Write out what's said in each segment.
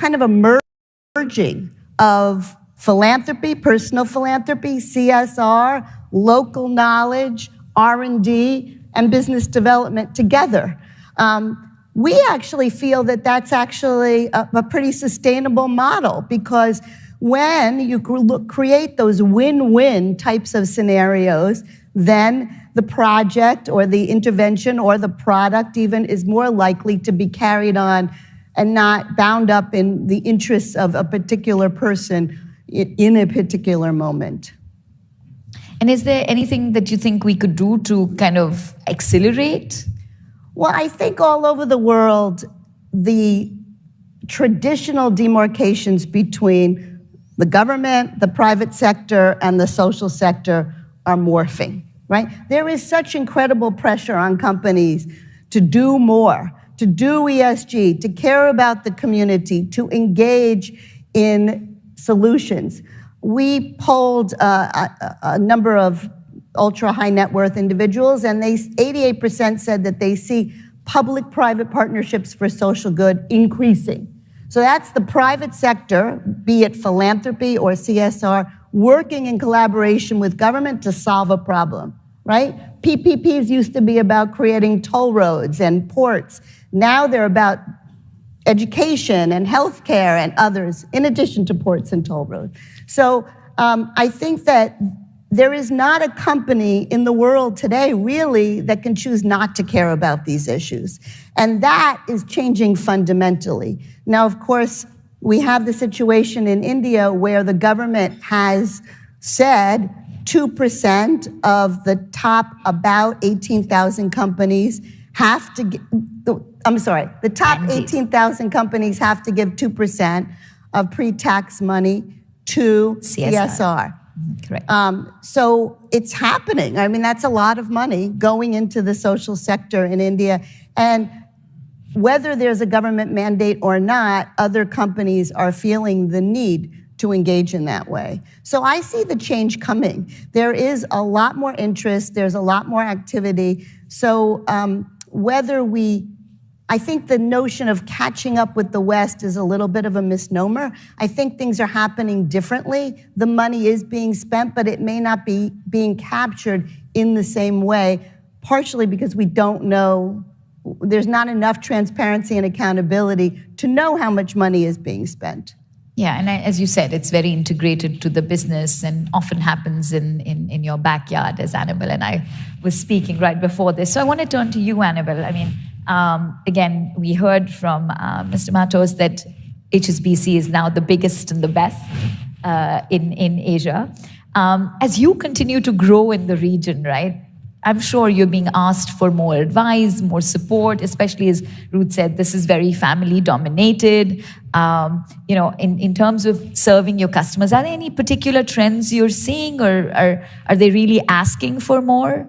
kind of a merging of philanthropy, personal philanthropy, CSR, local knowledge, R&D, and business development together. We actually feel that that's actually a pretty sustainable model, because when you create those win-win types of scenarios, then the project or the intervention or the product even is more likely to be carried on and not bound up in the interests of a particular person in a particular moment. And is there anything that you think we could do to kind of accelerate? Well, I think all over the world, the traditional demarcations between the government, the private sector, and the social sector are morphing, right? There is such incredible pressure on companies to do more, to do ESG, to care about the community, to engage in solutions. We polled a number of ultra-high net worth individuals, and 88% said that they see public-private partnerships for social good increasing. So that's the private sector, be it philanthropy or CSR, working in collaboration with government to solve a problem, right? PPPs used to be about creating toll roads and ports. Now they're about education and healthcare and others, in addition to ports and toll roads. So I think that there is not a company in the world today, really, that can choose not to care about these issues. And that is changing fundamentally. Now, of course, we have the situation in India where the government has said 2% of the top about 18,000 companies have to the top 18,000 companies have to give 2% of pre-tax money to CSR. Correct. So it's happening. I mean, that's a lot of money going into the social sector in India. And whether there's a government mandate or not, other companies are feeling the need to engage in that way. So I see the change coming. There is a lot more interest. There's a lot more activity. So I think the notion of catching up with the West is a little bit of a misnomer. I think things are happening differently. The money is being spent, but it may not be being captured in the same way, partially because we don't know, there's not enough transparency and accountability to know how much money is being spent. Yeah, and as you said, it's very integrated to the business and often happens in your backyard, as Annabelle and I was speaking right before this. So I want to turn to you, Annabelle. I mean, again, we heard from Mr. Matos that HSBC is now the biggest and the best in Asia. As you continue to grow in the region, right, I'm sure you're being asked for more advice, more support, especially as Ruth said, this is very family dominated. In terms of serving your customers, are there any particular trends you're seeing, or are they really asking for more?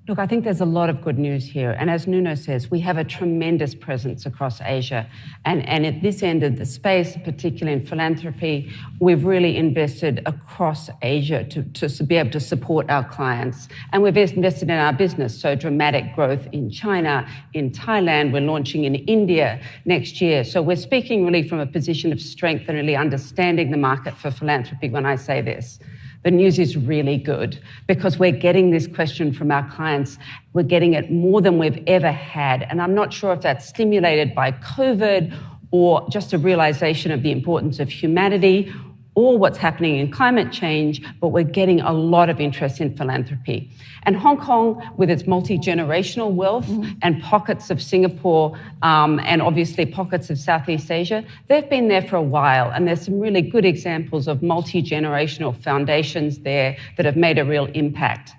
Look, I think there's a lot of good news here. And as Nuno says, we have a tremendous presence across Asia. And at this end of the space, particularly in philanthropy, we've really invested across Asia to be able to support our clients. And we've invested in our business. So dramatic growth in China, in Thailand, we're launching in India next year. So we're speaking really from a position of strength and really understanding the market for philanthropy when I say this. The news is really good because we're getting this question from our clients. We're getting it more than we've ever had. And I'm not sure if that's stimulated by COVID or just a realization of the importance of humanity or what's happening in climate change, but we're getting a lot of interest in philanthropy. And Hong Kong, with its multi-generational wealth and pockets of Singapore and obviously pockets of Southeast Asia, they've been there for a while. And there's some really good examples of multi-generational foundations there that have made a real impact.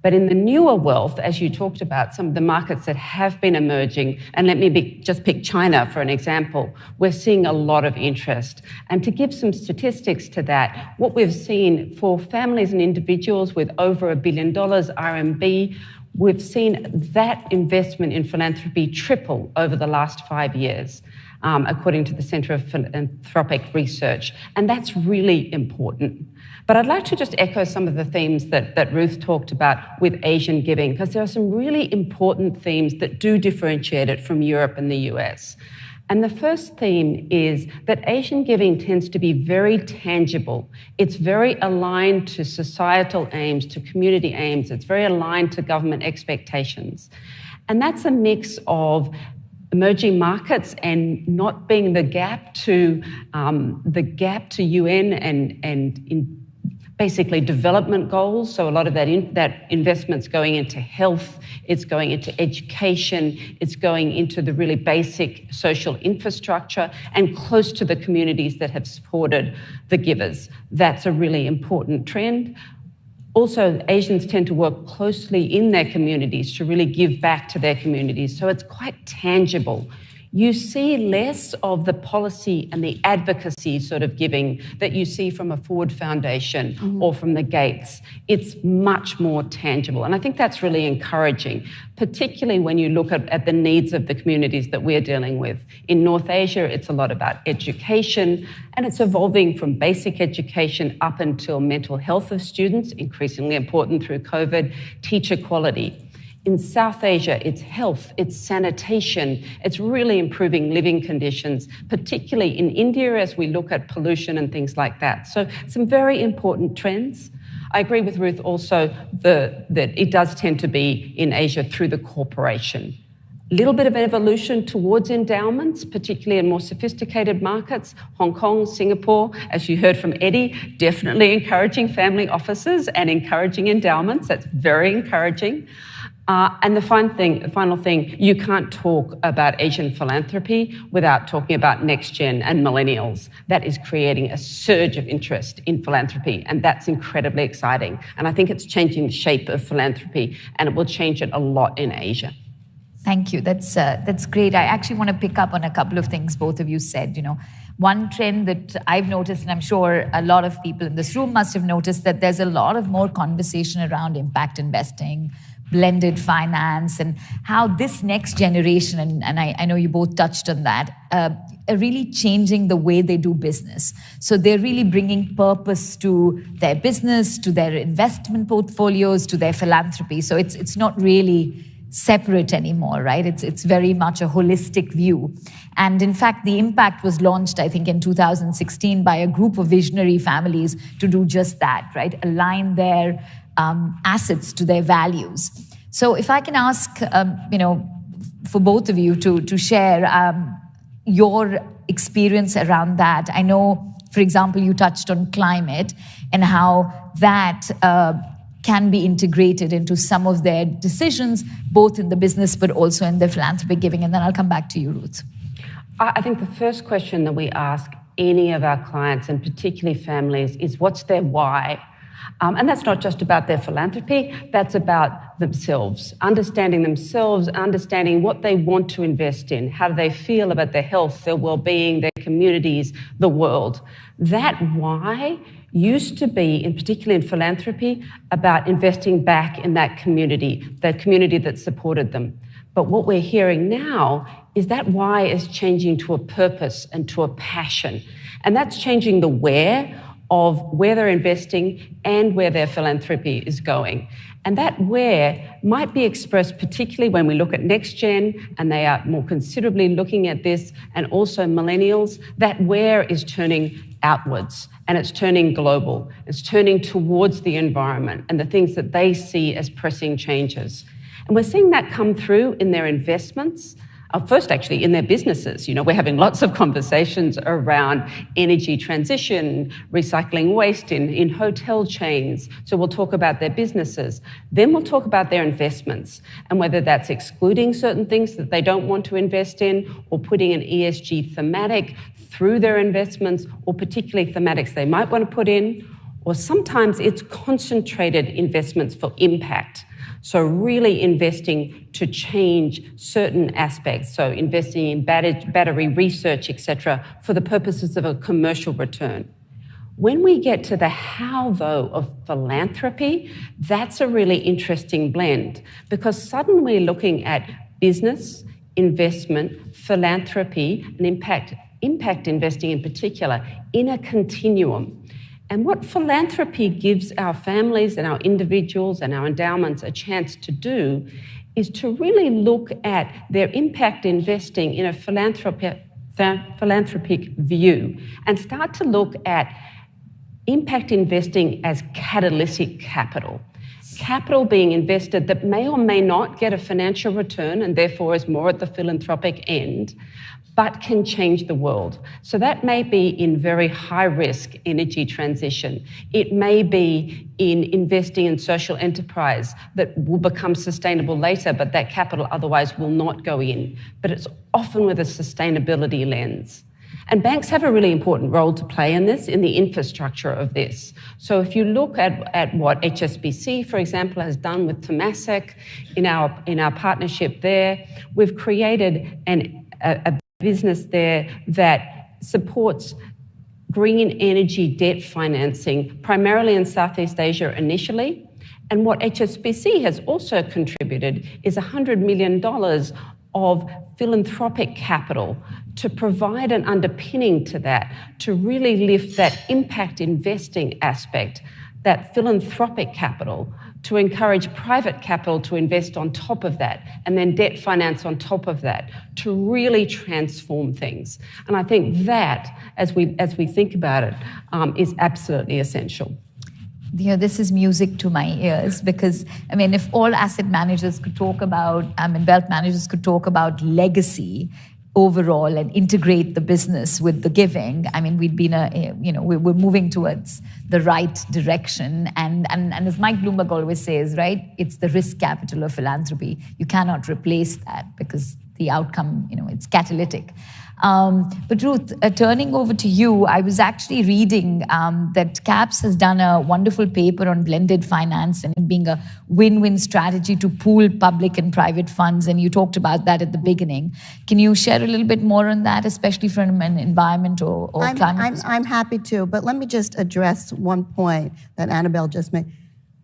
But in the newer wealth, as you talked about, some of the markets that have been emerging, and let me just pick China for an example, we're seeing a lot of interest. And to give some statistics to that, what we've seen for families and individuals with over $1 billion RMB, we've seen that investment in philanthropy triple over the last 5 years, according to the Centre of Philanthropic Research. And that's really important. But I'd like to just echo some of the themes that Ruth talked about with Asian giving, because there are some really important themes that do differentiate it from Europe and the US. And the first theme is that Asian giving tends to be very tangible. It's very aligned to societal aims, to community aims. It's very aligned to government expectations. And that's a mix of emerging markets and not being the gap to UN and in basically development goals. So a lot of that investment's going into health, it's going into education, it's going into the really basic social infrastructure and close to the communities that have supported the givers. That's a really important trend. Also, Asians tend to work closely in their communities to really give back to their communities. So it's quite tangible. You see less of the policy and the advocacy sort of giving that you see from a Ford Foundation or from the Gates. It's much more tangible. And I think that's really encouraging, particularly when you look at the needs of the communities that we're dealing with. In North Asia, it's a lot about education, and it's evolving from basic education up until mental health of students, increasingly important through COVID, teacher quality. In South Asia, it's health, it's sanitation, it's really improving living conditions, particularly in India as we look at pollution and things like that. So some very important trends. I agree with Ruth also that it does tend to be in Asia through the corporation. A little bit of evolution towards endowments, particularly in more sophisticated markets. Hong Kong, Singapore, as you heard from Eddie, definitely encouraging family offices and encouraging endowments. That's very encouraging. And the final thing, you can't talk about Asian philanthropy without talking about next gen and millennials. That is creating a surge of interest in philanthropy, and that's incredibly exciting. And I think it's changing the shape of philanthropy, and it will change it a lot in Asia. Thank you. That's great. I actually want to pick up on a couple of things both of you said. You know, one trend that I've noticed, and I'm sure a lot of people in this room must have noticed, that there's a lot of more conversation around impact investing, blended finance, and how this next generation, and I know you both touched on that, are really changing the way they do business. So they're really bringing purpose to their business, to their investment portfolios, to their philanthropy. So it's not really separate anymore, right? It's very much a holistic view. And in fact, the Impact was launched, I think, in 2016 by a group of visionary families to do just that, right? Align their assets to their values. So if I can ask, for both of you to share your experience around that. I know, for example, you touched on climate and how that can be integrated into some of their decisions, both in the business but also in the philanthropic giving. And then I'll come back to you, Ruth. I think the first question that we ask any of our clients, and particularly families, is what's their why? And that's not just about their philanthropy, that's about themselves, understanding what they want to invest in, how do they feel about their health, their well-being, their communities, the world. That why used to be, in particular in philanthropy, about investing back in that community that supported them. But what we're hearing now is that why is changing to a purpose and to a passion. And that's changing the where of where they're investing and where their philanthropy is going. And that where might be expressed particularly when we look at next gen, and they are more considerably looking at this, and also millennials, that where is turning outwards and it's turning global. It's turning towards the environment and the things that they see as pressing changes. And we're seeing that come through in their investments. First, actually, in their businesses. We're having lots of conversations around energy transition, recycling waste in hotel chains. So we'll talk about their businesses. Then we'll talk about their investments and whether that's excluding certain things that they don't want to invest in, or putting an ESG thematic through their investments, or particularly thematics they might want to put in, or sometimes it's concentrated investments for impact. So really investing to change certain aspects. So investing in battery research, etc., for the purposes of a commercial return. When we get to the how, though, of philanthropy, that's a really interesting blend, because suddenly we're looking at business, investment, philanthropy, and impact investing in particular, in a continuum. And what philanthropy gives our families and our individuals and our endowments a chance to do is to really look at their impact investing in a philanthropic view and start to look at impact investing as catalytic capital. Capital being invested that may or may not get a financial return and therefore is more at the philanthropic end, but can change the world. So that may be in very high-risk energy transition. It may be in investing in social enterprise that will become sustainable later, but that capital otherwise will not go in. But it's often with a sustainability lens. And banks have a really important role to play in this, in the infrastructure of this. So if you look at what HSBC, for example, has done with Temasek in our partnership there, we've created a business there that supports green energy debt financing, primarily in Southeast Asia initially. And what HSBC has also contributed is $100 million of philanthropic capital to provide an underpinning to that, to really lift that impact investing aspect, that philanthropic capital, to encourage private capital to invest on top of that, and then debt finance on top of that, to really transform things. And I think that, as we think about it, is absolutely essential. You know, this is music to my ears because, I mean, if all asset managers could talk about, wealth managers could talk about legacy overall and integrate the business with the giving, I mean, we'd be we're moving towards the right direction. And as Mike Bloomberg always says, right, it's the risk capital of philanthropy. You cannot replace that because the outcome, it's catalytic. But Ruth, turning over to you, I was actually reading that CAPS has done a wonderful paper on blended finance and it being a win-win strategy to pool public and private funds. And you talked about that at the beginning. Can you share a little bit more on that, especially from an environment or climate? I'm happy to, but let me just address one point that Annabelle just made.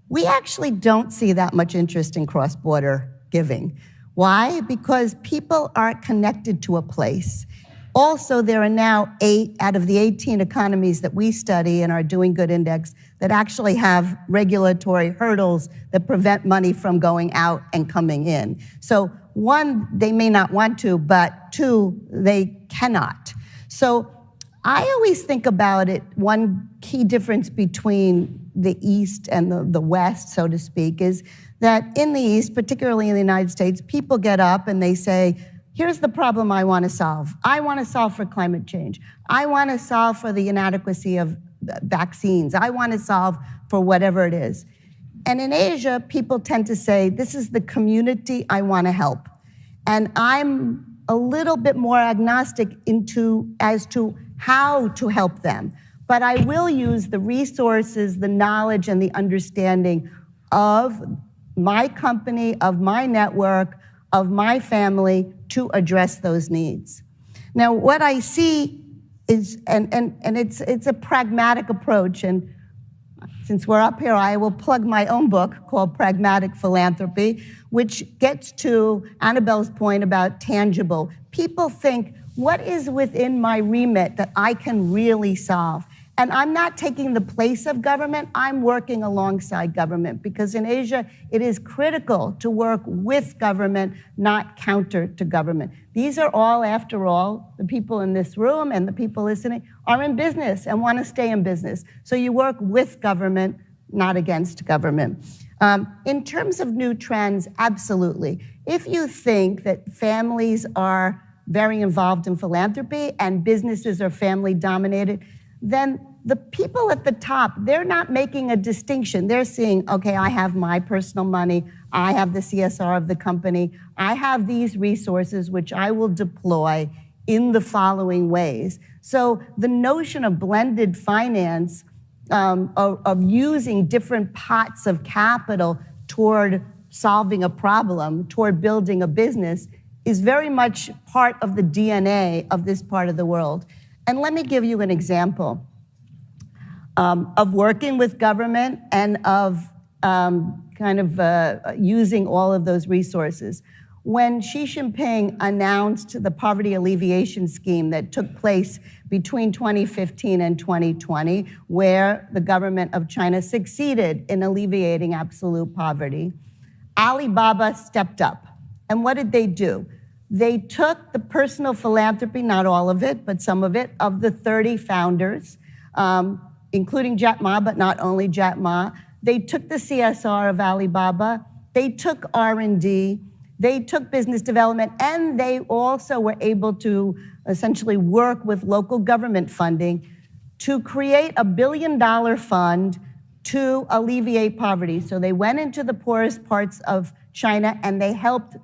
We actually don't see that much interest in cross-border giving. Why? Because people aren't connected to a place. Also, there are now 8 out of the 18 economies that we study in our Doing Good Index that actually have regulatory hurdles that prevent money from going out and coming in. So 1, they may not want to, but 2, they cannot. So I always think about it, one key difference between the East and the West, so to speak, is that in the East, particularly in the United States, people get up and they say, here's the problem I want to solve. I want to solve for climate change. I want to solve for the inadequacy of vaccines. I want to solve for whatever it is. And in Asia, people tend to say, this is the community I want to help. And I'm a little bit more agnostic as to how to help them. But I will use the resources, the knowledge, and the understanding of my company, of my network, of my family to address those needs. Now, what I see is, and it's a pragmatic approach, and since we're up here, I will plug my own book called Pragmatic Philanthropy, which gets to Annabelle's point about tangible. People think, what is within my remit that I can really solve? And I'm not taking the place of government, I'm working alongside government, because in Asia, it is critical to work with government, not counter to government. These are all, after all, the people in this room and the people listening are in business and want to stay in business. So you work with government, not against government. In terms of new trends, absolutely. If you think that families are very involved in philanthropy and businesses are family dominated, then the people at the top, they're not making a distinction. They're seeing, okay, I have my personal money, I have the CSR of the company, I have these resources which I will deploy in the following ways. So the notion of blended finance, of using different pots of capital toward solving a problem, toward building a business, is very much part of the DNA of this part of the world. And let me give you an example of working with government and of using all of those resources. When Xi Jinping announced the poverty alleviation scheme that took place between 2015 and 2020, where the government of China succeeded in alleviating absolute poverty, Alibaba stepped up. And what did they do? They took the personal philanthropy, not all of it, but some of it, of the 30 founders, including Jack Ma, but not only Jack Ma. They took the CSR of Alibaba. They took R&D. They took business development, and they also were able to essentially work with local government funding to create a $1 billion fund to alleviate poverty. So they went into the poorest parts of China and they helped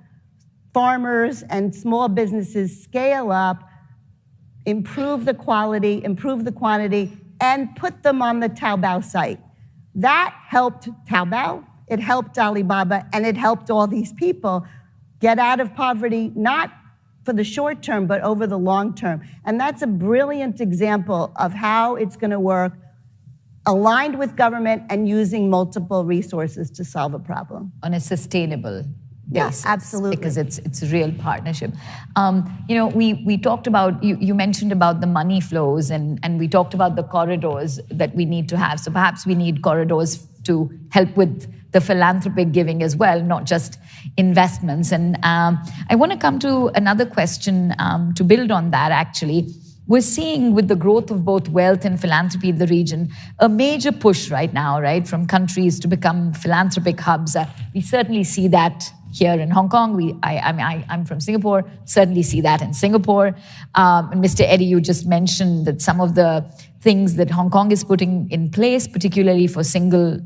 farmers and small businesses scale up, improve the quality, improve the quantity, and put them on the Taobao site. That helped Taobao, it helped Alibaba, and it helped all these people get out of poverty, not for the short term, but over the long term. And that's a brilliant example of how it's going to work, aligned with government and using multiple resources to solve a problem. On a sustainable basis. Yeah, absolutely. Because it's a real partnership. We talked about, you mentioned about the money flows and we talked about the corridors that we need to have. So perhaps we need corridors to help with the philanthropic giving as well, not just investments. And I want to come to another question to build on that, actually. We're seeing with the growth of both wealth and philanthropy in the region, a major push right now, right, from countries to become philanthropic hubs. We certainly see that here in Hong Kong. I'm from Singapore, certainly see that in Singapore. And Mr. Eddie, you just mentioned that some of the things that Hong Kong is putting in place, particularly for single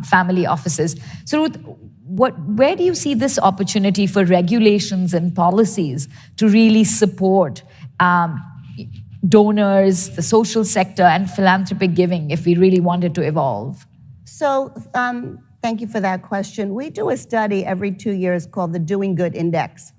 family offices. So Ruth, where do you see this opportunity for regulations and policies to really support donors, the social sector, and philanthropic giving if we really wanted to evolve? So thank you for that question. We do a study every 2 years called the Doing Good Index.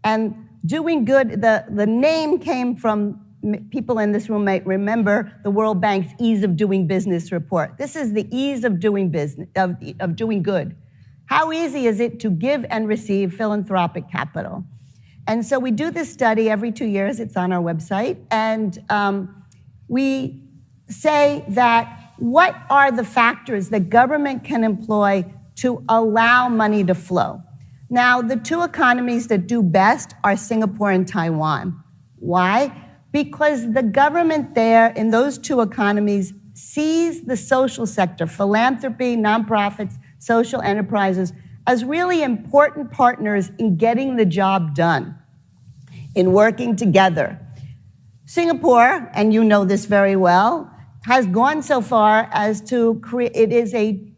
And Doing Good, the name came from, people in this room might remember the World Bank's Ease of Doing Business report. This is the ease of doing business, of doing good. How easy is it to give and receive philanthropic capital? And so we do this study every 2 years. It's on our website. And we say that what are the factors that government can employ to allow money to flow? Now, the two economies that do best are Singapore and Taiwan. Why? Because the government there in those two economies sees the social sector, philanthropy, nonprofits, social enterprises, as really important partners in getting the job done, in working together. Singapore, and you know this very well, has gone so far as to create,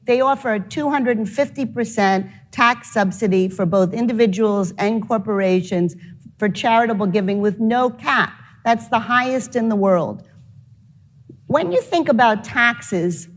they offer a 250% tax subsidy for both individuals and corporations for charitable giving with no cap. That's the highest in the world. When you think about taxes,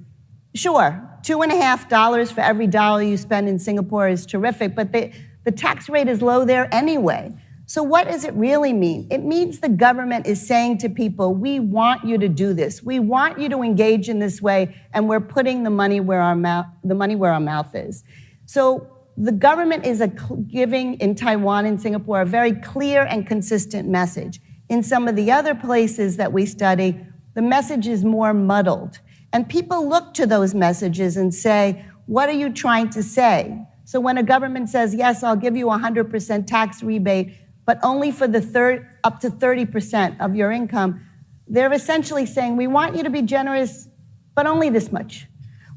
sure, $2.50 for every dollar you spend in Singapore is terrific, but the tax rate is low there anyway. So what does it really mean? It means the government is saying to people, we want you to do this. We want you to engage in this way, and we're putting the money where our mouth is. So the government is giving in Taiwan and Singapore a very clear and consistent message. In some of the other places that we study, the message is more muddled. And people look to those messages and say, what are you trying to say? So when a government says, yes, I'll give you 100% tax rebate, but only for the up to 30% of your income, they're essentially saying, we want you to be generous, but only this much.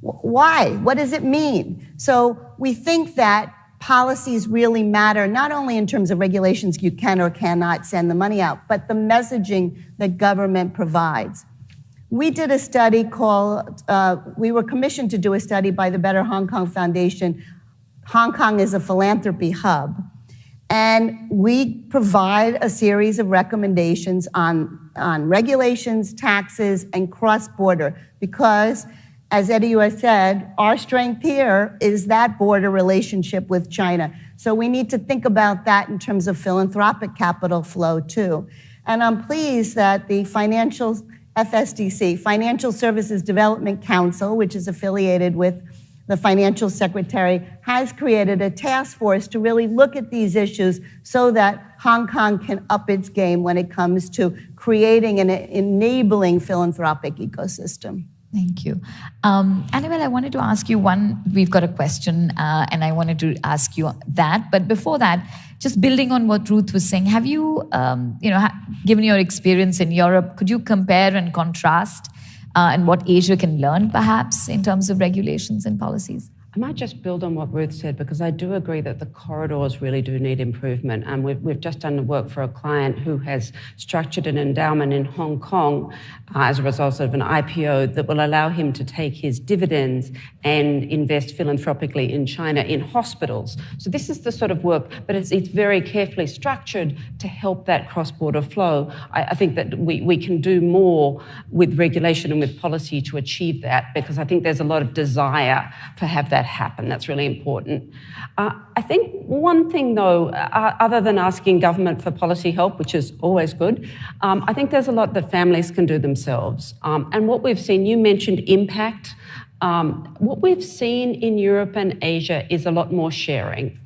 Why? What does it mean? So we think that policies really matter, not only in terms of regulations, you can or cannot send the money out, but the messaging that government provides. We did a study called, we were commissioned to do a study by the Better Hong Kong Foundation. Hong Kong is a philanthropy hub. And we provide a series of recommendations on regulations, taxes, and cross-border, because, as Eddie has said, our strength here is that border relationship with China. So we need to think about that in terms of philanthropic capital flow, too. And I'm pleased that the FSDC, Financial Services Development Council, which is affiliated with the financial secretary, has created a task force to really look at these issues so that Hong Kong can up its game when it comes to creating and enabling philanthropic ecosystem. Thank you. Annabelle, I wanted to ask you we've got a question, and I wanted to ask you that. But before that, just building on what Ruth was saying, have you, given your experience in Europe, could you compare and contrast and what Asia can learn, perhaps, in terms of regulations and policies? I might just build on what Ruth said, because I do agree that the corridors really do need improvement. And we've just done the work for a client who has structured an endowment in Hong Kong as a result of an IPO that will allow him to take his dividends and invest philanthropically in China in hospitals. So this is the sort of work, but it's very carefully structured to help that cross-border flow. I think that we can do more with regulation and with policy to achieve that, because I think there's a lot of desire to have that happen. That's really important. I think one thing, though, other than asking government for policy help, which is always good, I think there's a lot that families can do themselves. And what we've seen, you mentioned impact. What we've seen in Europe and Asia is a lot more sharing.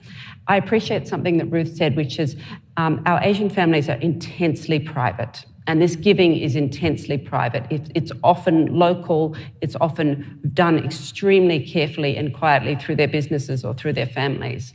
I appreciate something that Ruth said, which is our Asian families are intensely private. And this giving is intensely private. It's often local. It's often done extremely carefully and quietly through their businesses or through their families.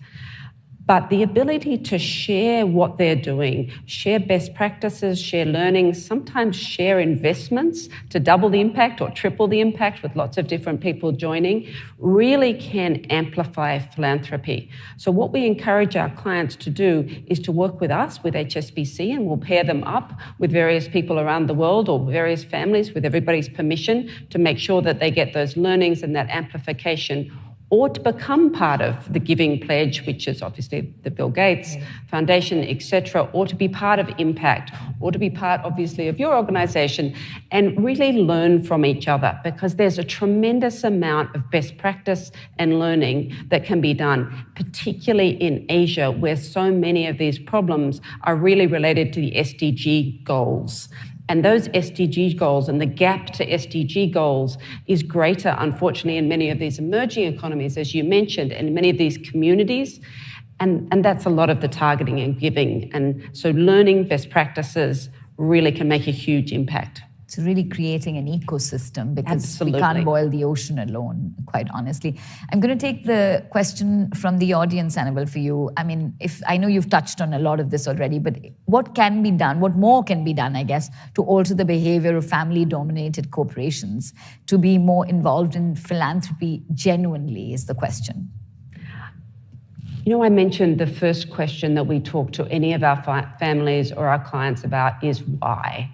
But the ability to share what they're doing, share best practices, share learnings, sometimes share investments to double the impact or triple the impact with lots of different people joining, really can amplify philanthropy. So what we encourage our clients to do is to work with us, with HSBC, and we'll pair them up with various people around the world or various families with everybody's permission to make sure that they get those learnings and that amplification, or to become part of the Giving Pledge, which is obviously the Bill Gates Foundation, etc., or to be part of Impact, or to be part, obviously, of your organisation, and really learn from each other, because there's a tremendous amount of best practice and learning that can be done, particularly in Asia, where so many of these problems are really related to the SDG goals. And those SDG goals and the gap to SDG goals is greater, unfortunately, in many of these emerging economies, as you mentioned, and in many of these communities. And that's a lot of the targeting and giving. And so learning best practices really can make a huge impact. It's really creating an ecosystem, because Absolutely. we can't boil the ocean alone, quite honestly. I'm going to take the question from the audience, Annabelle, for you. I mean, I know you've touched on a lot of this already, but what can be done, what more can be done, I guess, to alter the behavior of family-dominated corporations to be more involved in philanthropy genuinely, is the question. You know, I mentioned the first question that we talk to any of our families or our clients about is why.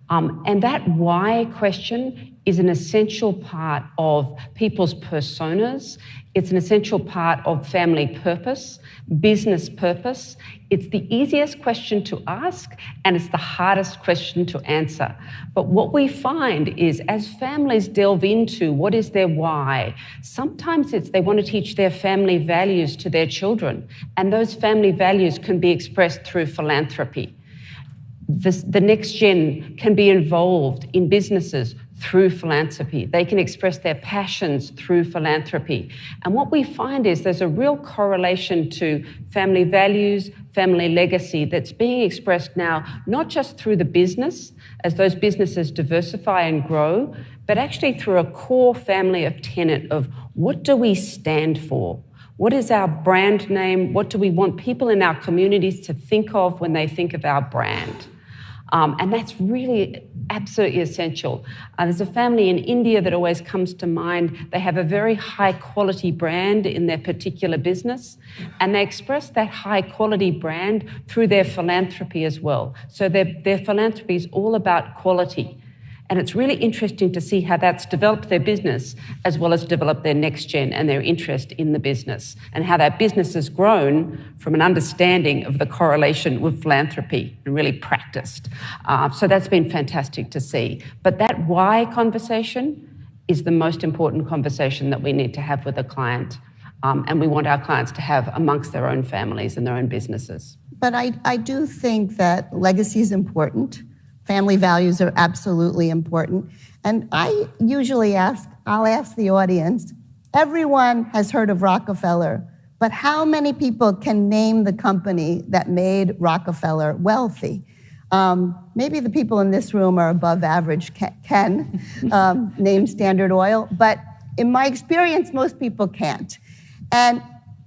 And that why question is an essential part of people's personas. It's an essential part of family purpose, business purpose. It's the easiest question to ask, and it's the hardest question to answer. But what we find is, as families delve into what is their why, sometimes it's they want to teach their family values to their children, and those family values can be expressed through philanthropy. The next gen can be involved in businesses through philanthropy. They can express their passions through philanthropy. And what we find is there's a real correlation to family values, family legacy that's being expressed now, not just through the business, as those businesses diversify and grow, but actually through a core family of tenet of what do we stand for? What is our brand name? What do we want people in our communities to think of when they think of our brand? And that's really absolutely essential. There's a family in India that always comes to mind. They have a very high quality brand in their particular business, and they express that high quality brand through their philanthropy as well. So their philanthropy is all about quality. And it's really interesting to see how that's developed their business as well as developed their next gen and their interest in the business, and how that business has grown from an understanding of the correlation with philanthropy and really practiced. So that's been fantastic to see. But that why conversation is the most important conversation that we need to have with a client. And we want our clients to have amongst their own families and their own businesses. But I do think that legacy is important. Family values are absolutely important. And I usually I'll ask the audience, everyone has heard of Rockefeller, but how many people can name the company that made Rockefeller wealthy? Maybe the people in this room are above average, can name Standard Oil, but in my experience, most people can't. And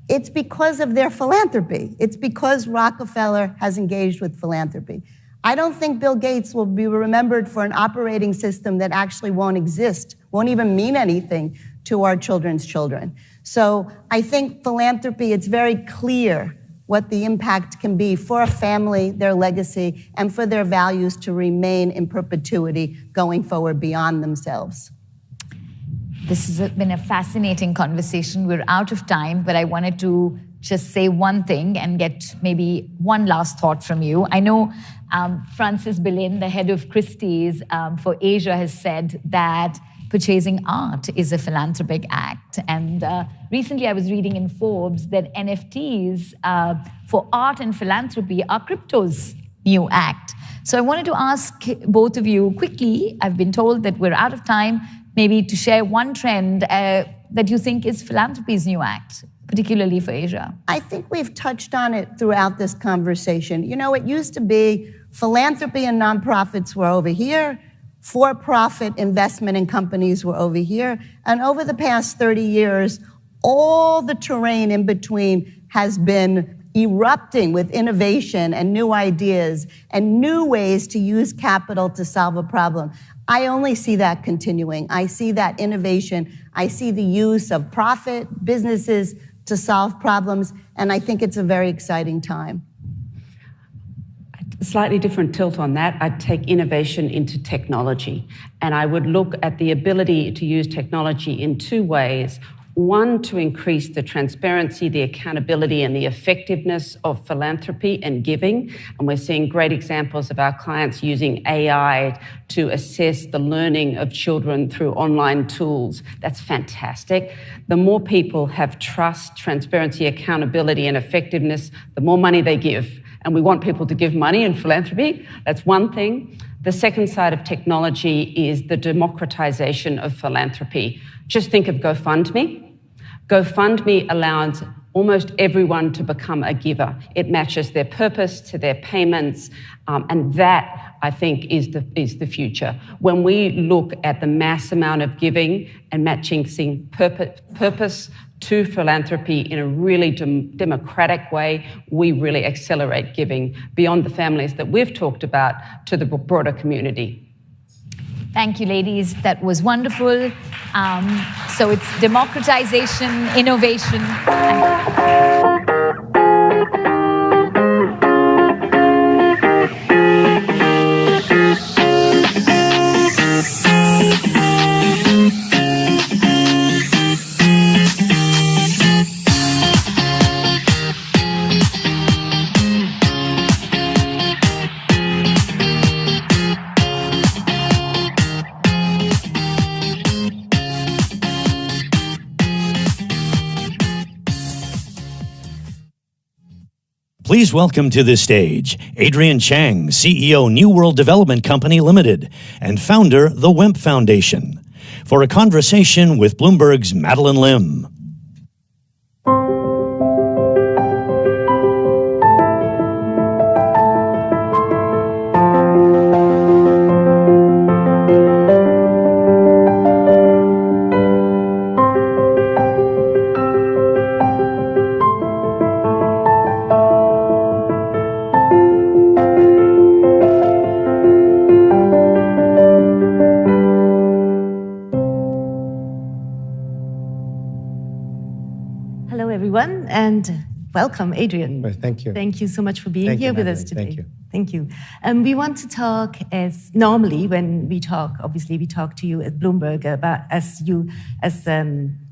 it's because of their philanthropy. It's because Rockefeller has engaged with philanthropy. I don't think Bill Gates will be remembered for an operating system that actually won't exist, won't even mean anything to our children's children. So I think philanthropy, it's very clear what the impact can be for a family, their legacy, and for their values to remain in perpetuity going forward beyond themselves. This has been a fascinating conversation. We're out of time, but I wanted to just say one thing and get maybe one last thought from you. I know Francis Billin, the head of Christie's for Asia, has said that purchasing art is a philanthropic act. And recently I was reading in Forbes that NFTs for art and philanthropy are crypto's new act. So I wanted to ask both of you quickly, I've been told that we're out of time, maybe to share one trend that you think is philanthropy's new act, particularly for Asia. I think we've touched on it throughout this conversation. You know, it used to be philanthropy and nonprofits were over here, for-profit investment in companies were over here, and over the past 30 years, all the terrain in between has been erupting with innovation and new ideas and new ways to use capital to solve a problem. I only see that continuing. I see that innovation. I see the use of profit, businesses to solve problems, and I think it's a very exciting time. Slightly different tilt on that. I'd take innovation into technology, and I would look at the ability to use technology in two ways. One, to increase the transparency, the accountability, and the effectiveness of philanthropy and giving. And we're seeing great examples of our clients using AI to assess the learning of children through online tools. That's fantastic. The more people have trust, transparency, accountability, and effectiveness, the more money they give. And we want people to give money in philanthropy. That's one thing. The second side of technology is the democratization of philanthropy. Just think of GoFundMe. GoFundMe allows almost everyone to become a giver. It matches their purpose to their payments, and that, I think, is the future. When we look at the mass amount of giving and matching purpose to philanthropy in a really democratic way, we really accelerate giving beyond the families that we've talked about to the broader community. Thank you, ladies. That was wonderful. So it's democratization, innovation. Please welcome to the stage Adrian Chang, CEO New World Development Company Limited and founder the Wemp Foundation, for a conversation with Bloomberg's Madeline Lim. And welcome, Adrian. Well, thank you. Thank you so much for being here with us today. Thank you. Thank you. We want to talk as normally when we talk. Obviously, we talk to you at Bloomberg about as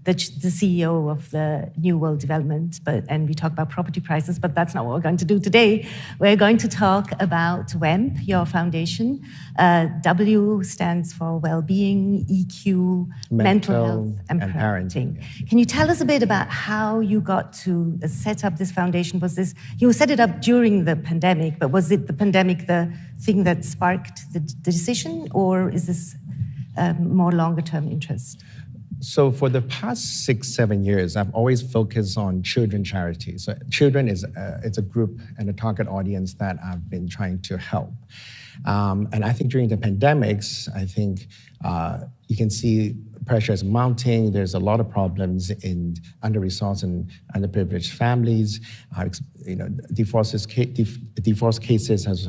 the CEO of the New World Development, and we talk about property prices. But that's not what we're going to do today. We're going to talk about WEMP, your foundation. W stands for well-being, EQ, mental health, and parenting. Can you tell us a bit about how you got to set up this foundation? Was this you set it up during the pandemic, but was it the pandemic the thing that sparked the decision, or is this more longer-term interest? So for the past 6-7 years, I've always focused on children charity. So children is it's a group and a target audience that I've been trying to help. And I think during the pandemics, I think you can see pressure is mounting. There's a lot of problems in under-resourced and underprivileged families. Divorce cases has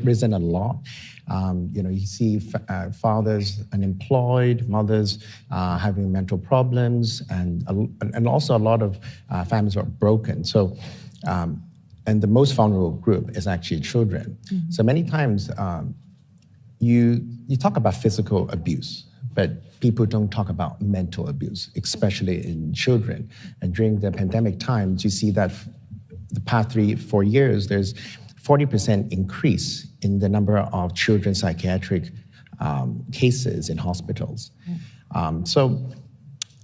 risen a lot. You see fathers unemployed, mothers having mental problems, and also a lot of families are broken. So, and the most vulnerable group is actually children. Mm-hmm. So many times you talk about physical abuse, but people don't talk about mental abuse, especially in children. And during the pandemic times, you see that the past 3-4 years, there's 40% increase in the number of children's psychiatric cases in hospitals. So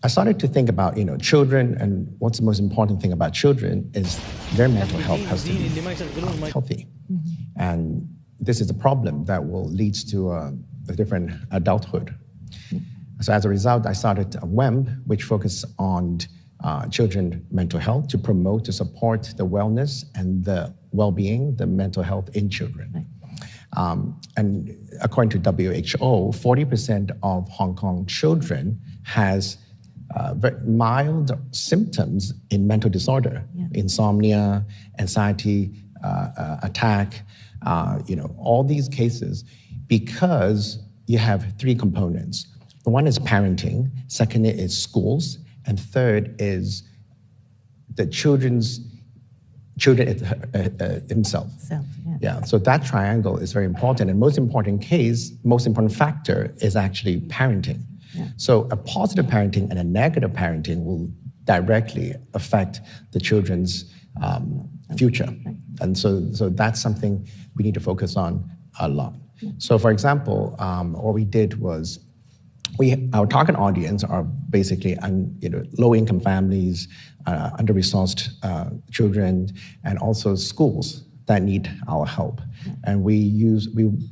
I started to think about, children, and what's the most important thing about children is their mental health has to be healthy. Mm-hmm. And this is a problem that will lead to a different adulthood. So as a result, I started a WEMB, which focuses on children's mental health to promote, to support the wellness and the well-being, the mental health in children. And according to WHO, 40% of Hong Kong children has very mild symptoms in mental disorder, insomnia, anxiety, attack, all these cases, because you have 3 components. One is parenting, second is schools, and third is the children himself. So that triangle is very important, and most important factor is actually parenting. So a positive parenting and a negative parenting will directly affect the children's future. And so that's something we need to focus on a lot. So for example, what we did was, our target audience are basically low-income families, under-resourced children, and also schools that need our help. And we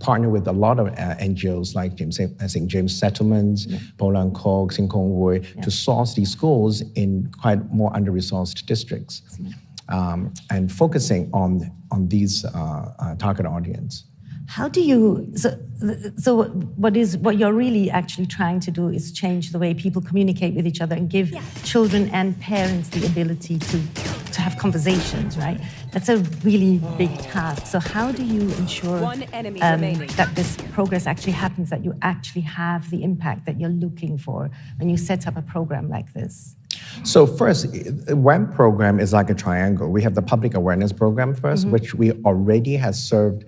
partner with a lot of NGOs like St. James Settlements, Poland Kok, Sing Kong Wui, to source these schools in quite more under-resourced districts, and focusing on these target audience. How do you, so what you're really actually trying to do is change the way people communicate with each other and give children and parents the ability to have conversations, right? That's a really big task. So how do you ensure that this progress actually happens, that you actually have the impact that you're looking for when you set up a program like this? So first, the WEMP program is like a triangle. We have the public awareness program first, which we already has served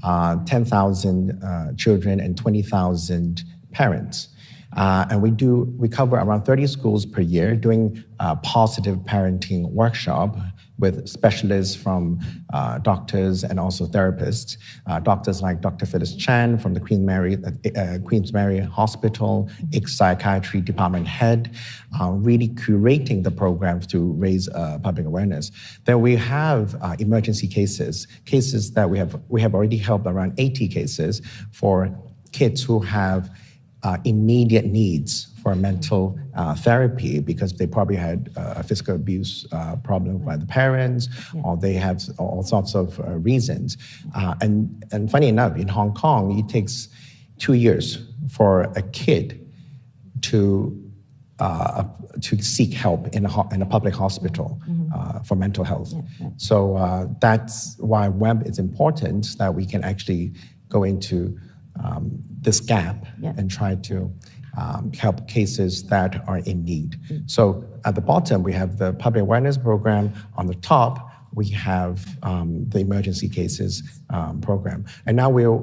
10,000 children and 20,000 parents. And we cover around 30 schools per year doing a positive parenting workshop with specialists from doctors and also therapists. Doctors like Dr. Phyllis Chan from the Queen's Mary Hospital, ex-psychiatry department head, really curating the program to raise public awareness. Then we have emergency cases that we have already helped around 80 cases for kids who have immediate needs for mental therapy because they probably had a physical abuse problem by the parents, or they have all sorts of reasons. And funny enough, in Hong Kong, it takes 2 years for a kid to seek help in a public hospital for mental health. So that's why WEB is important, that we can actually go into this gap and try to help cases that are in need. So at the bottom, we have the public awareness program. On the top, we have the emergency cases program. And now we're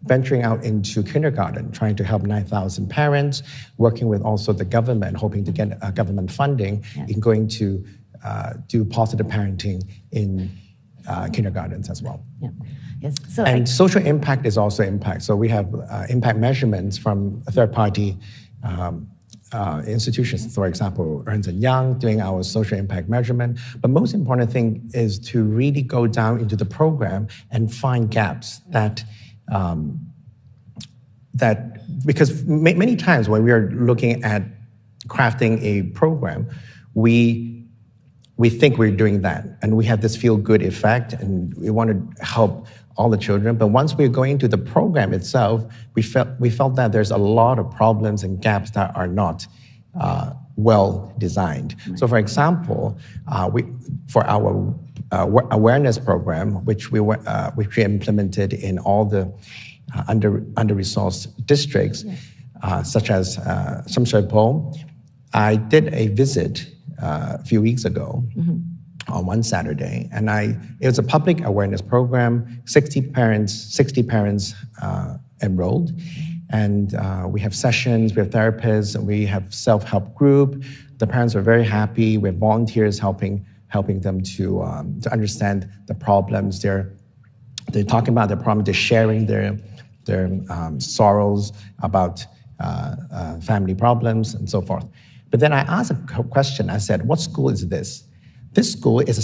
venturing out into kindergarten, trying to help 9,000 parents, working with also the government, hoping to get government funding in going to do positive parenting in kindergartens as well. Yes. So and social impact is also impact. So we have impact measurements from third-party institutions, for example, Ernst & Young, doing our social impact measurement. But most important thing is to really go down into the program and find gaps that because many times when we are looking at crafting a program, we think we're doing that, and we have this feel-good effect, and we want to help all the children. But once we're going to the program itself, we felt that there's a lot of problems and gaps that are not well designed. So, for example, for our awareness program, which we implemented in all the under-resourced districts, such as Shamsherpur, I did a visit a few weeks ago on one Saturday, and it was a public awareness program. 60 parents enrolled, and we have sessions, we have therapists, and we have self-help group. The parents are very happy. We have volunteers helping them to understand the problems. They're talking about their problems. They're sharing their sorrows about family problems and so forth. But then I asked a question. I said, "What school is this?" This school is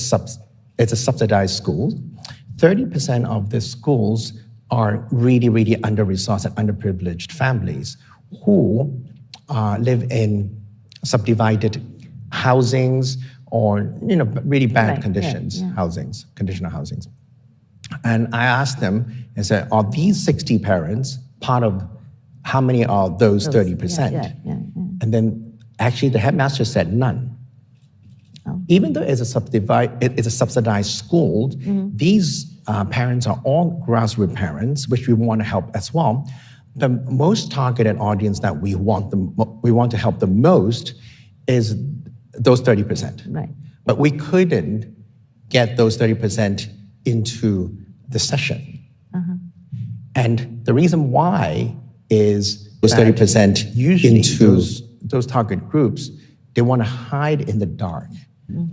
it's a subsidized school. 30% of the schools are really, really under-resourced and underprivileged families who live in subdivided housings or really bad conditions, conditional housings. And I asked them and said, "Are these 60 parents part of how many are those 30%?" And then actually the headmaster said none. Even though it's a subsidized school, these parents are all grassroots parents, which we want to help as well. The most targeted audience that we want to help the most is those 30%. Right. But we couldn't get those 30% into the session. And the reason why is those 30% usually into those target groups, they want to hide in the dark.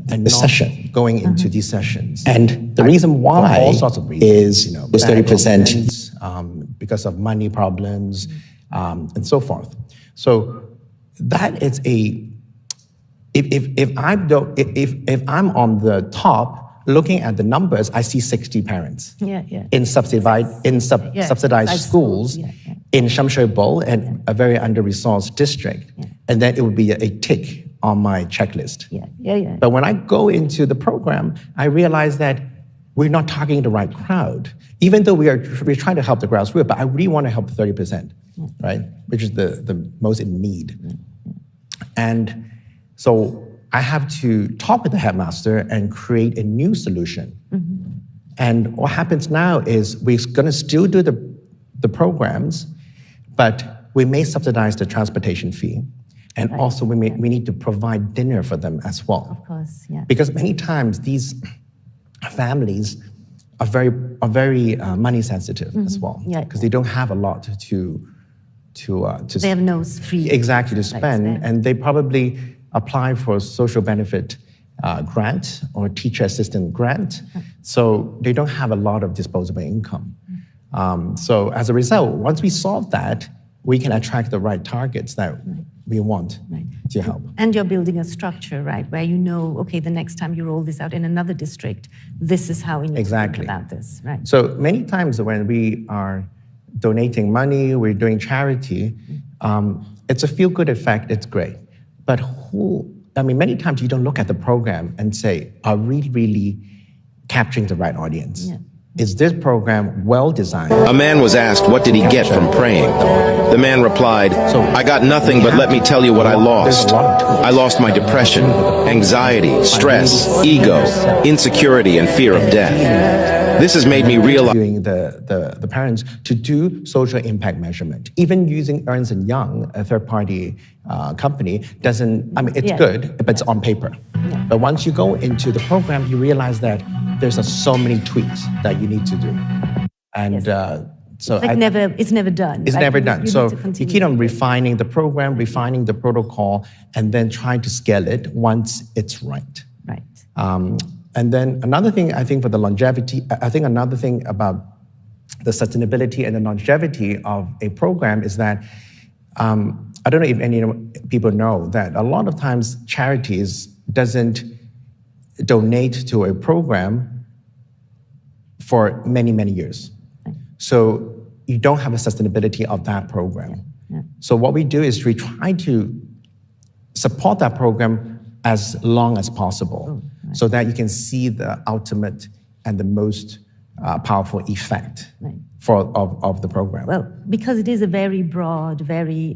And the session, going into these sessions. And the reason why, for all sorts of reasons, is those 30% because of money problems and so forth. So that is if I'm on the top looking at the numbers, I see 60 parents in subsidized schools in Shamsherpur and a very under-resourced district, and then it would be a tick on my checklist. But when I go into the program, I realize that we're not targeting the right crowd. Even though we're trying to help the grassroots, but I really want to help the 30%, right? Which is the most in need. And so I have to talk with the headmaster and create a new solution. And what happens now is we're going to still do the programs, but we may subsidize the transportation fee. And also we need to provide dinner for them as well. Of course, Because many times these families are very money sensitive as well. Because they don't have a lot to they have no free exactly to spend, and they probably apply for a social benefit grant or teacher assistant grant, so they don't have a lot of disposable income. So as a result, once we solve that, we can attract the right targets that we want to help. And you're building a structure, right, where okay, the next time you roll this out in another district, this is how we need to think about this, right? So many times when we are donating money, we're doing charity, it's a feel-good effect, it's great. But many times you don't look at the program and say, are we really capturing the right audience? Is this program well designed? A man was asked, what did he get from praying? The man replied, I got nothing, but let me tell you what I lost. I lost my depression, anxiety, stress, ego, insecurity, and fear of death. This has made me realize the parents to do social impact measurement. Even using Ernst & Young, a third-party company, it's good, but it's on paper. But once you go into the program, you realize that there's so many tweaks that you need to do. And so it's never done. It's never done. So you keep on refining the program, refining the protocol, and then trying to scale it once it's right. And then another thing, I think, for the longevity, another thing about the sustainability and the longevity of a program is that, I don't know if any people know that a lot of times charities doesn't donate to a program for many, many years. So you don't have a sustainability of that program. So what we do is we try to support that program as long as possible so that you can see the ultimate and the most powerful effect of the program. Well, because it is a very broad, very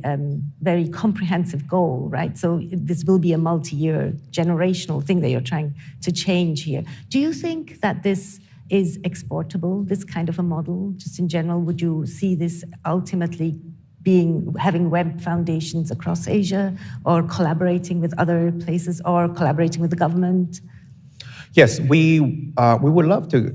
comprehensive goal, right? So this will be a multi-year, generational thing that you're trying to change here. Do you think that this is exportable, this kind of a model? Just in general, would you see this ultimately having web foundations across Asia, or collaborating with other places, or collaborating with the government? Yes, we would love to,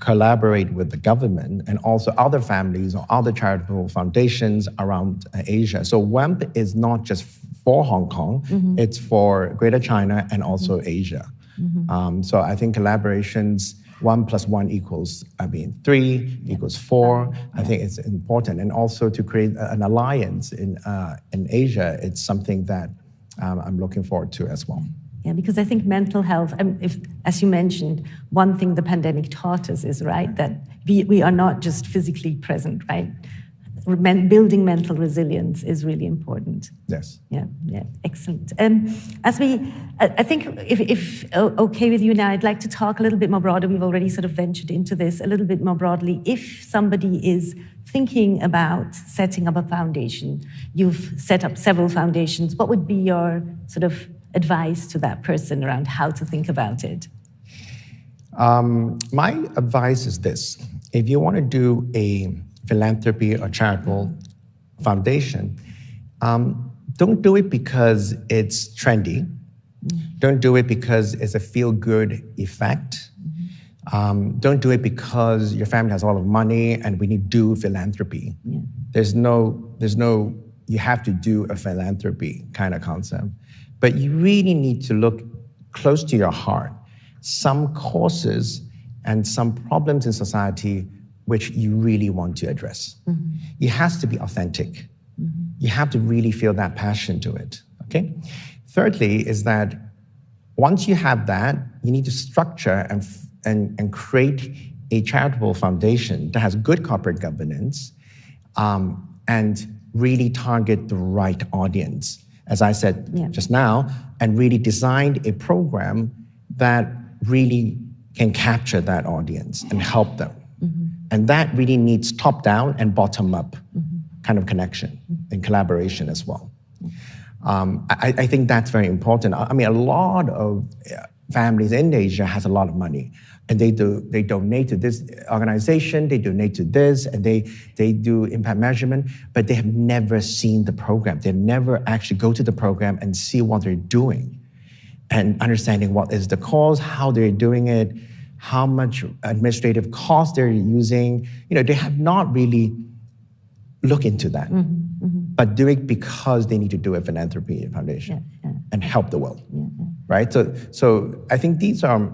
collaborate with the government and also other families or other charitable foundations around Asia. So WEMP is not just for Hong Kong; it's for Greater China and also Asia. So I think collaborations. 1 + 1 equals, 3 equals 4. I think it's important. And also to create an alliance in Asia, it's something that I'm looking forward to as well. Yeah, because I think mental health, as you mentioned, one thing the pandemic taught us is, right, that we are not just physically present, right? Building mental resilience is really important. Yes. Yeah, excellent. I think if okay with you now, I'd like to talk a little bit more broadly. We've already sort of ventured into this a little bit more broadly. If somebody is thinking about setting up a foundation, you've set up several foundations, what would be your sort of advice to that person around how to think about it? My advice is this. If you want to do a philanthropy or charitable foundation, don't do it because it's trendy. Don't do it because it's a feel-good effect. Don't do it because your family has a lot of money and we need to do philanthropy. Yeah. There's no you have to do a philanthropy kind of concept. But you really need to look close to your heart. Some causes and some problems in society which you really want to address. It has to be authentic. You have to really feel that passion to it, okay? Thirdly is that once you have that, you need to structure and create a charitable foundation that has good corporate governance and really target the right audience, as I said just now, and really designed a program that really can capture that audience and help them. And that really needs top-down and bottom-up kind of connection and collaboration as well. I think that's very important. I mean, a lot of families in Asia has a lot of money, and they donate to this organization, they donate to this, and they do impact measurement, but they have never seen the program. They never actually go to the program and see what they're doing and understanding what is the cause, how they're doing it, how much administrative cost they're using. They have not really looked into that, but do it because they need to do a philanthropy foundation and help the world, right? So I think these are,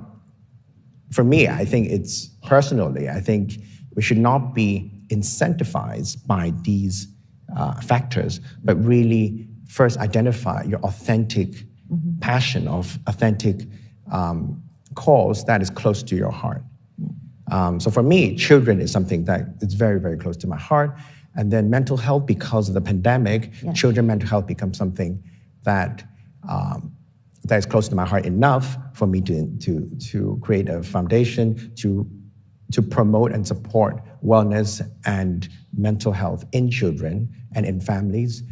for me, I think it's personally, I think we should not be incentivized by these factors, but really first identify your authentic passion of authentic cause that is close to your heart. So for me, children is something that is very, very close to my heart. And then mental health, because of the pandemic, children mental health becomes something that that is close to my heart enough for me to create a foundation to promote and support wellness and mental health in children and in families,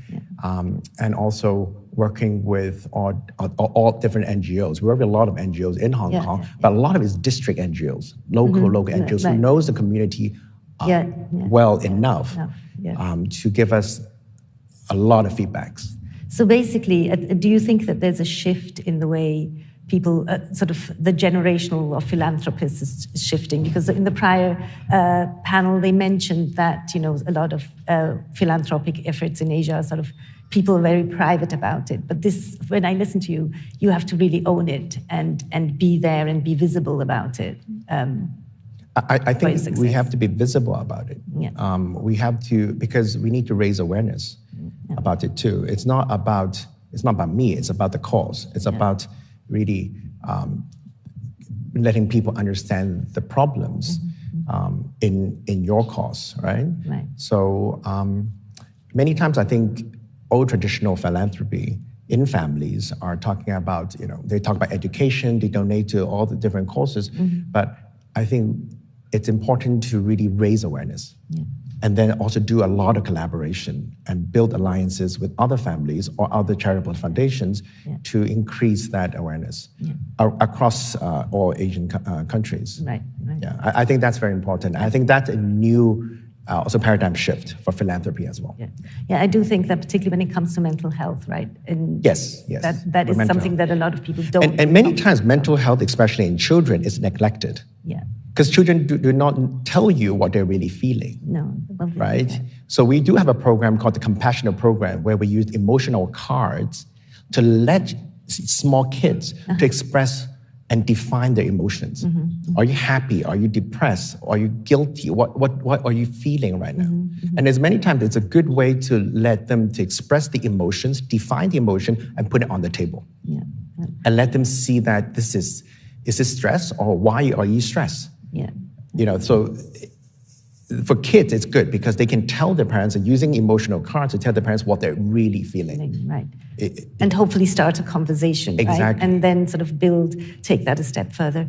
and also working with all different NGOs. We work with a lot of NGOs in Hong Kong, but a lot of it is district NGOs, local NGOs who knows the community well enough to give us a lot of feedbacks. So basically, do you think that there's a shift in the way people, sort of the generational of philanthropists is shifting? Because in the prior panel, they mentioned that, a lot of philanthropic efforts in Asia are sort of, people are very private about it. But this, when I listen to you, you have to really own it and be there and be visible about it. I think we have to be visible about it. We have to, because we need to raise awareness about it too. It's not about me, it's about the cause. It's about really letting people understand the problems in your cause, right? So many times I think old traditional philanthropy in families are talking about, they talk about education, they donate to all the different causes, but I think it's important to really raise awareness. And then also do a lot of collaboration and build alliances with other families or other charitable foundations to increase that awareness across all Asian countries. Right. Yeah, I think that's very important. I think that's a new also paradigm shift for philanthropy as well. Yeah, I do think that particularly when it comes to mental health, right? And yes. That is something that a lot of people don't. And many times mental health, especially in children, is neglected. Yeah. Because children do not tell you what they're really feeling. No. Right? So we do have a program called the Compassionate Program where we use emotional cards to let small kids to express and define their emotions. Are you happy? Are you depressed? Are you guilty? What are you feeling right now? And there's many times it's a good way to let them to express the emotions, define the emotion, and put it on the table. And let them see that is this stress or why are you stressed? So for kids, it's good because they can tell their parents and using emotional cards to tell their parents what they're really feeling. Right. And hopefully start a conversation. Exactly. Right? And then sort of take that a step further.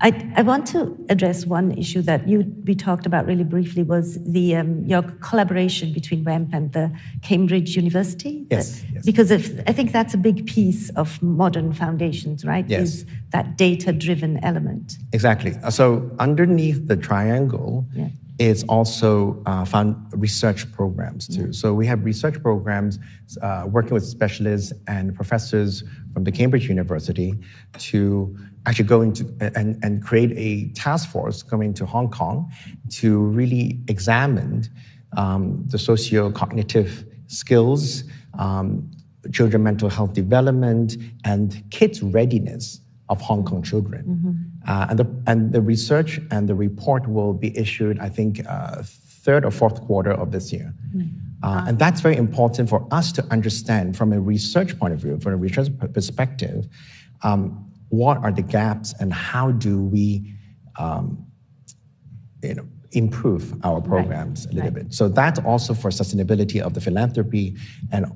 I want to address one issue that we talked about really briefly was your collaboration between WEMP and the Cambridge University. Yes. Because I think that's a big piece of modern foundations, right? Yes. Is that data-driven element. Exactly. So underneath the triangle is also found research programs too. So we have research programs working with specialists and professors from the Cambridge University to actually go into and create a task force going to Hong Kong to really examine the socio-cognitive skills, children mental health development, and kids' readiness of Hong Kong children. And the research and the report will be issued, I think, third or fourth quarter of this year. And that's very important for us to understand from a research point of view, from a research perspective, what are the gaps and how do we improve our programs a little bit. So that's also for sustainability of the philanthropy and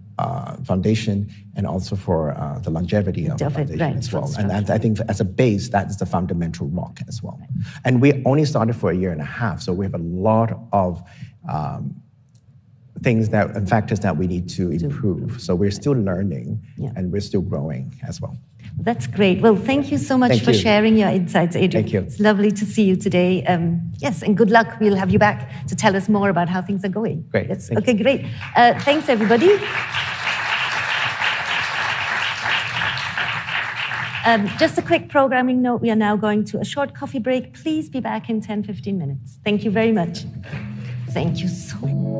foundation and also for the longevity of the foundation as well. And I think as a base, that is the fundamental rock as well. And we only started for 1.5 years, so we have a lot of things and factors that we need to improve. So we're still learning and we're still growing as well. That's great. Well, thank you so much for sharing your insights, Adrian. Thank you. It's lovely to see you today. Yes, and good luck. We'll have you back to tell us more about how things are going. Great. Yes. Okay, great. Thanks, everybody. Just a quick programming note. We are now going to a short coffee break. Please be back in 10-15 minutes. Thank you very much. Thank you so much.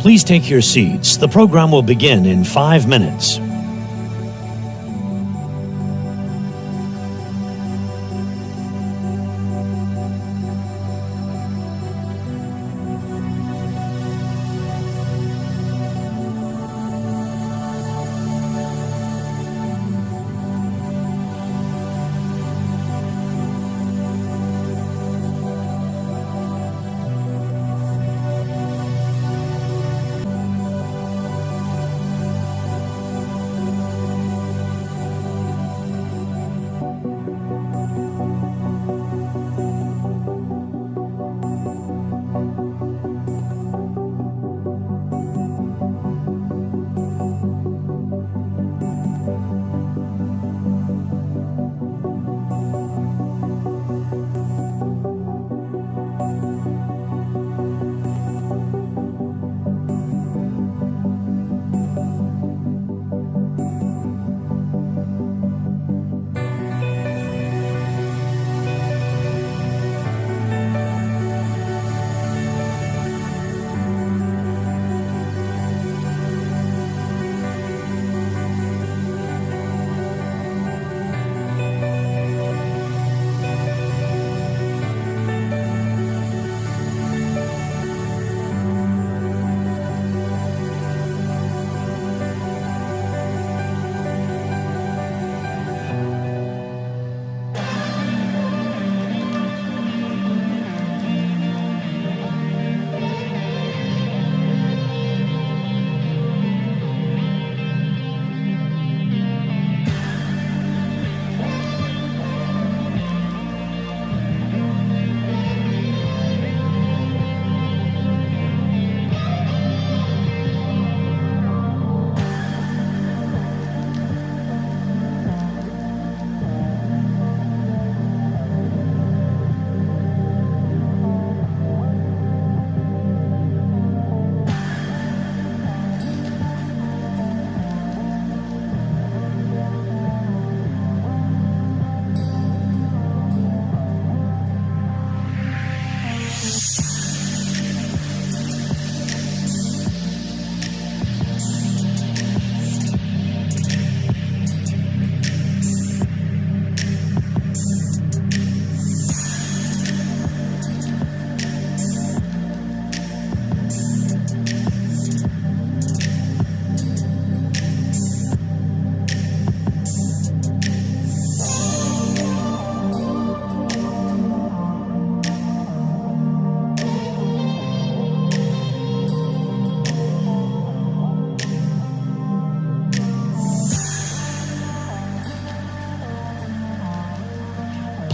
Please take your seats. The program will begin in 5 minutes.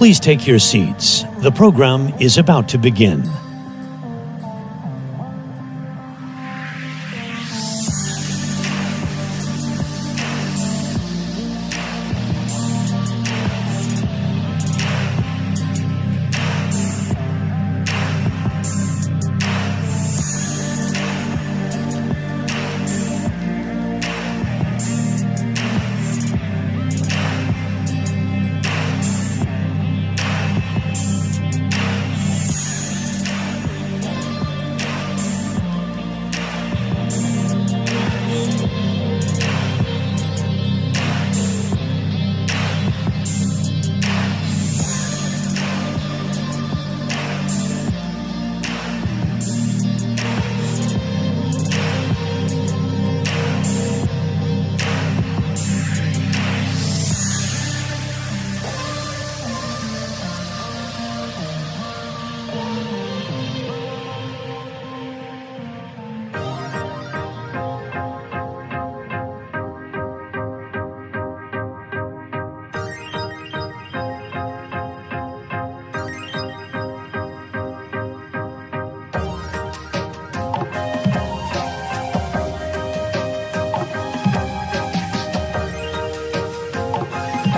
Please take your seats. The program is about to begin.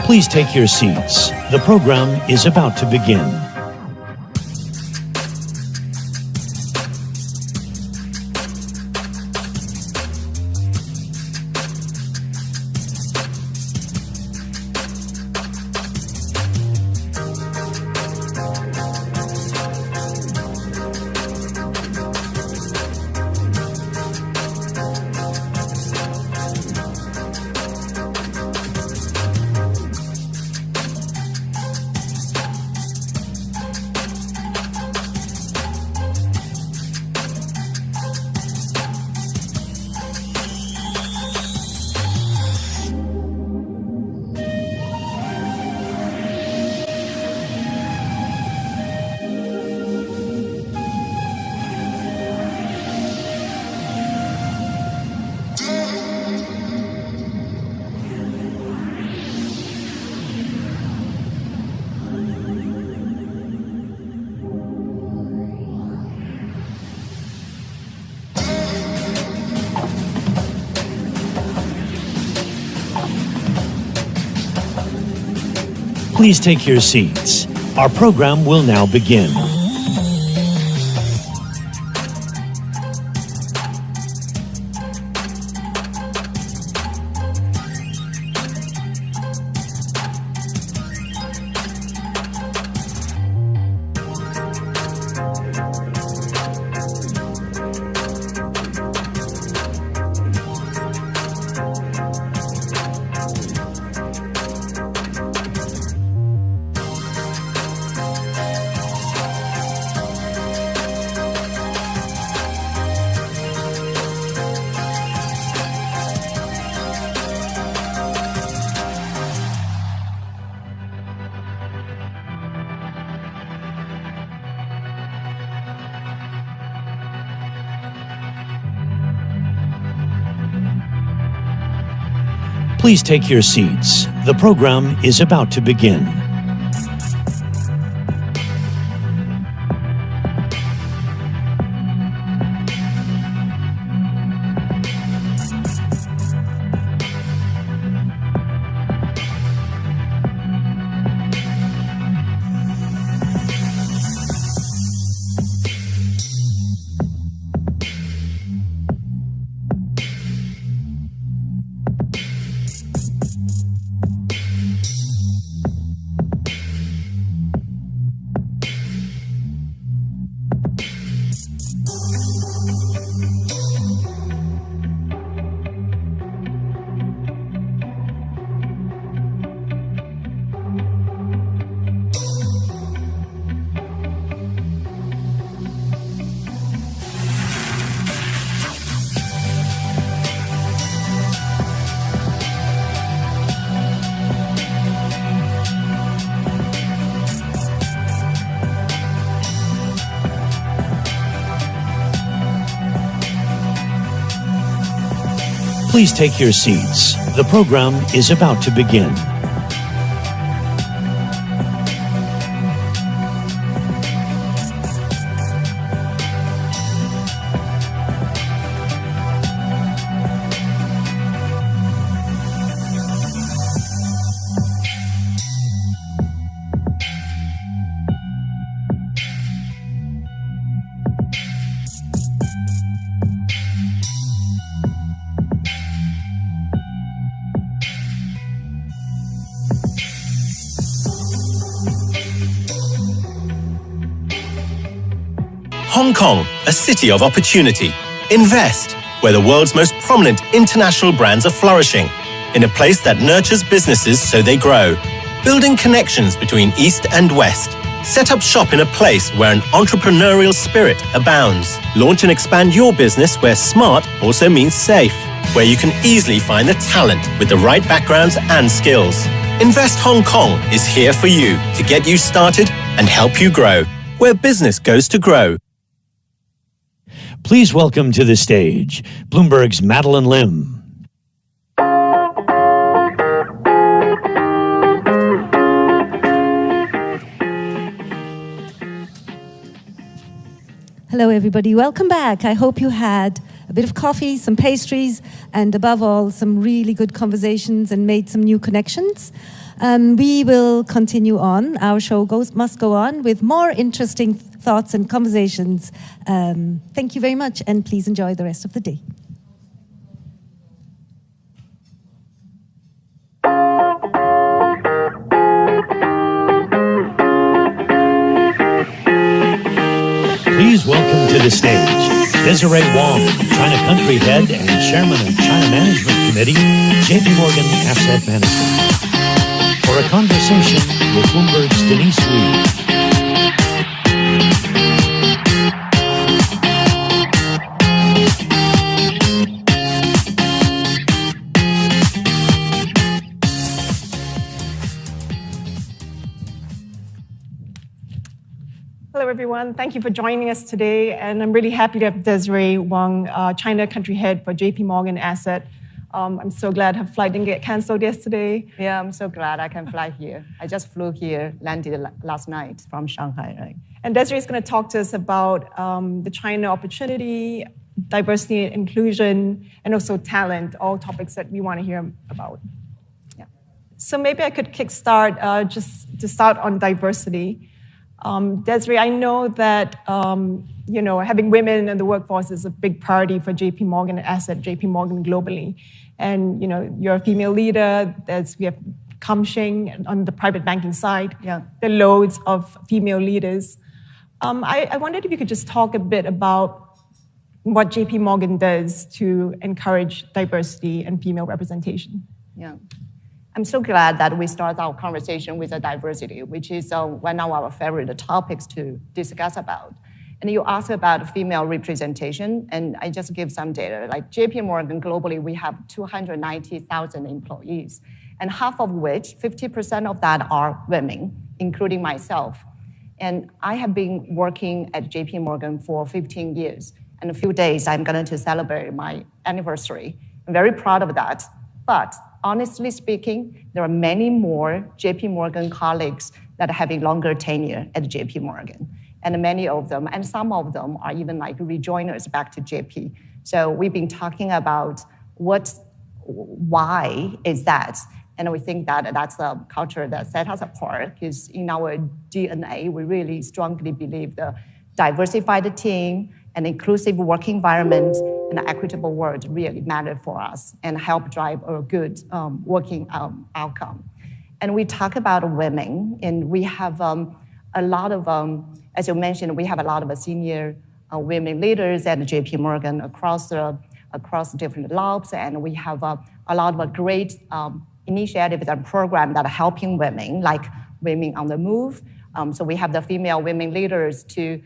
Please take your seats. The program is about to begin. Please take your seats. Our program will now begin. Please take your seats. The program is about to begin. Please take your seats. The program is about to begin. Hong Kong, a city of opportunity. Invest, where the world's most prominent international brands are flourishing, in a place that nurtures businesses so they grow. Building connections between East and West. Set up shop in a place where an entrepreneurial spirit abounds. Launch and expand your business where smart also means safe, where you can easily find the talent with the right backgrounds and skills. Invest Hong Kong is here for you to get you started and help you grow, where business goes to grow. Please welcome to the stage Bloomberg's Madeline Lim. Hello, everybody. Welcome back. I hope you had a bit of coffee, some pastries, and above all, some really good conversations and made some new connections. We will continue on. Our show must go on with more interesting thoughts and conversations. Thank you very much, and please enjoy the rest of the day. Please welcome to the stage Desiree Wong, China Country Head and Chairman of China Management Committee, JP Morgan Asset Management, for a conversation with Bloomberg's Denise Reed. Hello, everyone. Thank you for joining us today. And I'm really happy to have Desiree Wong, China Country Head for JP Morgan Asset. I'm so glad her flight didn't get canceled yesterday. Yeah, I'm so glad I can fly here. I just flew here, landed last night from Shanghai, right? And Desiree is going to talk to us about the China opportunity, diversity and inclusion, and also talent, all topics that we want to hear about. Yeah. So maybe I could kickstart just to start on diversity. Desiree, I know that having women in the workforce is a big priority for JP Morgan Asset, JP Morgan globally. And you're a female leader. We have Kamshing on the private banking side. Yeah. There are loads of female leaders. I wondered if you could just talk a bit about what JP Morgan does to encourage diversity and female representation. Yeah. I'm so glad that we start our conversation with the diversity, which is one of our favorite topics to discuss about. And you asked about female representation, and I just give some data. Like JP Morgan globally, we have 290,000 employees, and half of which, 50% of that are women, including myself. And I have been working at JP Morgan for 15 years. In a few days, I'm going to celebrate my anniversary. I'm very proud of that. But honestly speaking, there are many more JP Morgan colleagues that are having longer tenure at JP Morgan. And many of them, and some of them are even like rejoiners back to JP. So we've been talking about why is that? And we think that that's the culture that set us apart, because in our DNA, we really strongly believe the diversified team, an inclusive work environment, and an equitable world really matter for us and help drive a good working outcome. And we talk about women, and we have a lot of, as you mentioned, we have a lot of senior women leaders at JP Morgan across different labs, and we have a lot of great initiatives and programs that are helping women, like Women on the Move. So we have the female women leaders to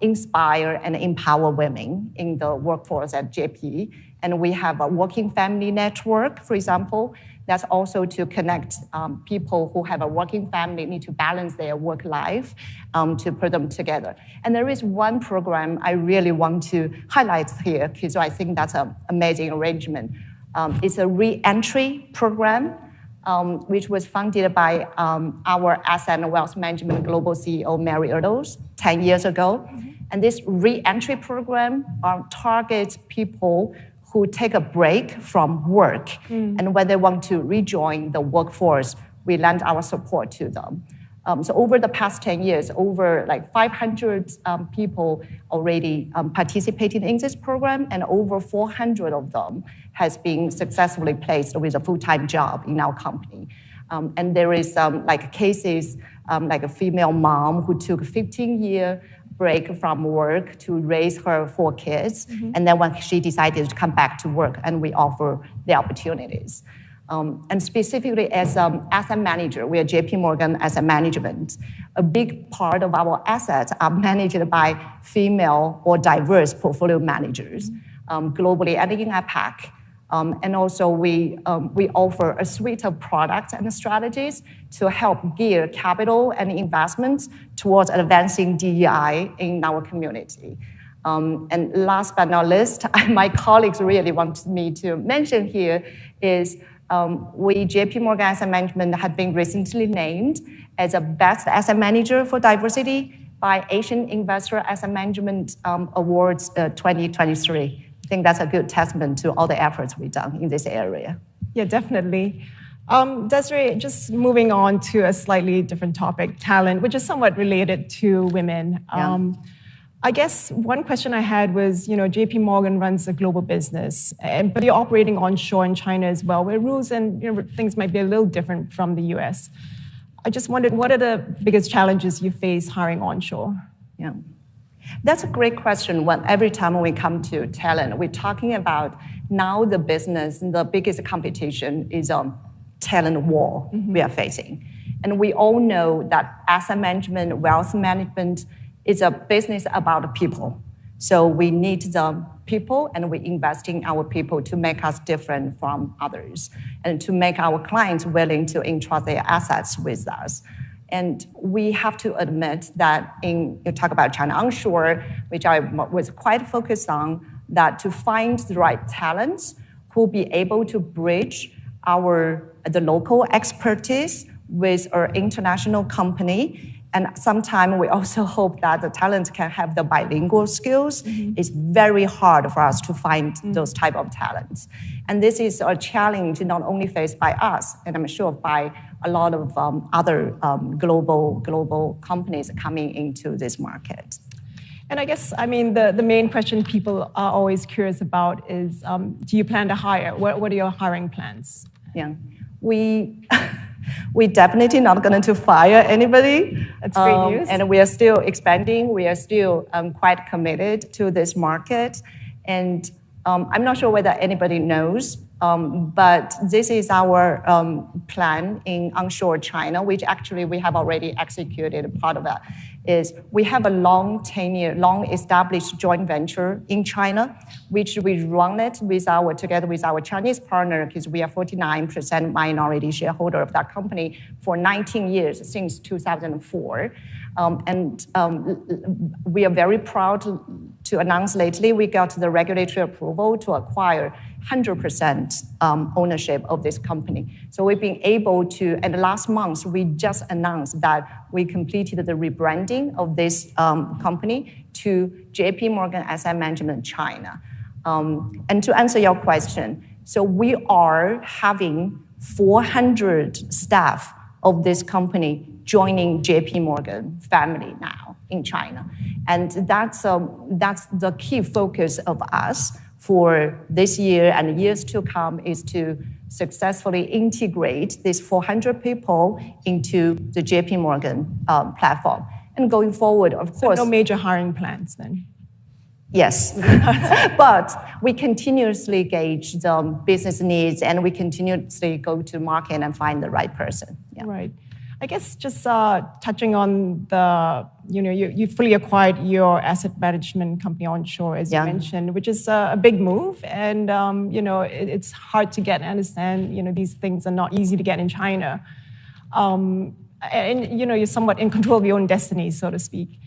inspire and empower women in the workforce at JP. And we have a working family network, for example, that's also to connect people who have a working family, need to balance their work life, to put them together. And there is one program I really want to highlight here, because I think that's an amazing arrangement. It's a re-entry program, which was funded by our Asset and Wealth Management Global CEO, Mary Erdos, 10 years ago. Mm-hmm. And this re-entry program targets people who take a break from work. And when they want to rejoin the workforce, we lend our support to them. So over the past 10 years, over like 500 people already participated in this program, and over 400 of them has been successfully placed with a full-time job in our company. And there is like cases like a female mom who took a 15-year break from work to raise her 4 kids. And then when she decided to come back to work, and we offer the opportunities. And specifically as an asset manager, we are JP Morgan Asset Management. A big part of our assets are managed by female or diverse portfolio managers globally and in APAC. And also we offer a suite of products and strategies to help gear capital and investments towards advancing DEI in our community. And last but not least, my colleagues really want me to mention here is we, JP Morgan Asset Management, have been recently named as a best asset manager for diversity by Asian Investor Asset Management Awards 2023. I think that's a good testament to all the efforts we've done in this area. Yeah, definitely. Desiree, just moving on to a slightly different topic, talent, which is somewhat related to women. Yeah. I guess one question I had was, JP Morgan runs a global business, but you're operating onshore in China as well, where rules and things might be a little different from the US. I just wondered, what are the biggest challenges you face hiring onshore? Yeah. That's a great question. Every time we come to talent, we're talking about now the business, the biggest competition is talent war we are facing. And we all know that asset management, wealth management is a business about people. So we need the people, and we invest in our people to make us different from others and to make our clients willing to entrust their assets with us. And we have to admit that you talk about China onshore, which I was quite focused on, that to find the right talents who will be able to bridge the local expertise with our international company And sometimes we also hope that the talent can have the bilingual skills. It's very hard for us to find those type of talents. And this is a challenge not only faced by us, and I'm sure by a lot of other global companies coming into this market. And I guess, I mean, the main question people are always curious about is, do you plan to hire? What are your hiring plans? Yeah, we definitely not going to fire anybody. That's great news. And we are still expanding. We are still quite committed to this market. And I'm not sure whether anybody knows, but this is our plan in onshore China, which actually we have already executed. Part of that is we have a long established joint venture in China, which we run it together with our Chinese partner, because we are 49% minority shareholder of that company for 19 years, since 2004. We are very proud to announce lately we got the regulatory approval to acquire 100% ownership of this company. So we've been able to, and last month we just announced that we completed the rebranding of this company to JP Morgan Asset Management China. And to answer your question, so we are having 400 staff of this company joining JP Morgan family now in China. And that's the key focus of us for this year and years to come, is to successfully integrate these 400 people into the JP Morgan platform. And going forward, of course... So no major hiring plans then? Yes, but we continuously gauge the business needs, and we continuously go to market and find the right person. Yeah. Right. I guess just touching on the, you fully acquired your asset management company onshore, as you mentioned, which is a big move. And, it's hard to get and understand, these things are not easy to get in China. And, you're somewhat in control of your own destiny, so to speak.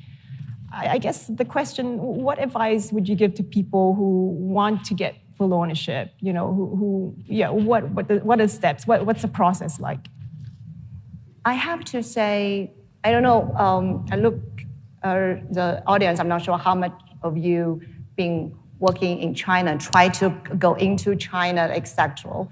I guess the question, what advice would you give to people who want to get full ownership? What are the steps? What's the process like? I have to say, I don't know, I look at the audience, I'm not sure how much of you been working in China, try to go into China, etc.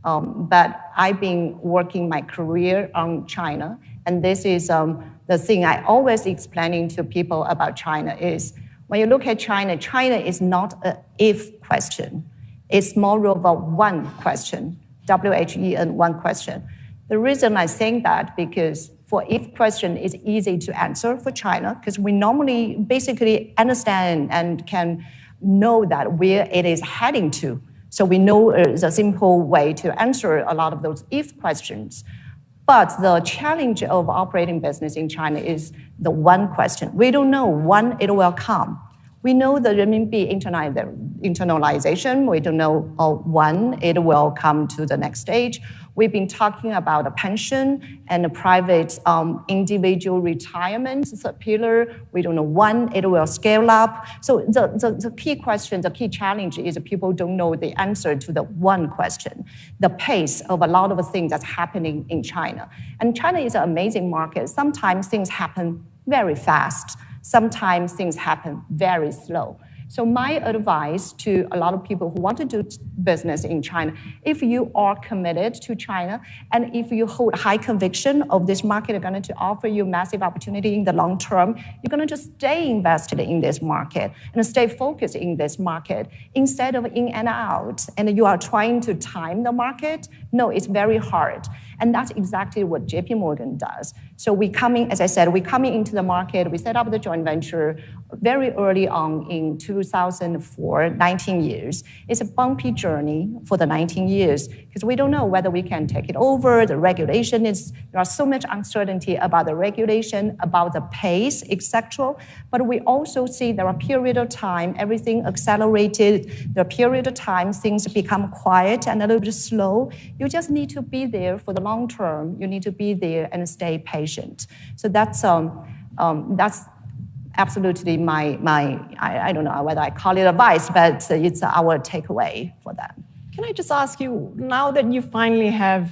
But I've been working my career on China, and this is the thing I always explaining to people about China is, when you look at China, China is not an if question. It's more of a one question, W-H-E-N, one question. The reason I think that, because for if question is easy to answer for China, because we normally basically understand and can know that where it is heading to. So we know the simple way to answer a lot of those if questions. But the challenge of operating business in China is the one question. We don't know when it will come. We know the renminbi internalization. We don't know when it will come to the next stage. We've been talking about a pension and a private individual retirement, it's a pillar. We don't know when it will scale up. So the key question, the key challenge is people don't know the answer to the one question, the pace of a lot of things that's happening in China. And China is an amazing market. Sometimes things happen very fast. Sometimes things happen very slow. So my advice to a lot of people who want to do business in China, if you are committed to China and if you hold high conviction of this market is going to offer you massive opportunity in the long term, you're going to just stay invested in this market and stay focused in this market instead of in and out. And you are trying to time the market. No, it's very hard. And that's exactly what JP Morgan does. So we coming, as I said, we coming into the market, we set up the joint venture very early on in 2004, 19 years. It's a bumpy journey for the 19 years because we don't know whether we can take it over. The regulation is, there are so much uncertainty about the regulation, about the pace, etc. But we also see there are period of time, everything accelerated. There are period of time, things become quiet and a little bit slow. You just need to be there for the long term. You need to be there and stay patient. So that's absolutely my I don't know whether I call it advice, but it's our takeaway for that. Can I just ask you, now that you finally have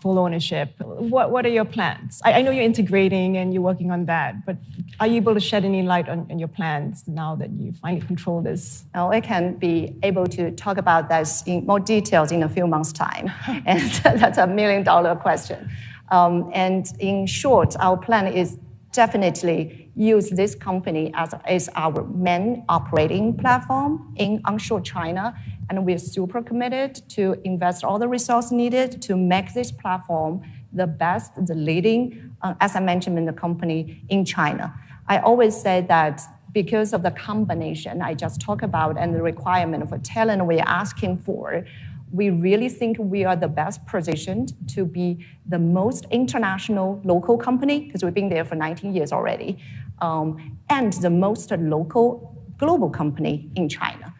full ownership, what are your plans? I know you're integrating and you're working on that, but are you able to shed any light on your plans now that you finally control this? Now, I can be able to talk about this in more details in a few months' time. And that's $1 million question. And in short, our plan is definitely use this company as our main operating platform in onshore China. And we're super committed to invest all the resources needed to make this platform the best, the leading, as I mentioned, in the company in China. I always say that because of the combination I just talked about and the requirement for talent we're asking for, we really think we are the best positioned to be the most international local company, because we've been there for 19 years already, and the most local global company in China.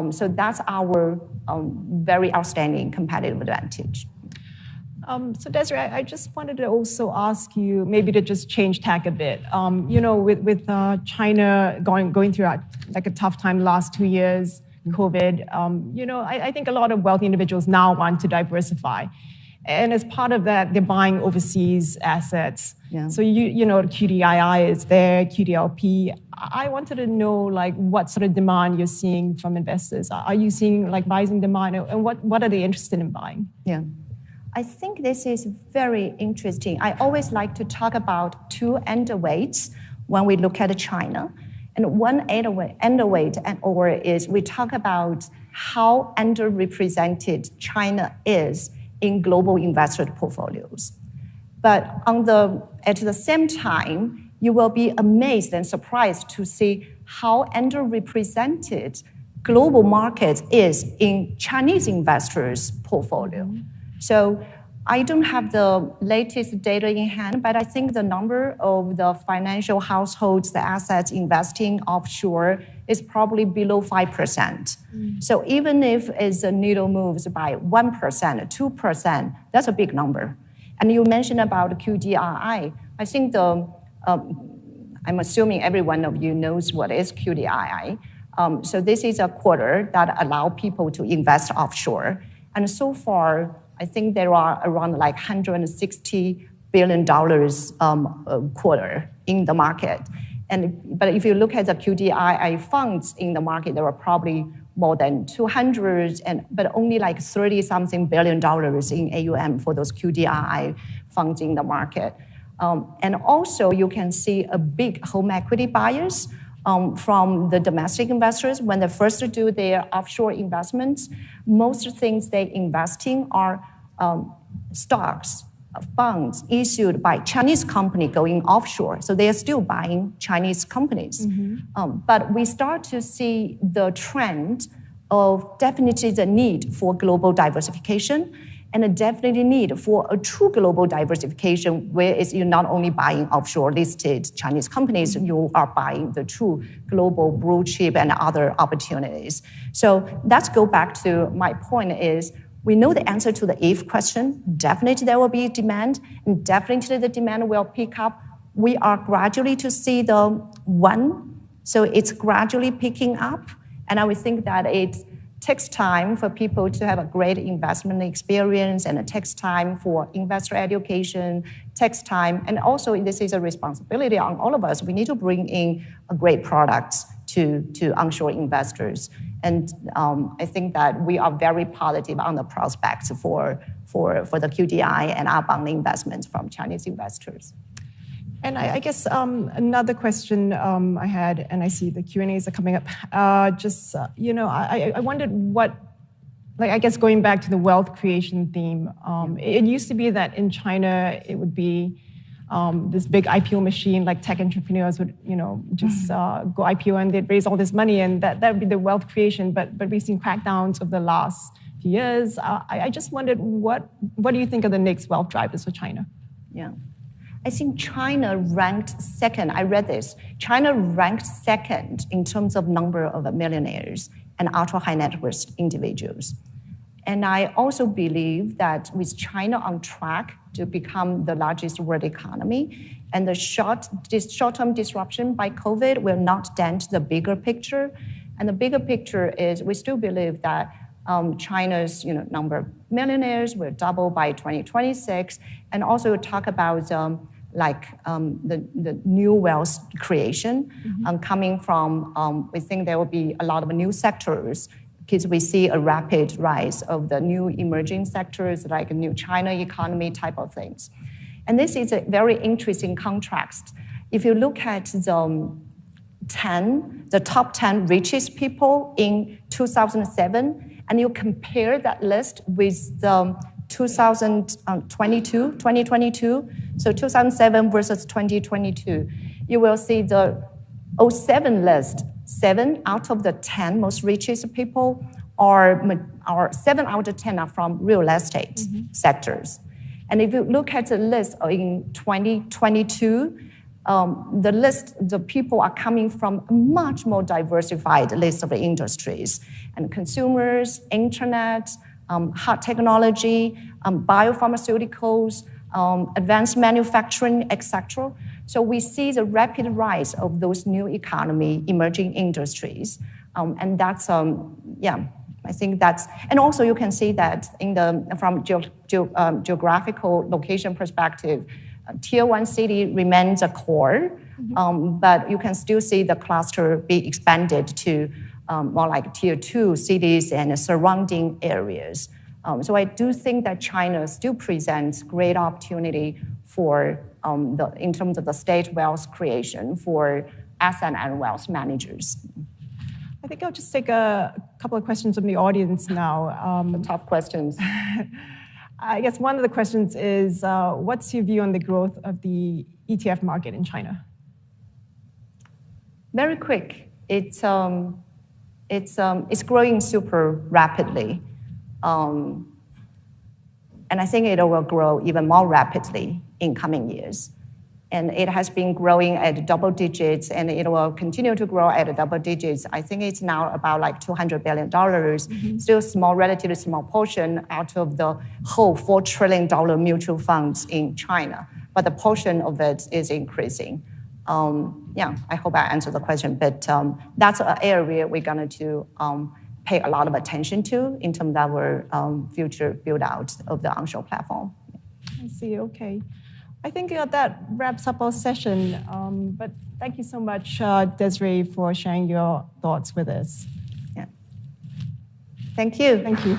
So that's our very outstanding competitive advantage. So Desiree, I just wanted to also ask you maybe to just change tack a bit. With China going through like a tough time the last 2 years, COVID, I think a lot of wealthy individuals now want to diversify. And as part of that, they're buying overseas assets. Yeah. So, QDII is there, QDLP. I wanted to know, what sort of demand you're seeing from investors. Are you seeing, rising demand? And what are they interested in buying? Yeah. I think this is very interesting. I always like to talk about two underweights when we look at China. And one underweight is we talk about how underrepresented China is in global investor portfolios. But at the same time, you will be amazed and surprised to see how underrepresented global market is in Chinese investors' portfolio. So I don't have the latest data in hand, but I think the number of the financial households, the assets investing offshore is probably below 5%. So even if the needle moves by 1%, 2%, that's a big number. And you mentioned about QDII. I think I'm assuming every one of you knows what is QDII. So this is a quarter that allows people to invest offshore. And so far, I think there are around $160 billion a quarter in the market. But if you look at the QDII funds in the market, there are probably more than 200, but only $30-something billion in AUM for those QDII funds in the market. And also, you can see a big home equity buyers from the domestic investors. When they first do their offshore investments, most things they invest in are stocks, bonds issued by Chinese company going offshore. So they are still buying Chinese companies. But we start to see the trend of definitely the need for global diversification and a definitely need for a true global diversification where you're not only buying offshore listed Chinese companies, you are buying the true global blue chip and other opportunities. So let's go back to my point is, we know the answer to the if question. Definitely there will be demand, and definitely the demand will pick up. We are gradually to see the one, so it's gradually picking up. And I would think that it takes time for people to have a great investment experience, and it takes time for investor education, takes time. And also this is a responsibility on all of us. We need to bring in a great products to onshore investors. And I think that we are very positive on the prospects for the QDI and our bond investments from Chinese investors. And I guess another question I had, and I see the Q&As are coming up, I wondered what, I guess going back to the wealth creation theme, it used to be that in China, it would be this big IPO machine, like tech entrepreneurs would, just go IPO and they'd raise all this money, and that would be the wealth creation. But we've seen crackdowns over the last few years. I just wondered, what do you think are the next wealth drivers for China? Yeah. I think China ranked second. I read this. China ranked second in terms of number of millionaires and ultra high net worth individuals. And I also believe that with China on track to become the largest world economy, and the short-term disruption by COVID will not dent the bigger picture. And the bigger picture is we still believe that China's number of millionaires will double by 2026, and also talk about the new wealth creation coming from, we think there will be a lot of new sectors because we see a rapid rise of the new emerging sectors like new China economy type of things. And this is a very interesting contrast. If you look at the top 10 richest people in 2007, and you compare that list with the 2022, so 2007 versus 2022, you will see the 07 list, 7 out of the 10 most richest people are 7 out of 10 are from real estate sectors. And if you look at the list in 2022, the people are coming from a much more diversified list of industries and consumers, internet, hard technology, biopharmaceuticals, advanced manufacturing, etc. So we see the rapid rise of those new economy, emerging industries, and that's I think that's, and also you can see that from geographical location perspective, Tier 1 city remains a core, but you can still see the cluster be expanded to more like Tier 2 cities and surrounding areas. So I do think that China still presents great opportunity for in terms of the state wealth creation for asset and wealth managers. I think I'll just take a couple of questions from the audience now. The tough questions. I guess one of the questions is, what's your view on the growth of the ETF market in China? Very quick. It's growing super rapidly, and I think it will grow even more rapidly in coming years. And it has been growing at double digits, and it will continue to grow at double digits. I think it's now about like $200 billion, still relatively small portion out of the whole $4 trillion mutual funds in China. But the portion of it is increasing. I hope I answered the question, but that's an area we're going to pay a lot of attention to in terms of our future build out of the onshore platform. I see, okay. I think that wraps up our session, but thank you so much, Desiree, for sharing your thoughts with us. Yeah. Thank you. Thank you.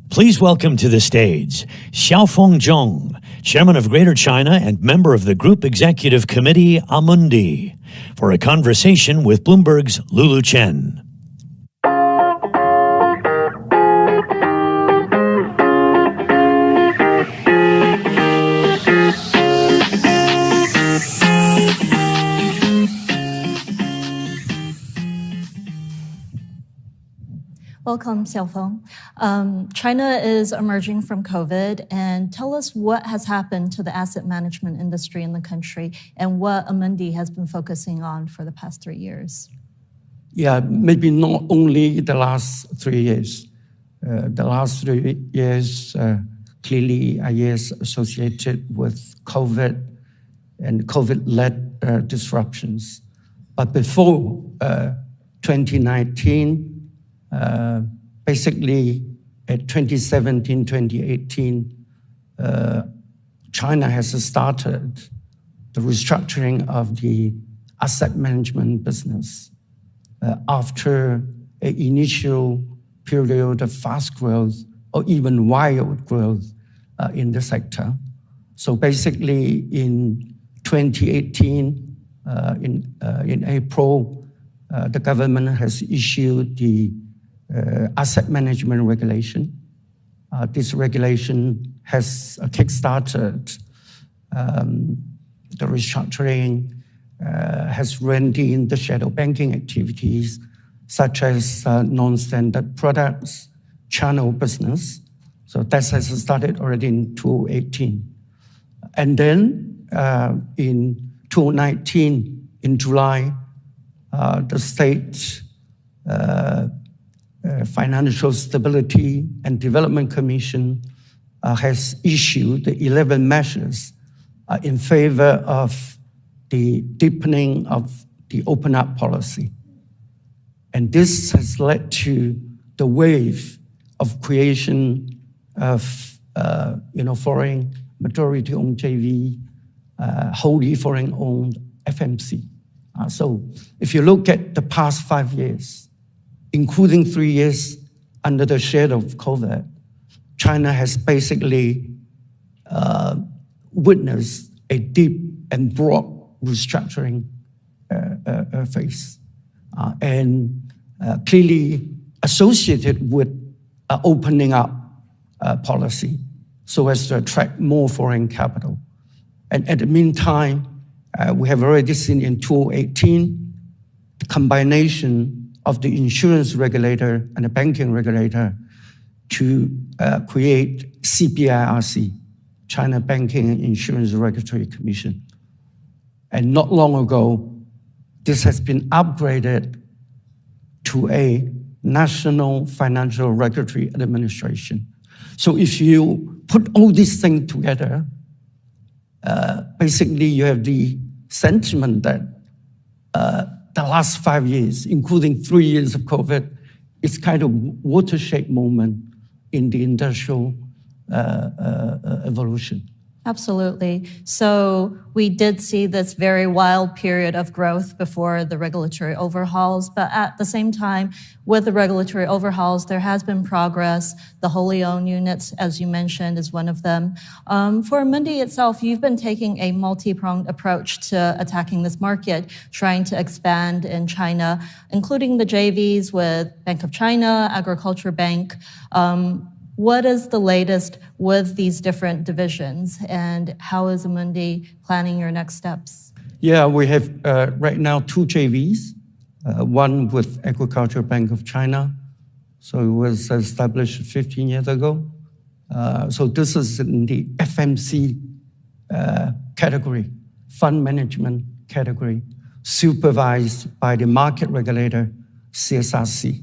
Please welcome to the stage Xiaofeng Zhong, Chairman of Greater China and member of the Group Executive Committee Amundi, for a conversation with Bloomberg's Lulu Chen. Welcome, Xiaofeng. China is emerging from COVID, and tell us what has happened to the asset management industry in the country and what Amundi has been focusing on for the past 3 years. Yeah, maybe not only the last 3 years. The last 3 years clearly are years associated with COVID and COVID-led disruptions. But before 2019, basically at 2017, 2018, China has started the restructuring of the asset management business after an initial period of fast growth or even wild growth in the sector. So basically in 2018, in April, the government has issued the asset management regulation. This regulation has kickstarted the restructuring, has reined in the shadow banking activities, such as non-standard products, channel business. So that has started already in 2018. And then in 2019, in July, the State Financial Stability and Development Commission has issued the 11 measures in favor of the deepening of the open up policy. And this has led to the wave of creation of foreign majority-owned JV, wholly foreign-owned FMC. So if you look at the past 5 years, including 3 years under the shade of COVID, China has basically witnessed a deep and broad restructuring phase, and clearly associated with opening up policy so as to attract more foreign capital. And at the meantime, we have already seen in 2018 the combination of the insurance regulator and the banking regulator to create CBIRC, China Banking and Insurance Regulatory Commission. And not long ago, this has been upgraded to a National Financial Regulatory Administration. So if you put all these things together, basically you have the sentiment that the last 5 years, including 3 years of COVID, is kind of watershed moment in the industrial evolution. Absolutely. So we did see this very wild period of growth before the regulatory overhauls, but at the same time, with the regulatory overhauls, there has been progress. The wholly owned units, as you mentioned, is one of them. For Amundi itself, you've been taking a multi-pronged approach to attacking this market, trying to expand in China, including the JVs with Bank of China, Agriculture Bank. What is the latest with these different divisions, and how is Amundi planning your next steps? Yeah, we have right now 2 JVs, one with Agriculture Bank of China. So it was established 15 years ago. So this is in the FMC category, fund management category, supervised by the market regulator, CSRC.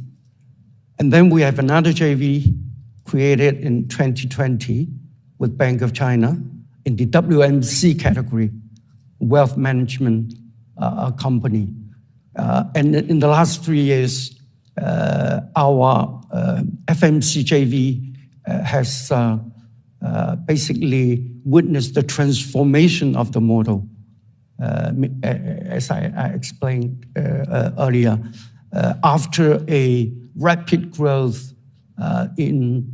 And then we have another JV created in 2020 with Bank of China in the WMC category, wealth management company. And in the last 3 years, our FMC JV has basically witnessed the transformation of the model. As I explained earlier, after a rapid growth in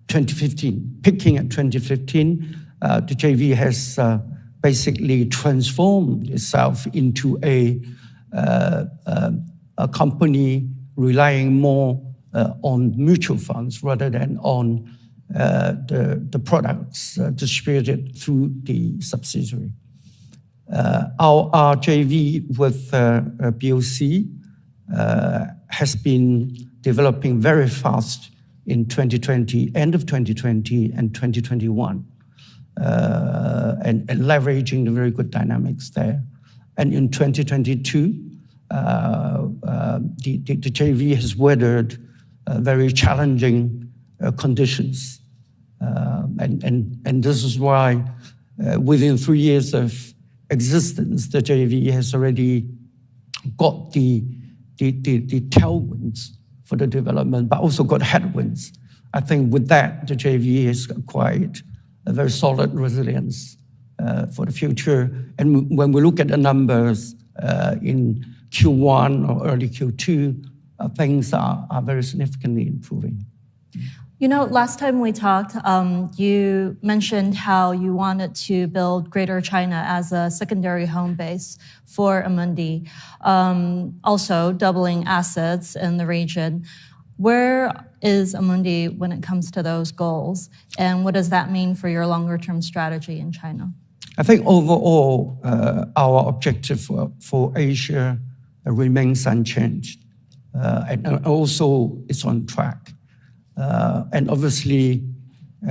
2015, peaking at 2015, the JV has basically transformed itself into a company relying more on mutual funds rather than on the products distributed through the subsidiary. Our JV with BOC has been developing very fast in 2020, end of 2020 and 2021, and leveraging the very good dynamics there. And in 2022, the JV has weathered very challenging conditions. And this is why within 3 years of existence, the JV has already got the tailwinds for the development, but also got headwinds. I think with that, the JV has acquired a very solid resilience for the future. And when we look at the numbers in Q1 or early Q2, things are very significantly improving. You know, last time we talked, you mentioned how you wanted to build Greater China as a secondary home base for Amundi, also doubling assets in the region. Where is Amundi when it comes to those goals? And what does that mean for your longer-term strategy in China? I think overall, our objective for Asia remains unchanged. and also it's on track. And obviously,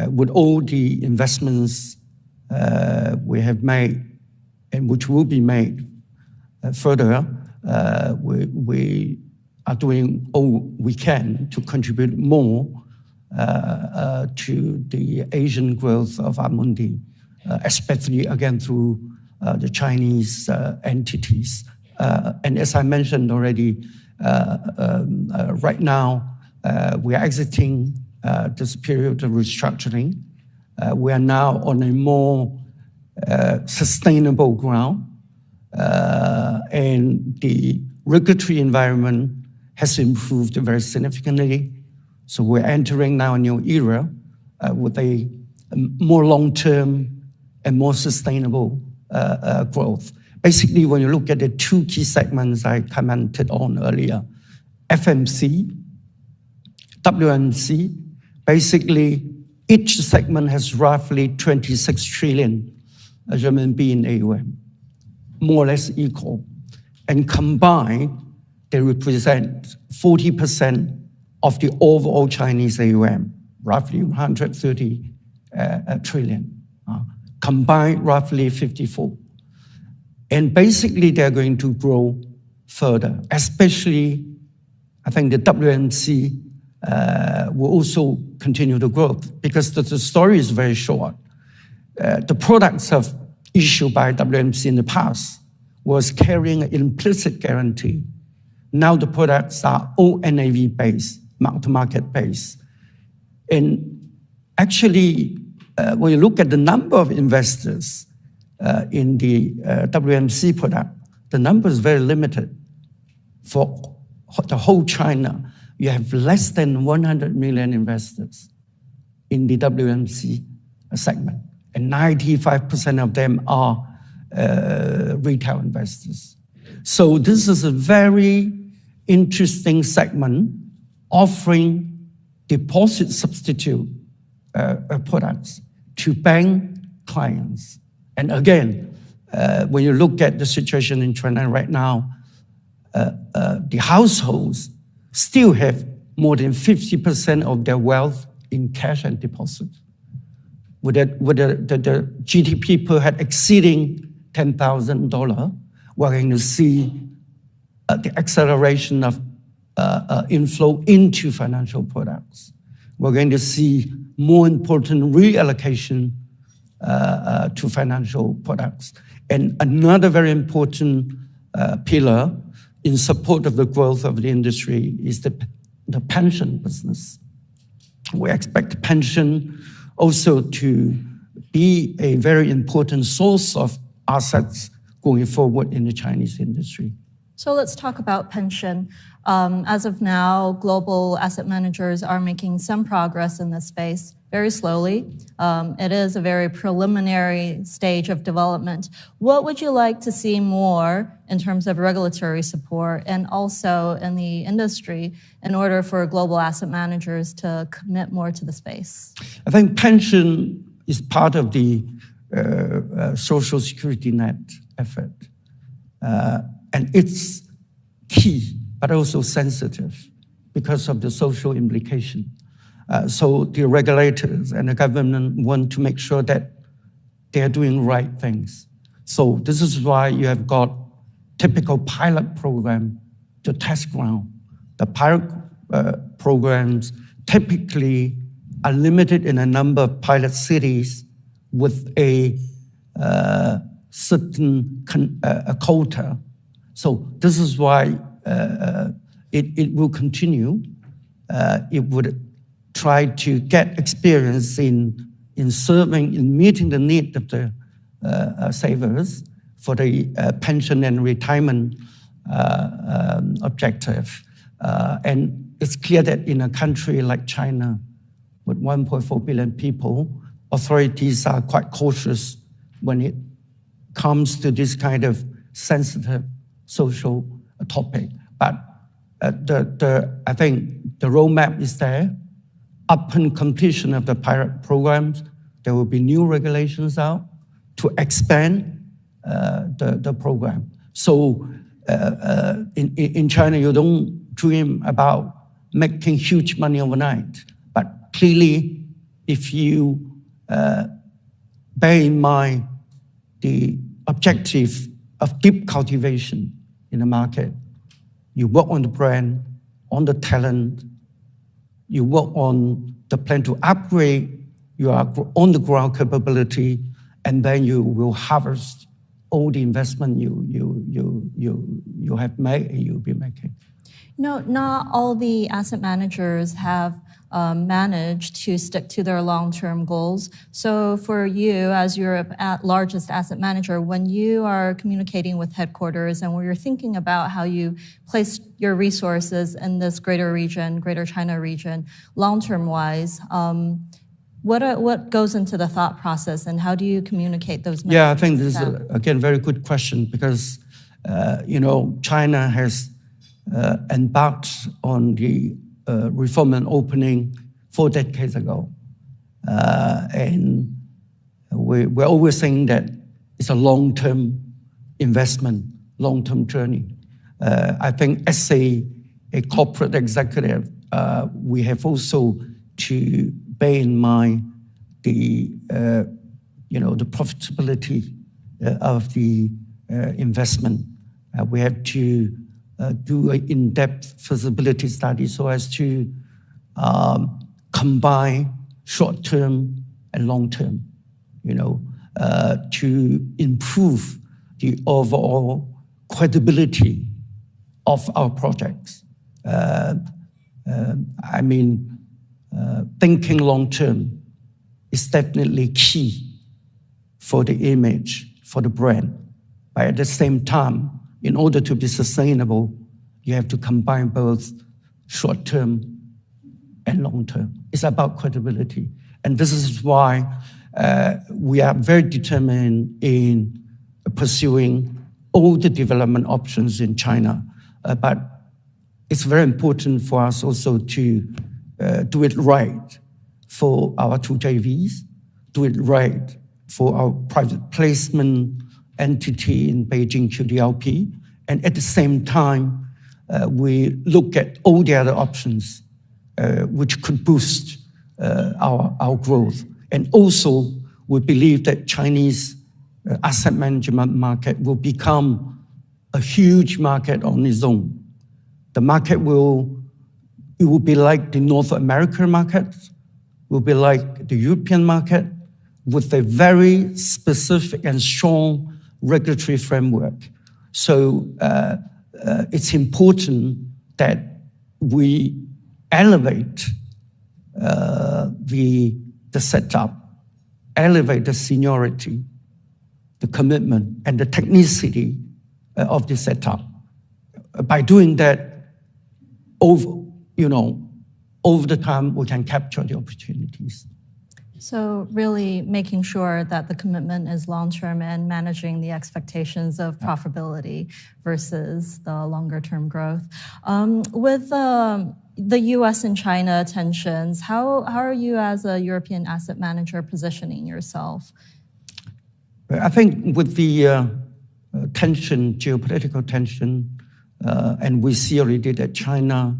with all the investments we have made and which will be made further, we are doing all we can to contribute more to the Asian growth of Amundi, especially again through the Chinese entities. And as I mentioned already, right now we are exiting this period of restructuring. We are now on a more sustainable ground, and the regulatory environment has improved very significantly. So we're entering now a new era with a more long-term and more sustainable growth. Basically, when you look at the two key segments I commented on earlier, FMC, WMC, basically each segment has roughly 26 trillion RMB in AUM, more or less equal. And combined, they represent 40% of the overall Chinese AUM, roughly 130 trillion. Combined, roughly 54. And basically, they're going to grow further, especially, I think the WMC will also continue to grow because the story is very short. The products of issued by WMC in the past was carrying an implicit guarantee. Now the products are all NAV-based, mark-to-market based. And actually, when you look at the number of investors in the WMC product, the number is very limited. For the whole China, you have less than 100 million investors in the WMC segment, and 95% of them are retail investors. So this is a very interesting segment offering deposit substitute products to bank clients. And again, when you look at the situation in China right now, the households still have more than 50% of their wealth in cash and deposits. With the GDP per head exceeding $10,000, we're going to see the acceleration of inflow into financial products. We're going to see more important reallocation to financial products. And another very important pillar in support of the growth of the industry is the pension business. We expect pension also to be a very important source of assets going forward in the Chinese industry. So let's talk about pension. As of now, global asset managers are making some progress in this space, very slowly. It is a very preliminary stage of development. What would you like to see more in terms of regulatory support and also in the industry in order for global asset managers to commit more to the space? I think pension is part of the social security net effort. And it's key, but also sensitive because of the social implication. So the regulators and the government want to make sure that they're doing right things. So this is why you have got typical pilot program to test ground. The pilot programs typically are limited in a number of pilot cities with a certain quota. So this is why it will continue. It would try to get experience in serving, in meeting the need of the savers for the pension and retirement objective. And it's clear that in a country like China, with 1.4 billion people, authorities are quite cautious when it comes to this kind of sensitive social topic. But I think the roadmap is there. Upon completion of the pilot programs, there will be new regulations out to expand the program. So in China, you don't dream about making huge money overnight. But clearly, if you bear in mind the objective of deep cultivation in the market, you work on the brand, on the talent, you work on the plan to upgrade your on-the-ground capability, and then you will harvest all the investment you have made and you'll be making. No, not all the asset managers have managed to stick to their long-term goals. So for you, as Europe's largest asset manager, when you are communicating with headquarters and when you're thinking about how you place your resources in this greater region, Greater China region, long-term wise, what goes into the thought process and how do you communicate those messages? Yeah, I think this is, again, very good question because, China has embarked on the reform and opening 4 decades ago. And we're always saying that it's a long-term investment, long-term journey. I think as a corporate executive, we have also to bear in mind the profitability of the investment. We have to do an in-depth feasibility study so as to combine short-term and long-term, to improve the overall credibility of our projects. Thinking long-term is definitely key for the image, for the brand. But at the same time, in order to be sustainable, you have to combine both short-term and long-term. It's about credibility. And this is why we are very determined in pursuing all the development options in China. But it's very important for us also to do it right for our 2 JVs, do it right for our private placement entity in Beijing QDLP, and at the same time, we look at all the other options which could boost our growth. And also, we believe that Chinese asset management market will become a huge market on its own. The market will be like the North American market, will be like the European market, with a very specific and strong regulatory framework. So it's important that we elevate the setup, elevate the seniority, the commitment, and the technicity of the setup. By doing that, over the time, we can capture the opportunities. So really making sure that the commitment is long-term and managing the expectations of profitability versus the longer-term growth. With the US and China tensions, how are you as a European asset manager positioning yourself? I think with the tension, geopolitical tension, and we see already that China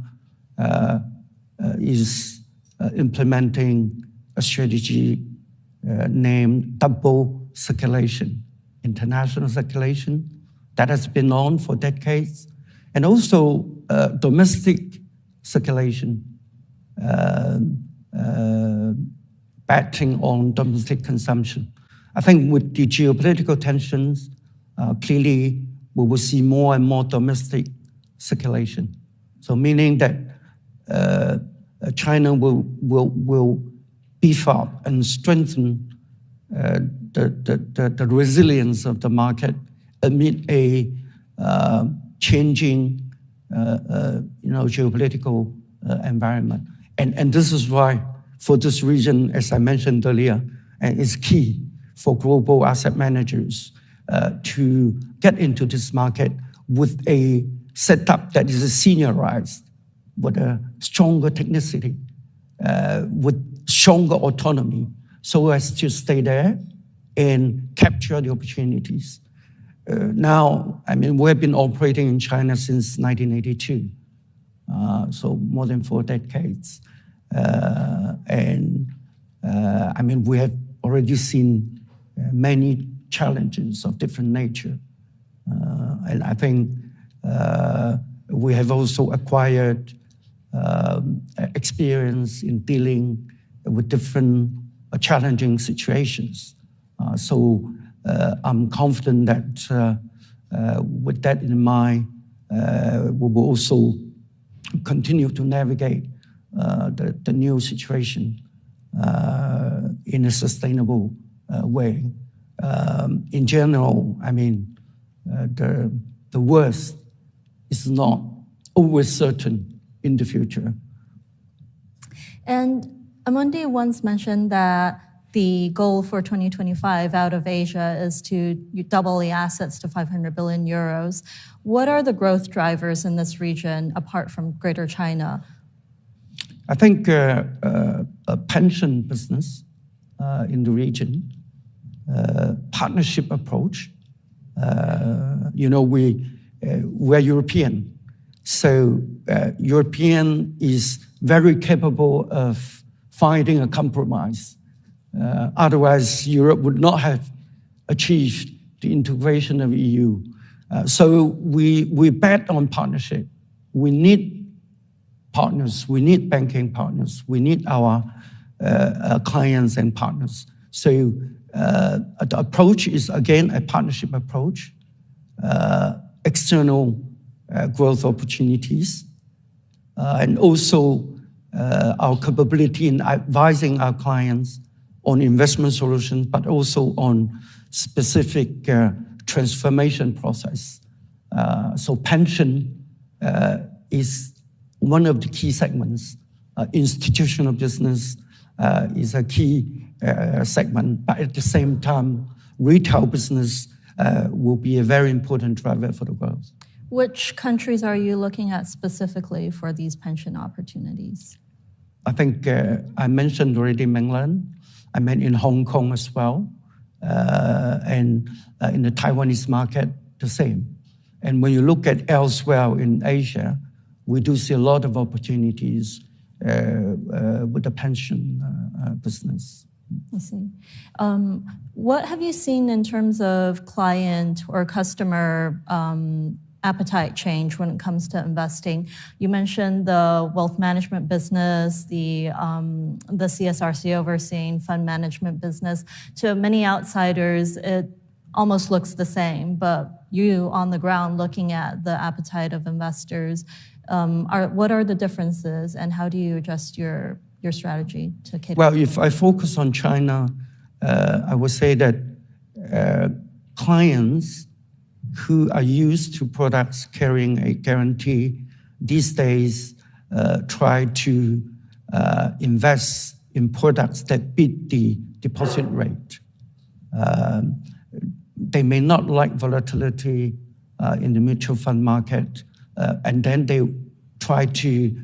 is implementing a strategy named double circulation, international circulation, that has been on for decades, and also domestic circulation, betting on domestic consumption. I think with the geopolitical tensions, clearly we will see more and more domestic circulation. So meaning that China will beef up and strengthen the resilience of the market amid a changing geopolitical environment. And this is why, for this region, as I mentioned earlier, it's key for global asset managers to get into this market with a setup that is seniorized, with a stronger technicity, with stronger autonomy, so as to stay there and capture the opportunities. Now, we have been operating in China since 1982. so more than 4 decades. I mean, we have already seen many challenges of different nature. And I think we have also acquired experience in dealing with different challenging situations. So I'm confident that with that in mind, we will also continue to navigate the new situation in a sustainable way. In general, I mean, the worst is not always certain in the future. And Amundi once mentioned that the goal for 2025 out of Asia is to double the assets to 500 billion euros. What are the growth drivers in this region apart from Greater China? I think a pension business in the region, partnership approach. We're European, so European is very capable of finding a compromise. Otherwise, Europe would not have achieved the integration of EU. So we bet on partnership. We need partners. We need banking partners. We need our clients and partners. So the approach is, again, a partnership approach, external growth opportunities, and also our capability in advising our clients on investment solutions, but also on specific transformation process. So pension is one of the key segments. Institutional business is a key segment, but at the same time, retail business will be a very important driver for the growth. Which countries are you looking at specifically for these pension opportunities? I think I mentioned already mainland. I meant in Hong Kong as well, and in the Taiwanese market, the same. And when you look at elsewhere in Asia, we do see a lot of opportunities with the pension business. I see. What have you seen in terms of client or customer appetite change when it comes to investing? You mentioned the wealth management business, the CSRC overseeing fund management business. To many outsiders, it almost looks the same, but you on the ground looking at the appetite of investors, what are the differences and how do you adjust your strategy to cater? Well, if I focus on China, I would say that clients who are used to products carrying a guarantee these days try to invest in products that beat the deposit rate. They may not like volatility in the mutual fund market, and then they try to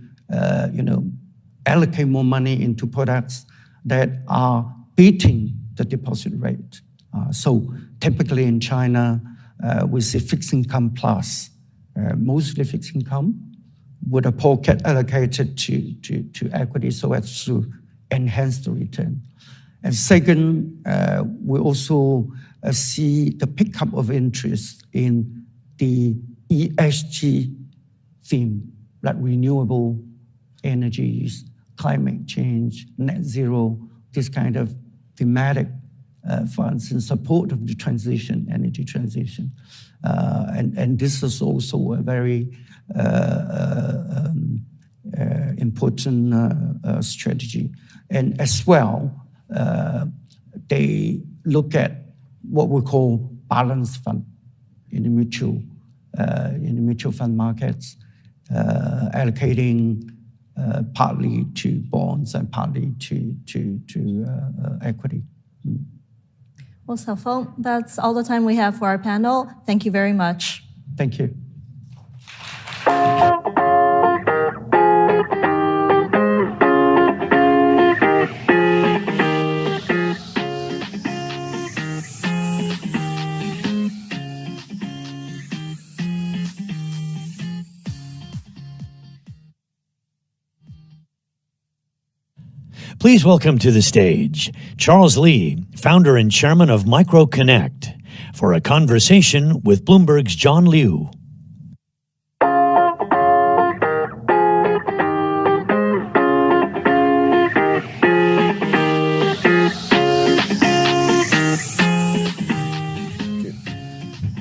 allocate more money into products that are beating the deposit rate. So typically in China, we see fixed income plus, mostly fixed income, with a pocket allocated to equity so as to enhance the return. And second, we also see the pickup of interest in the ESG theme, like renewable energies, climate change, net zero, this kind of thematic funds in support of the transition, energy transition. And this is also a very important strategy. And as well, they look at what we call balanced fund in the mutual fund markets, allocating partly to bonds and partly to equity. Well, Xiaofeng, that's all the time we have for our panel. Thank you very much. Thank you. Please welcome to the stage Charles Lee, founder and chairman of MicroConnect, for a conversation with Bloomberg's John Liu.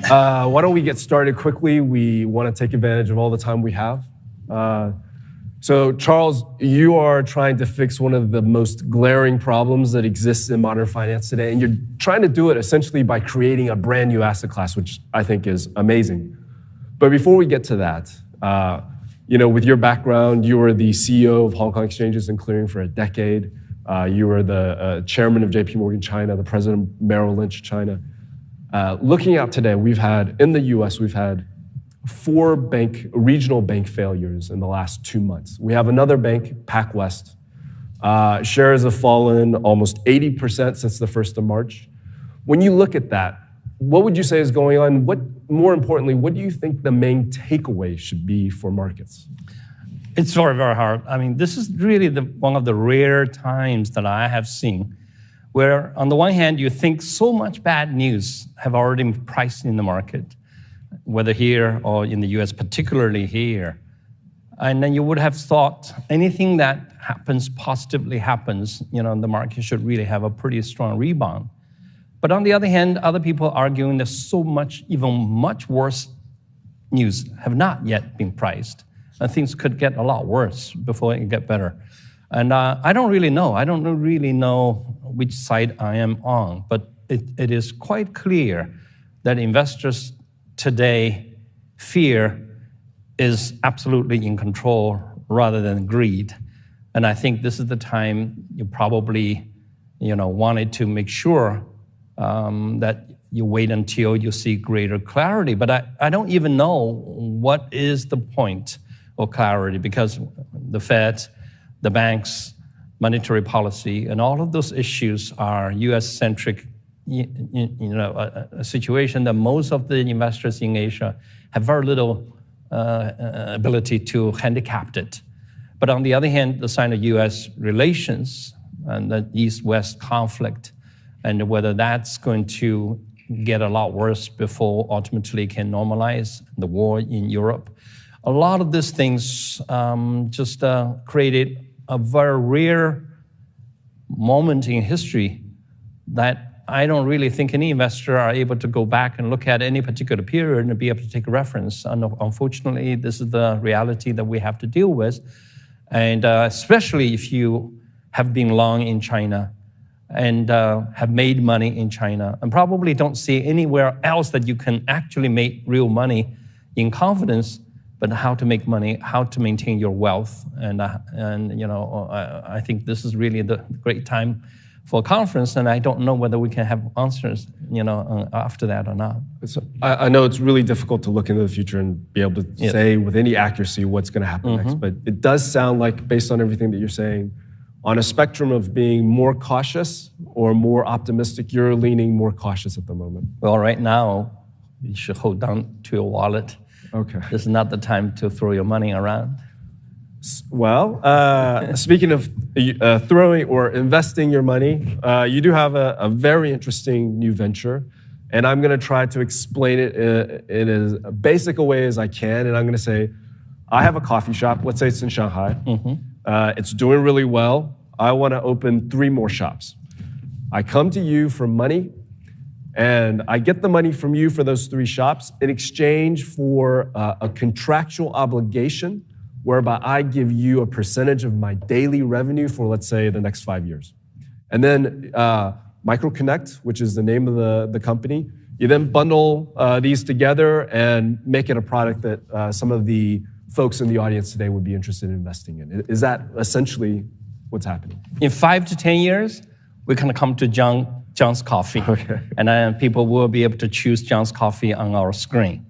Why don't we get started quickly? We want to take advantage of all the time we have. So Charles, you are trying to fix one of the most glaring problems that exists in modern finance today, and you're trying to do it essentially by creating a brand new asset class, which I think is amazing. But before we get to that, with your background, you were the CEO of Hong Kong Exchanges and Clearing for a decade. You were the chairman of JP Morgan China, the president of Merrill Lynch China. Looking out today, in the US, we've had 4 regional bank failures in the last 2 months. We have another bank, PacWest. Shares have fallen almost 80% since the 1st of March. When you look at that, what would you say is going on? More importantly, what do you think the main takeaway should be for markets? It's very, very hard. I mean, this is really one of the rare times that I have seen where, on the one hand, you think so much bad news have already been priced in the market, whether here or in the US, particularly here. And then you would have thought anything that positively happens, the market should really have a pretty strong rebound. But on the other hand, other people arguing that so much, even much worse news have not yet been priced. And things could get a lot worse before it get better. And I don't really know. I don't really know which side I am on. But it is quite clear that investors today fear is absolutely in control rather than greed. And I think this is the time you probably, wanted to make sure that you wait until you see greater clarity. But I don't even know what is the point of clarity, because the Fed, the banks, monetary policy, and all of those issues are US-centric, a situation that most of the investors in Asia have very little ability to handicap it. But on the other hand, the sign of US relations and the East-West conflict, and whether that's going to get a lot worse before ultimately can normalize, the war in Europe. A lot of these things just created a very rare moment in history that I don't really think any investor are able to go back and look at any particular period and be able to take a reference. And unfortunately, this is the reality that we have to deal with. And especially if you have been long in China and have made money in China and probably don't see anywhere else that you can actually make real money in confidence, but how to make money, how to maintain your wealth. And I think this is really the great time for a conference, and I don't know whether we can have answers, after that or not. So I know it's really difficult to look into the future and be able to say with any accuracy what's going to happen next, but it does sound like, based on everything that you're saying, on a spectrum of being more cautious or more optimistic, you're leaning more cautious at the moment. Well, right now, you should hold on to your wallet. Okay. This is not the time to throw your money around. Well, speaking of throwing or investing your money, you do have a very interesting new venture, and I'm going to try to explain it in as basic a way as I can. And I'm going to say, I have a coffee shop. Let's say it's in Shanghai. It's doing really well. I want to open 3 more shops. I come to you for money, and I get the money from you for those 3 shops in exchange for a contractual obligation whereby I give you a percentage of my daily revenue for, let's say, the next 5 years. And then MicroConnect, which is the name of the company, you then bundle these together and make it a product that some of the folks in the audience today would be interested in investing in. Is that essentially what's happening? In 5 to 10 years, we're going to come to John's Coffee. Okay. And then people will be able to choose John's Coffee on our screen.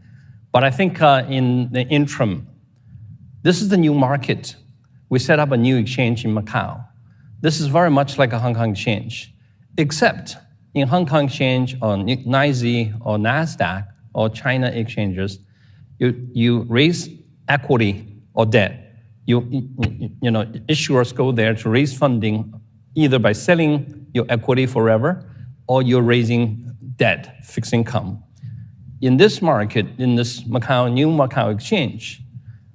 But I think in the interim, this is the new market. We set up a new exchange in Macau. This is very much like a Hong Kong exchange, except in Hong Kong exchange or NYSE or NASDAQ or China exchanges, you raise equity or debt. Issuers go there to raise funding either by selling your equity forever or you're raising debt, fixed income. In this market, in this new Macau exchange,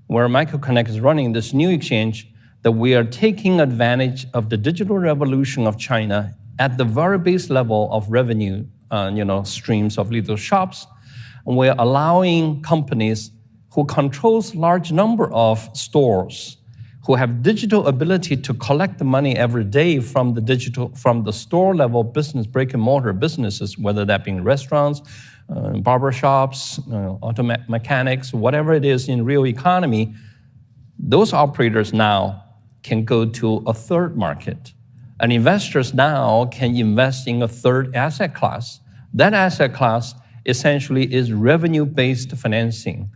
where MicroConnect is running this new exchange, that we are taking advantage of the digital revolution of China at the very base level of revenue, streams of little shops. And we're allowing companies who controls large number of stores, who have digital ability to collect the money every day from the store level business, brick and mortar businesses, whether that being restaurants, barber shops, auto mechanics, whatever it is in real economy. Those operators now can go to a third market. And investors now can invest in a third asset class. That asset class essentially is revenue-based financing,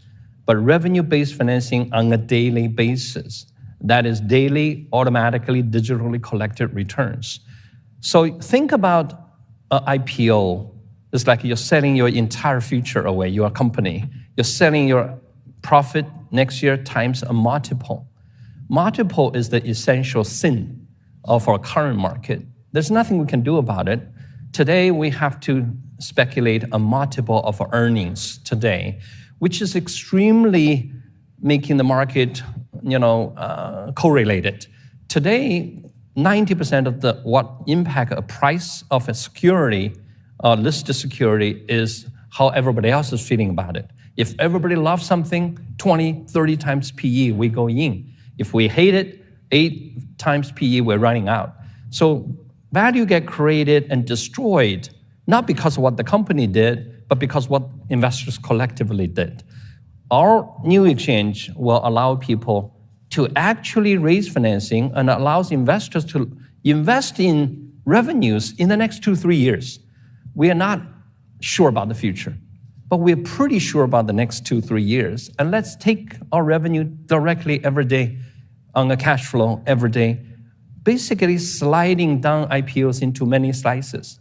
but revenue-based financing on a daily basis. That is daily, automatically, digitally collected returns. So think about an IPO. It's like you're selling your entire future away, your company. You're selling your profit next year times a multiple. Multiple is the essential sin of our current market. There's nothing we can do about it. Today, we have to speculate a multiple of our today, which is extremely making the market, correlated. Today, 90% of what impact a price of a security, listed security, is how everybody else is feeling about it. If everybody loves something, 20, 30 times PE, we go in. If we hate it, 8 times PE, we're running out. So value get created and destroyed, not because of what the company did, but because what investors collectively did. Our new exchange will allow people to actually raise financing and allows investors to invest in revenues in the next 2-3 years. We are not sure about the future, but we're pretty sure about the next 2-3 years. And let's take our revenue directly every day on a cash flow every day, basically sliding down IPOs into many slices.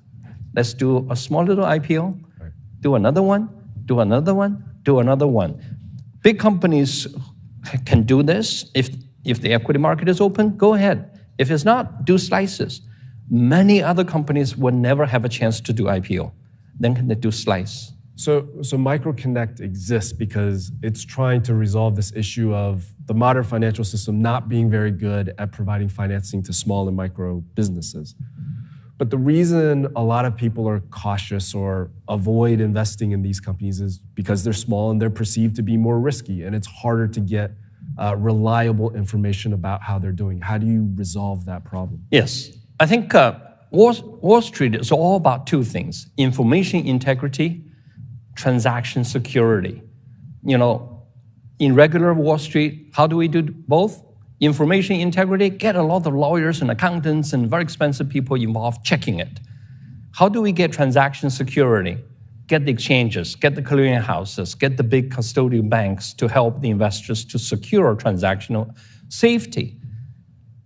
Let's do a small little IPO, do another one, do another one, do another one. Big companies can do this. If the equity market is open, go ahead. If it's not, do slices. Many other companies will never have a chance to do IPO. Then can they do slice? So MicroConnect exists because it's trying to resolve this issue of the modern financial system not being very good at providing financing to small and micro businesses. But the reason a lot of people are cautious or avoid investing in these companies is because they're small and they're perceived to be more risky, and it's harder to get reliable information about how they're doing. How do you resolve that problem? Yes, I think Wall Street is all about two things: information integrity, transaction security. In regular Wall Street, how do we do both? Information integrity, get a lot of lawyers and accountants and very expensive people involved checking it. How do we get transaction security? Get the exchanges, get the clearing houses, get the big custodial banks to help the investors to secure transactional safety.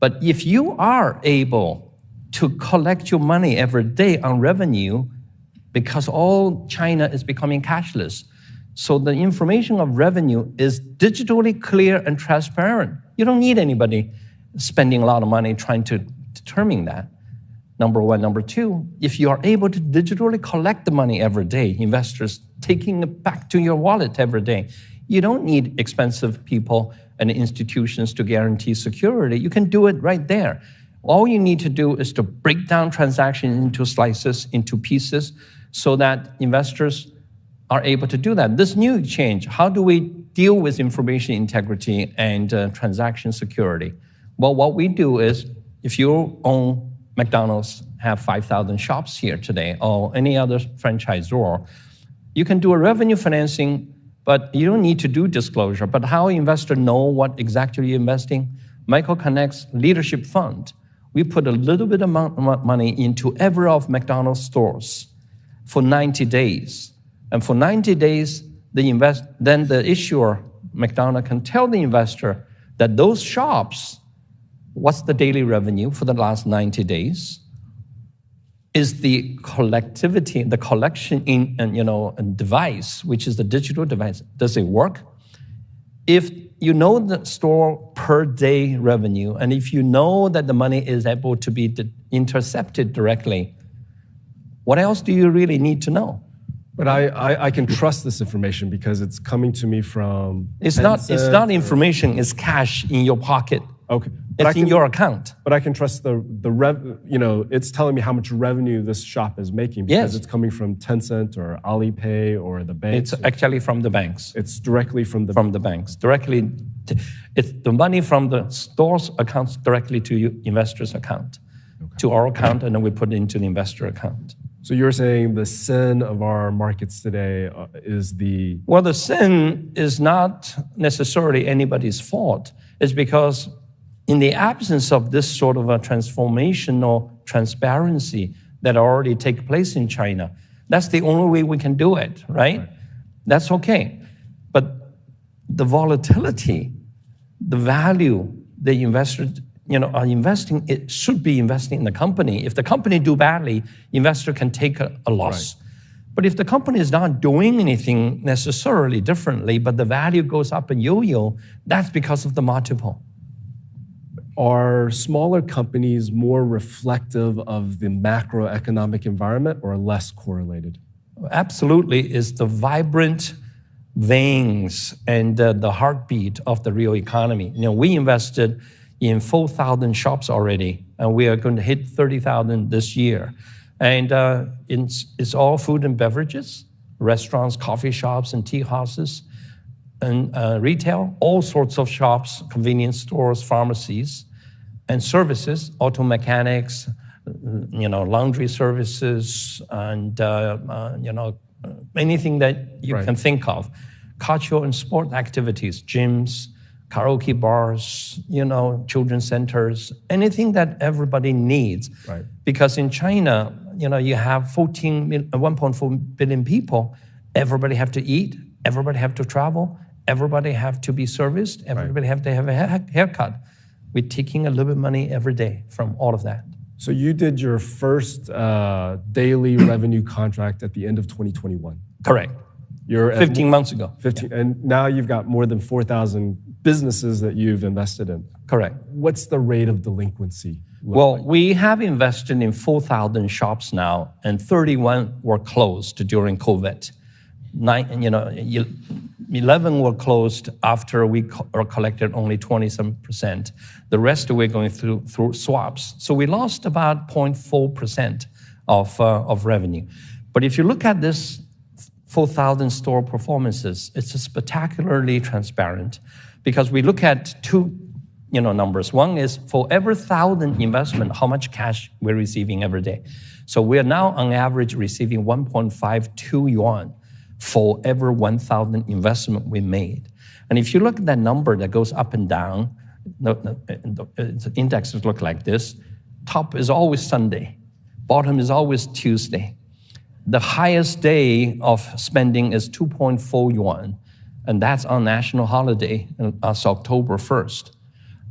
But if you are able to collect your money every day on revenue, because all China is becoming cashless, so the information of revenue is digitally clear and transparent. You don't need anybody spending a lot of money trying to determine that. Number one. Number two, if you are able to digitally collect the money every day, investors taking it back to your wallet every day, you don't need expensive people and institutions to guarantee security. You can do it right there. All you need to do is to break down transactions into slices, into pieces, so that investors are able to do that. This new exchange, how do we deal with information integrity and transaction security? Well, what we do is, if you own McDonald's, have 5,000 shops here today, or any other franchisor, you can do a revenue financing, but you don't need to do disclosure. But how investors know what exactly you're investing? MicroConnect's leadership fund, we put a little bit amount of money into every of McDonald's stores for 90 days. And for 90 days, then the issuer, McDonald's, can tell the investor that those shops, what's the daily revenue for the last 90 days? Is the collectivity, the collection in, device, which is the digital device, does it work? if you know the store per day revenue, and if you know that the money is able to be intercepted directly, what else do you really need to know? But I can trust this information because it's coming to me from. It's not information. It's cash in your pocket. Okay. It's in your account. But I can trust it's telling me how much revenue this shop is making because it's coming from Tencent or Alipay or the banks. It's actually from the banks. It's directly from the banks. Directly, it's the money from the store's accounts directly to your investor's account, to our account, and then we put it into the investor account. So you're saying the sin of our markets today is the... Well, the sin is not necessarily anybody's fault. It's because in the absence of this sort of a transformational transparency that already take place in China, that's the only way we can do it, right? That's okay. But the volatility, the value the investors are investing, it should be investing in the company. If the company do badly, investor can take a loss. Right. But if the company is not doing anything necessarily differently, but the value goes up and yo-yo, that's because of the multiple. Are smaller companies more reflective of the macroeconomic environment or less correlated? Absolutely, it's the vibrant veins and the heartbeat of the real economy. We invested in 4,000 shops already, and we are going to hit 30,000 this year. And it's all food and beverages, restaurants, coffee shops, and tea houses, and retail, all sorts of shops, convenience stores, pharmacies, and services, auto mechanics, laundry services, and anything that you can think of. Cultural and sport activities, gyms, karaoke bars, children's centers, anything that everybody needs. Right. Because in China, you have 1.4 billion people. Everybody have to eat. Everybody have to travel. Everybody have to be serviced. Everybody have to have a haircut. We're taking a little bit of money every day from all of that. So you did your first daily revenue contract at the end of 2021. Correct. You're 15 months ago. 15, and now you've got more than 4,000 businesses that you've invested in. Correct. What's the rate of delinquency? Well, we have invested in 4,000 shops now, and 31 were closed during COVID. 11 were closed after we collected only 27%. The rest we're going through swaps. So we lost about 0.4% of revenue. But if you look at this 4,000 store performances, it's spectacularly transparent because we look at two numbers. One is for every 1,000 investment, how much cash we're receiving every day. So we are now on average receiving 1.52 yuan for every 1,000 investment we made. And if you look at that number that goes up and down, the indexes look like this. Top is always Sunday. Bottom is always Tuesday. The highest day of spending is 2.4 yuan, and that's on national holiday, and that's October 1st.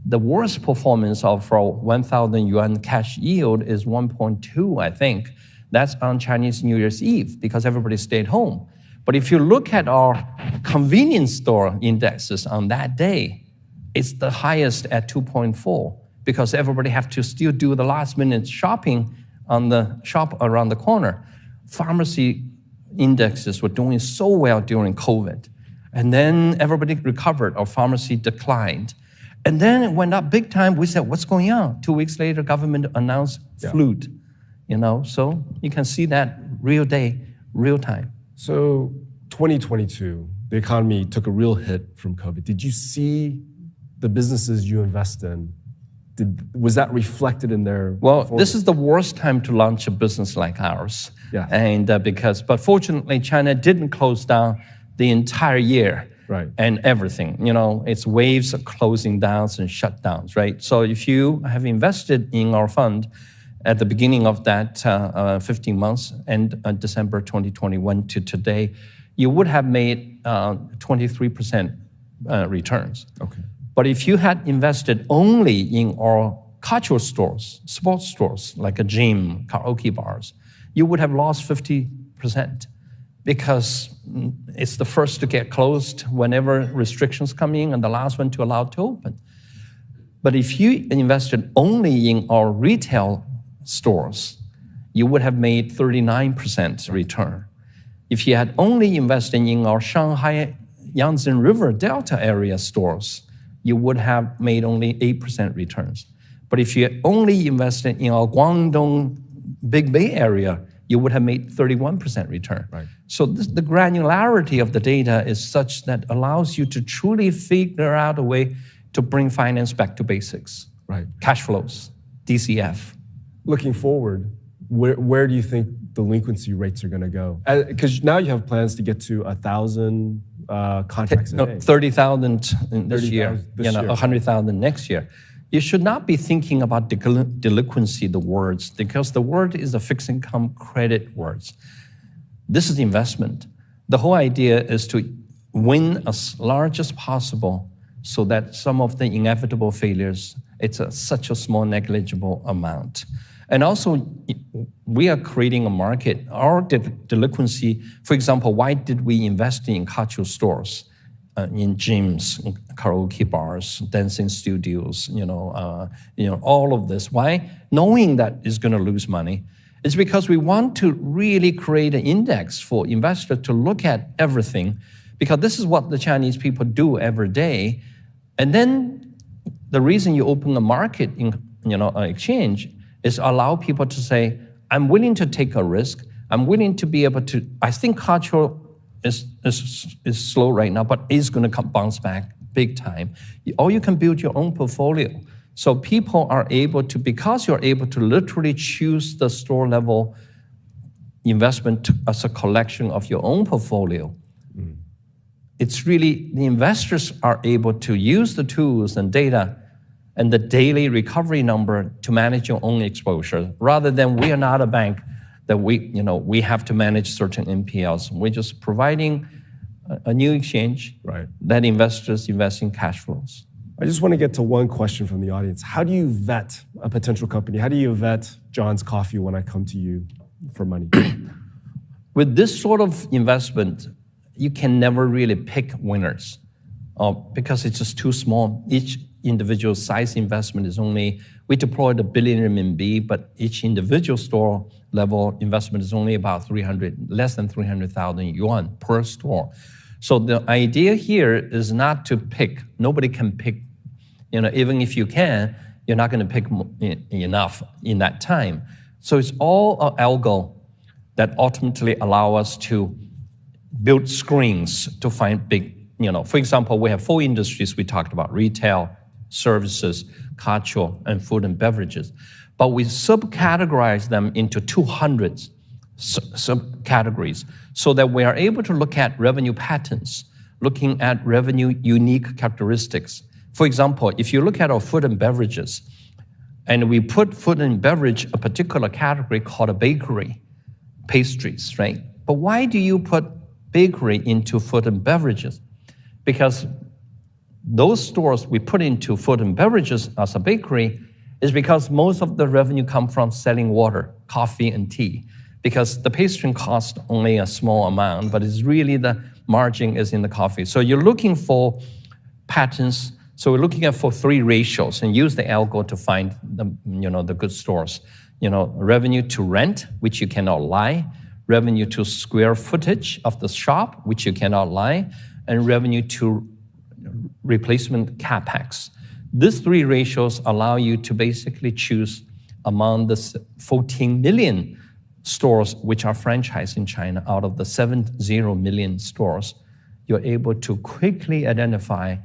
The worst performance of our 1,000 yuan cash yield is 1.2, I think. That's on Chinese New Year's Eve because everybody stayed home. But if you look at our convenience store indexes on that day, it's the highest at 2.4 because everybody have to still do the last minute shopping on the shop around the corner. Pharmacy indexes were doing so well during COVID. And then everybody recovered, our pharmacy declined. And then it went up big time. We said, what's going on? 2 weeks later, government announced flute, So you can see that real day, real time. So 2022, the economy took a real hit from COVID. Did you see the businesses you invest in? Was that reflected in their performance? This is the worst time to launch a business like ours. Yeah. And but fortunately, China didn't close down the entire year. Right. And everything, it's waves of closing downs and shutdowns, right? So if you have invested in our fund at the beginning of that 15 months and December 2021 to today, you would have made 23% returns. Okay. But if you had invested only in our cultural stores, sports stores, like a gym, karaoke bars, you would have lost 50% because it's the first to get closed whenever restrictions come in and the last one to allow to open. But if you invested only in our retail stores, you would have made 39% return. If you had only invested in our Shanghai Yangtze River Delta area stores, you would have made only 8% returns. But if you only invested in our Guangdong Big Bay area, you would have made 31% return. Right. So the granularity of the data is such that allows you to truly figure out a way to bring finance back to basics. Right. Cash flows, DCF. Looking forward, where do you think delinquency rates are going to go? Because now you have plans to get to 1,000 contracts a day. 30,000 this year, this year. 100,000 next year. You should not be thinking about delinquency, the words, because the word is a fixed income credit words. This is investment. The whole idea is to win as large as possible so that some of the inevitable failures, it's such a small negligible amount. And also, we are creating a market. Our delinquency, for example, why did we invest in cultural stores, in gyms, karaoke bars, dancing studios, all of this? Why? Knowing that it's going to lose money. It's because we want to really create an index for investors to look at everything, because this is what the Chinese people do every day. And then the reason you open a market in an exchange is allow people to say, I'm willing to take a risk. I'm willing to be able to, I think cultural is slow right now, but it's going to bounce back big time. Or you can build your own portfolio. So people are able to, because you're able to literally choose the store level investment as a collection of your own portfolio, it's really, the investors are able to use the tools and data and the daily recovery number to manage your own exposure, rather than we are not a bank that we have to manage certain NPLs. We're just providing a new exchange that investors invest in cash flows. I just want to get to one question from the audience. How do you vet a potential company? How do you vet John's Coffee when I come to you for money? With this sort of investment, you can never really pick winners because it's just too small. Each individual size investment is only, we deployed 1 billion RMB, but each individual store level investment is only about less than 300,000 yuan per store. So the idea here is not to pick. Nobody can pick, even if you can, you're not going to pick enough in that time. So it's all an algo that ultimately allow us to build screens to find big, for example, we have 4 industries we talked about: retail, services, cultural, and food and beverages. But we subcategorize them into 200 subcategories so that we are able to look at revenue patterns, looking at revenue unique characteristics. For example, if you look at our food and beverages, and we put food and beverage, a particular category called a bakery, pastries, right? But why do you put bakery into food and beverages? Because those stores we put into food and beverages as a bakery is because most of the revenue come from selling water, coffee, and tea. Because the pastry costs only a small amount, but it's really the margin is in the coffee. So you're looking for patterns. So we're looking at for 3 ratios and use the algo to find the good stores. Revenue to rent, which you cannot lie. Revenue to square footage of the shop, which you cannot lie. And revenue to replacement capex. These 3 ratios allow you to basically choose among the 14 million stores which are franchised in China. Out of the 70 million stores, you're able to quickly identify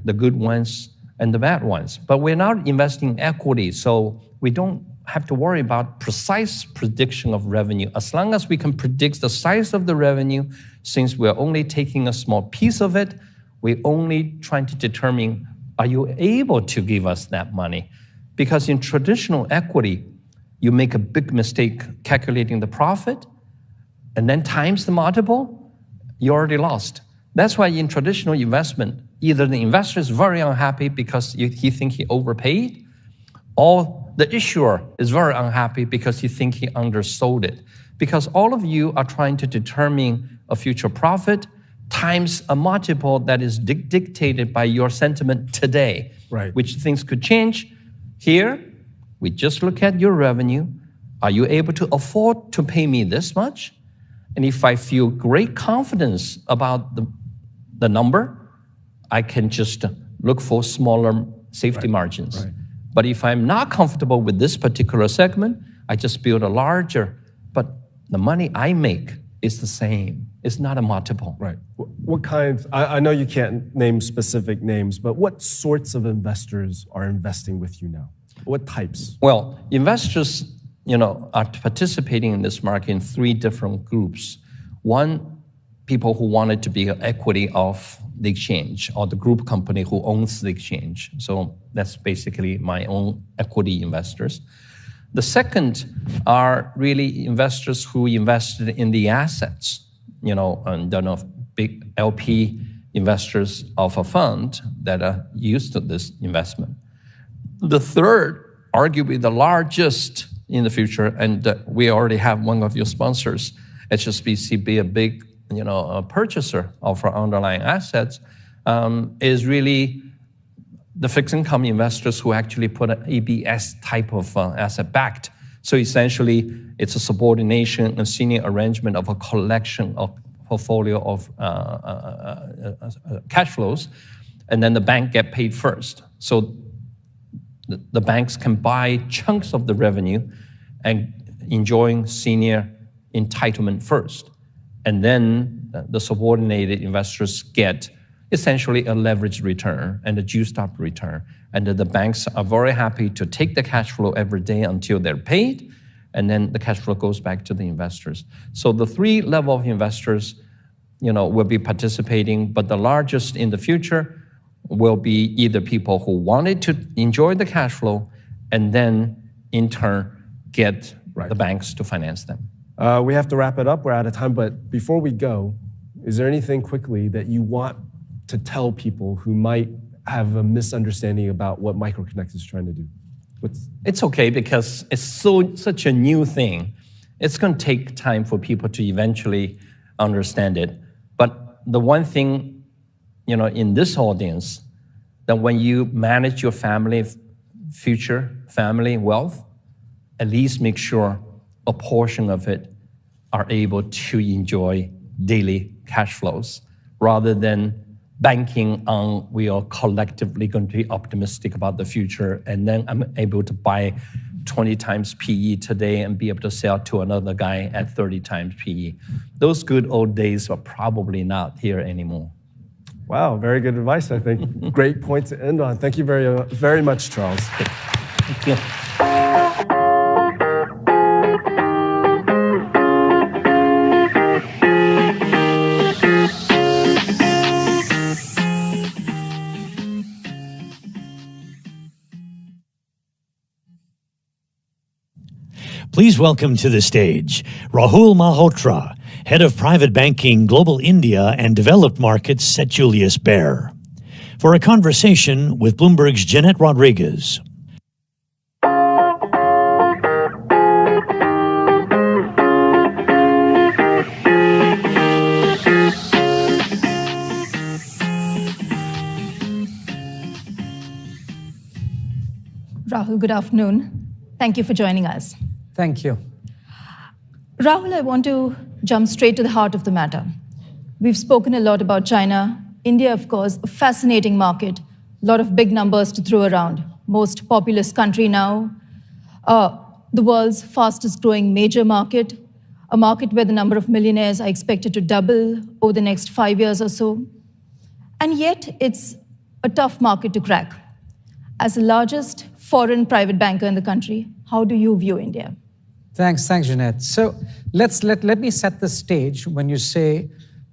the good ones and the bad ones. But we're not investing in equity, so we don't have to worry about precise prediction of revenue. As long as we can predict the size of the revenue, since we're only taking a small piece of it, we're only trying to determine, are you able to give us that money? Because in traditional equity, you make a big mistake calculating the profit, and then times the multiple, you already lost. That's why in traditional investment, either the investor is very unhappy because he thinks he overpaid, or the issuer is very unhappy because he thinks he undersold it. Because all of you are trying to determine of future profit times a multiple that is dictated by your sentiment today, right, which things could change. Here, we just look at your revenue. Are you able to afford to pay me this much? And if I feel great confidence about the number, I can just look for smaller safety margins. Right. But if I'm not comfortable with this particular segment, I just build a larger, but the money I make is the same. It's not a multiple. Right. What kinds, I know you can't name specific names, but what sorts of investors are investing with you now? What types? Well, investors, are participating in this market in three different groups. One, people who wanted to be an equity of the exchange or the group company who owns the exchange. So that's basically my own equity investors. The second are really investors who invested in the assets, and big LP investors of a fund that are used to this investment. The third, arguably the largest in the future, and we already have one of your sponsors, HSBC, be a big a purchaser of our underlying assets, is really the fixed income investors who actually put an ABS type of asset backed. So essentially, it's a subordination and senior arrangement of a collection of portfolio of cash flows, and then the bank get paid first. So the banks can buy chunks of the revenue and enjoying senior entitlement first. And then the subordinated investors get essentially a leveraged return and a juiced up return. And the banks are very happy to take the cash flow every day until they're paid, and then the cash flow goes back to the investors. So the three level of investors, will be participating, but the largest in the future will be either people who wanted to enjoy the cash flow and then in turn get the banks to finance them. We have to wrap it up. We're out of time. But before we go, is there anything quickly that you want to tell people who might have a misunderstanding about what MicroConnect is trying to do? It's okay because it's such a new thing. It's going to take time for people to eventually understand it. But the one thing, in this audience, that when you manage your future family wealth, at least make sure a portion of it are able to enjoy daily cash flows rather than banking on we are collectively going to be optimistic about the future and then I'm able to buy 20 times PE today and be able to sell to another guy at 30 times PE. Those good old days are probably not here anymore. Wow, very good advice, I think. Great point to end on. Thank you very, very much, Charles. Thank you. Please welcome to the stage Rahul Malhotra, Head of Private Banking, Global India and Developed Markets at Julius Baer, for a conversation with Bloomberg's Jeanette Rodriguez. Rahul, good afternoon. Thank you for joining us. Thank you. Rahul, I want to jump straight to the heart of the matter. We've spoken a lot about China. India, of course, a fascinating market, a lot of big numbers to throw around. Most populous country now, the world's fastest growing major market, a market where the number of millionaires are expected to double over the next 5 years or so. And yet, it's a tough market to crack. As the largest foreign private banker in the country, how do you view India? Thanks, Jeanette. So let me set the stage when you say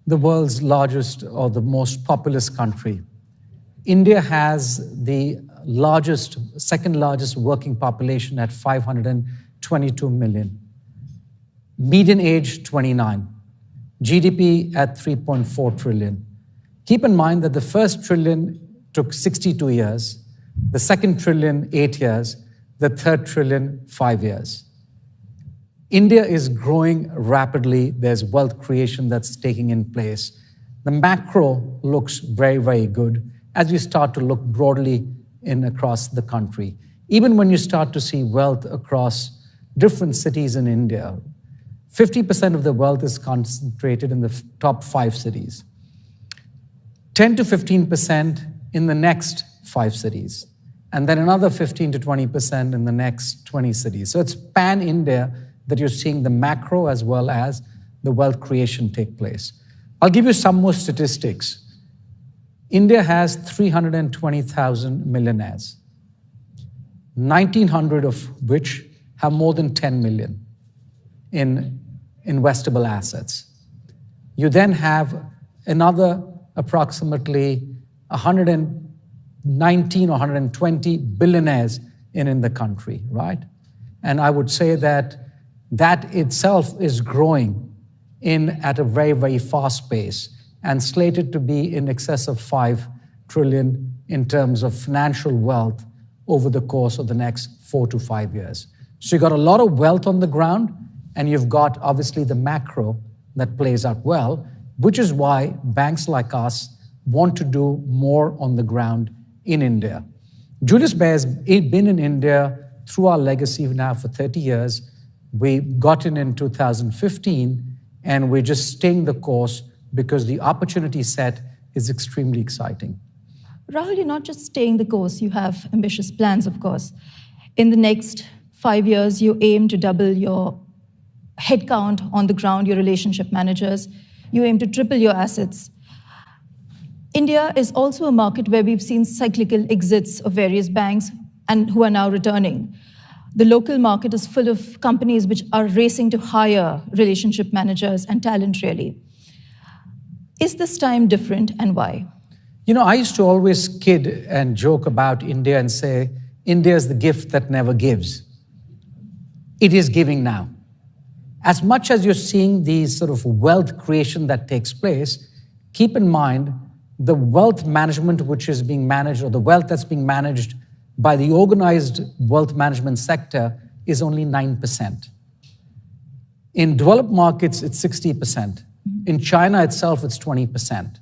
the world's largest or the most populous country. India has the second largest working population at 522 million. Median age, 29. GDP at 3.4 trillion. Keep in mind that the first trillion took 62 years, the second trillion, 8 years, the third trillion, 5 years. India is growing rapidly. There's wealth creation that's taking in place. The macro looks very, very good as you start to look broadly across the country. Even when you start to see wealth across different cities in India, 50% of the wealth is concentrated in the top 5 cities, 10 to 15% in the next 5 cities, and then another 15 to 20% in the next 20 cities. So it's pan-India that you're seeing the macro as well as the wealth creation take place. I'll give you some more statistics. India has 320,000 millionaires, 1,900 of which have more than 10 million in investable assets. You then have another approximately 119 or 120 billionaires in the country, right? And I would say that itself is growing at a very, very fast pace and slated to be in excess of 5 trillion in terms of financial wealth over the course of the next 4 to 5 years. So you've got a lot of wealth on the ground, and you've got obviously the macro that plays out well, which is why banks like us want to do more on the ground in India. Julius Baer has been in India through our legacy now for 30 years. We got in 2015, and we're just staying the course because the opportunity set is extremely exciting. Rahul, you're not just staying the course, you have ambitious plans, of course. In the next 5 years, you aim to double your headcount on the ground, your relationship managers. You aim to triple your assets. India is also a market where we've seen cyclical exits of various banks and who are now returning. The local market is full of companies which are racing to hire relationship managers and talent, really. Is this time different, and why? You know, I used to always kid and joke about India and say, India is the gift that never gives. It is giving now. As much as you're seeing the sort of wealth creation that takes place, keep in mind the wealth management which is being managed, or the wealth that's being managed by the organized wealth management sector, is only 9%. In developed markets, it's 60%. In China itself, it's 20%.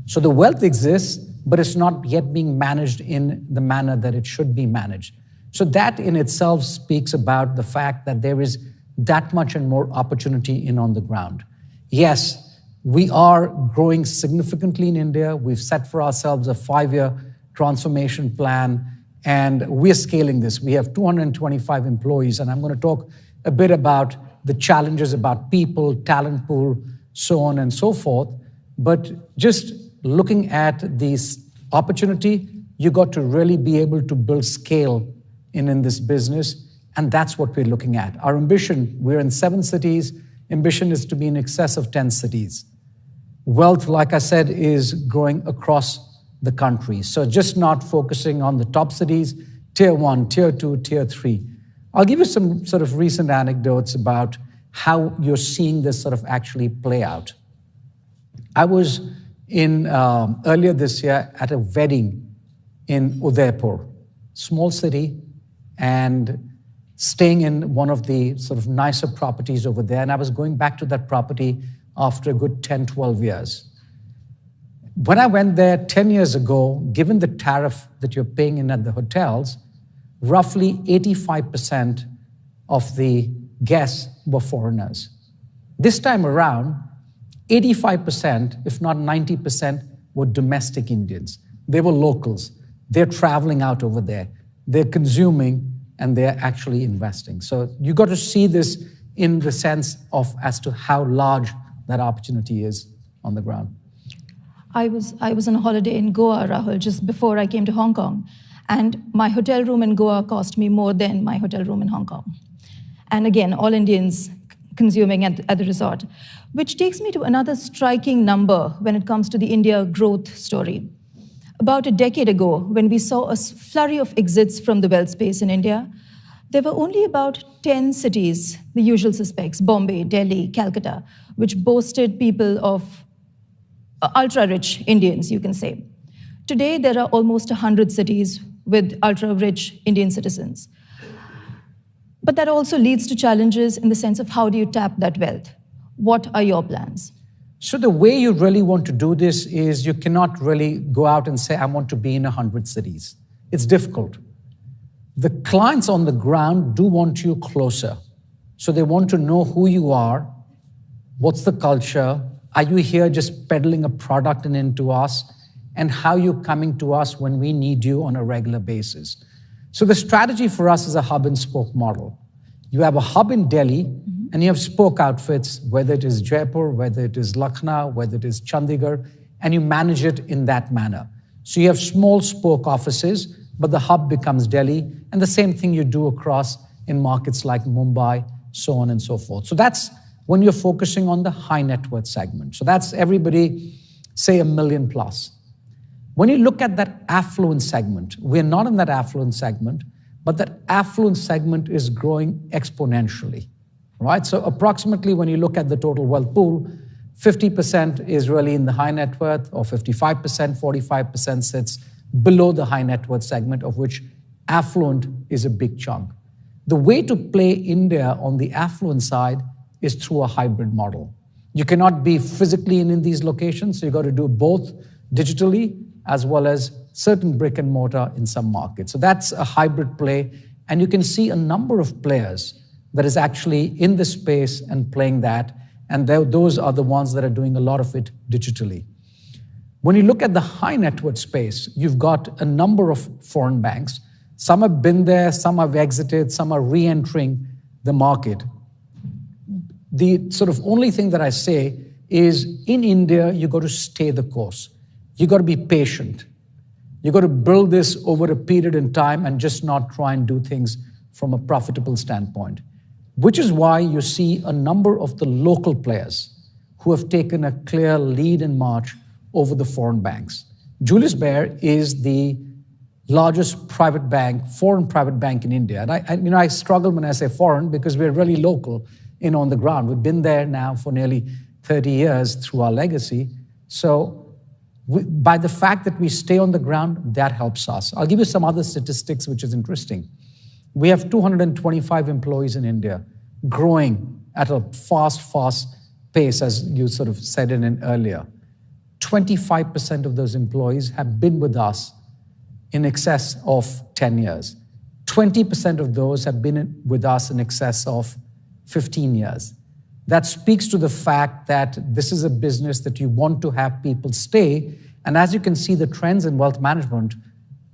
So the wealth exists, but it's not yet being managed in the manner that it should be managed. So that in itself speaks about the fact that there is that much and more opportunity on the ground. Yes, we are growing significantly in India. We've set for ourselves a 5-year transformation plan, and we're scaling this. We have 225 employees, and I'm going to talk a bit about the challenges about people, talent pool, so on and so forth. But just looking at this opportunity, you got to really be able to build scale in this business, and that's what we're looking at. Our ambition, we're in 7 cities. Ambition is to be in excess of 10 cities. Wealth, like I said, is growing across the country. So just not focusing on the top cities, tier 1, tier 2, tier 3. I'll give you some sort of recent anecdotes about how you're seeing this sort of actually play out. I was earlier this year at a wedding in Udaipur, small city, and staying in one of the sort of nicer properties over there. And I was going back to that property after a good 10, 12 years. When I went there 10 years ago, given the tariff that you're paying in at the hotels, roughly 85% of the guests were foreigners. This time around, 85%, if not 90%, were domestic Indians. They were locals. They're traveling out over there. They're consuming, and they're actually investing. So you got to see this in the sense of as to how large that opportunity is on the ground. I was on a holiday in Goa, Rahul, just before I came to Hong Kong. And my hotel room in Goa cost me more than my hotel room in Hong Kong. And again, all Indians consuming at the resort, which takes me to another striking number when it comes to the India growth story. About a decade ago, when we saw a flurry of exits from the wealth space in India, there were only about 10 cities, the usual suspects, Bombay, Delhi, Calcutta, which boasted people of ultra-rich Indians, you can say. Today, there are almost 100 cities with ultra-rich Indian citizens. But that also leads to challenges in the sense of how do you tap that wealth? What are your plans? So the way you really want to do this is you cannot really go out and say, I want to be in 100 cities. It's difficult. The clients on the ground do want you closer. So they want to know who you are, what's the culture, are you here just peddling a product and into us, and how you're coming to us when we need you on a regular basis. So the strategy for us is a hub and spoke model. You have a hub in Delhi, and you have spoke outfits, whether it is Jaipur, whether it is Lucknow, whether it is Chandigarh, and you manage it in that manner. So you have small spoke offices, but the hub becomes Delhi, and the same thing you do across in markets like Mumbai, so on and so forth. So that's when you're focusing on the high net worth segment. So that's everybody, say, $1 million plus. When you look at that affluent segment, we're not in that affluent segment, but that affluent segment is growing exponentially, right? So approximately when you look at the total wealth pool, 50% is really in the high net worth, or 55%, 45% sits below the high net worth segment, of which affluent is a big chunk. The way to play India on the affluent side is through a hybrid model. You cannot be physically in these locations, so you got to do both digitally as well as certain brick and mortar in some markets. So that's a hybrid play, and you can see a number of players that is actually in the space and playing that, and those are the ones that are doing a lot of it digitally. When you look at the high net worth space, you've got a number of foreign banks. Some have been there, some have exited, some are re-entering the market. The sort of only thing that I say is in India, you got to stay the course. You got to be patient. You got to build this over a period in time and just not try and do things from a profitable standpoint, which is why you see a number of the local players who have taken a clear lead in March over the foreign banks. Julius Baer is the largest private bank, foreign private bank in India. And I struggle when I say foreign because we're really local in on the ground. We've been there now for nearly 30 years through our legacy. So by the fact that we stay on the ground, that helps us. I'll give you some other statistics, which is interesting. We have 225 employees in India, growing at a fast pace, as you sort of said in earlier. 25% of those employees have been with us in excess of 10 years. 20% of those have been with us in excess of 15 years. That speaks to the fact that this is a business that you want to have people stay. And as you can see, the trends in wealth management,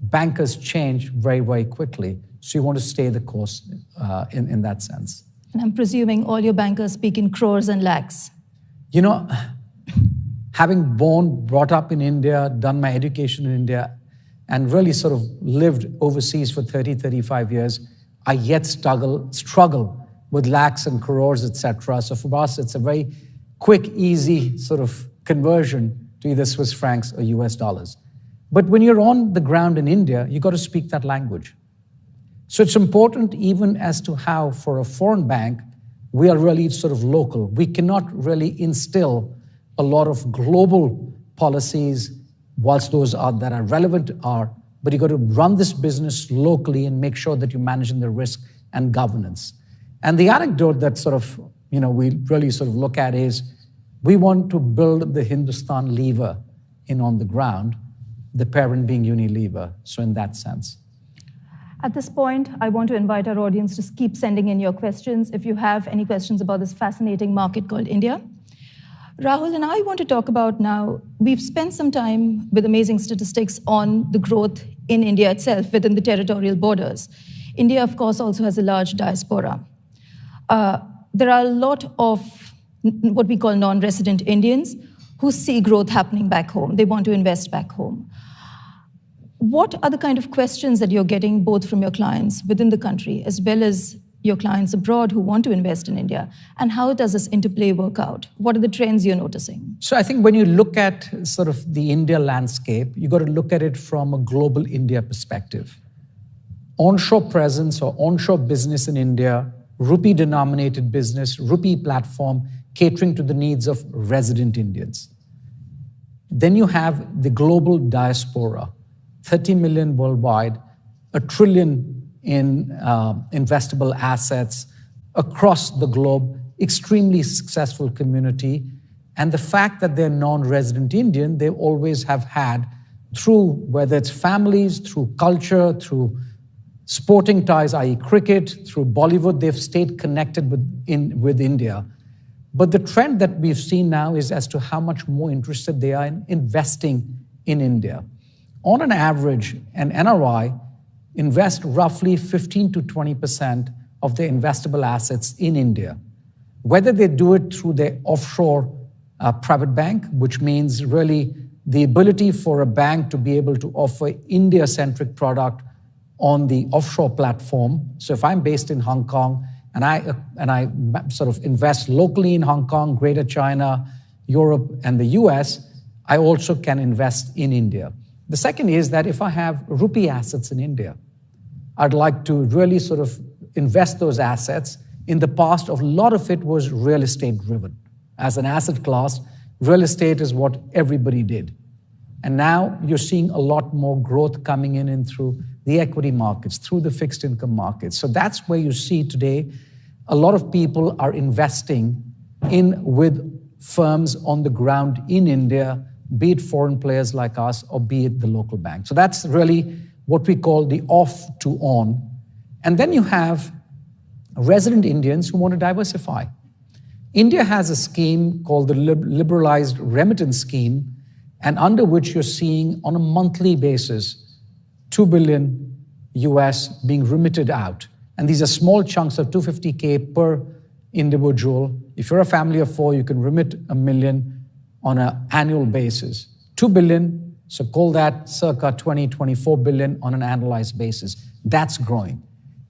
bankers change very, very quickly. So you want to stay the course in that sense. And I'm presuming all your bankers speak in crores and lakhs. You know, having brought up in India, done my education in India, and really sort of lived overseas for 30, 35 years, I yet struggle with lakhs and crores, etc. So for us, it's a very quick, easy sort of conversion to either Swiss francs or US dollars. But when you're on the ground in India, you got to speak that language. So it's important even as to how, for a foreign bank, we are really sort of local. We cannot really instill a lot of global policies, whilst those that are relevant but you got to run this business locally and make sure that you're managing the risk and governance. And the anecdote that sort of, we really sort of look at is we want to build the Hindustan lever in on the ground, the parent being Unilever. So in that sense. At this point, I want to invite our audience to keep sending in your questions if you have any questions about this fascinating market called India. Rahul and I want to talk about now, we've spent some time with amazing statistics on the growth in India itself within the territorial borders. India, of course, also has a large diaspora. There are a lot of what we call non-resident Indians who see growth happening back home. They want to invest back home. What are the kind of questions that you're getting both from your clients within the country as well as your clients abroad who want to invest in India? And how does this interplay work out? What are the trends you're noticing? So I think when you look at sort of the India landscape, you got to look at it from a global India perspective. Onshore presence or onshore business in India, rupee-denominated business, rupee platform, catering to the needs of resident Indians. Then you have the global diaspora, 30 million worldwide, 1 trillion in investable assets across the globe, extremely successful community. And the fact that they're non-resident Indian, they always have had through, whether it's families, through culture, through sporting ties, i.e. cricket, through Bollywood, they've stayed connected with India. But the trend that we've seen now is as to how much more interested they are in investing in India. On an average, an NRI invest roughly 15 to 20% of their investable assets in India. Whether they do it through their offshore private bank, which means really the ability for a bank to be able to offer India-centric product on the offshore platform. So if I'm based in Hong Kong and I sort of invest locally in Hong Kong, Greater China, Europe, and the US, I also can invest in India. The second is that if I have rupee assets in India, I'd like to really sort of invest those assets. In the past, a lot of it was real estate driven. As an asset class, real estate is what everybody did. And now you're seeing a lot more growth coming in through the equity markets, through the fixed income markets. So that's where you see today a lot of people are investing in with firms on the ground in India, be it foreign players like us or be it the local bank. So that's really what we call the off to on. And then you have resident Indians who want to diversify. India has a scheme called the liberalized remittance scheme, and under which you're seeing on a monthly basis, 2 billion US being remitted out. And these are small chunks of 250K per individual. If you're a family of 4, you can remit $1 million on an annual basis. 2 billion, so call that circa 24 billion on an annualized basis. That's growing.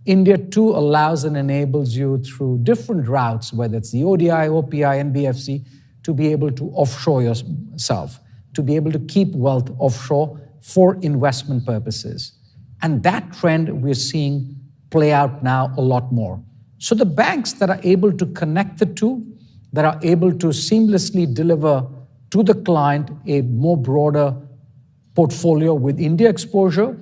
India too allows and enables you through different routes, whether it's the ODI, OPI, NBFC, to be able to offshore yourself, to be able to keep wealth offshore for investment purposes. And that trend we're seeing play out now a lot more. So the banks that are able to connect the two, that are able to seamlessly deliver to the client a more broader portfolio with India exposure,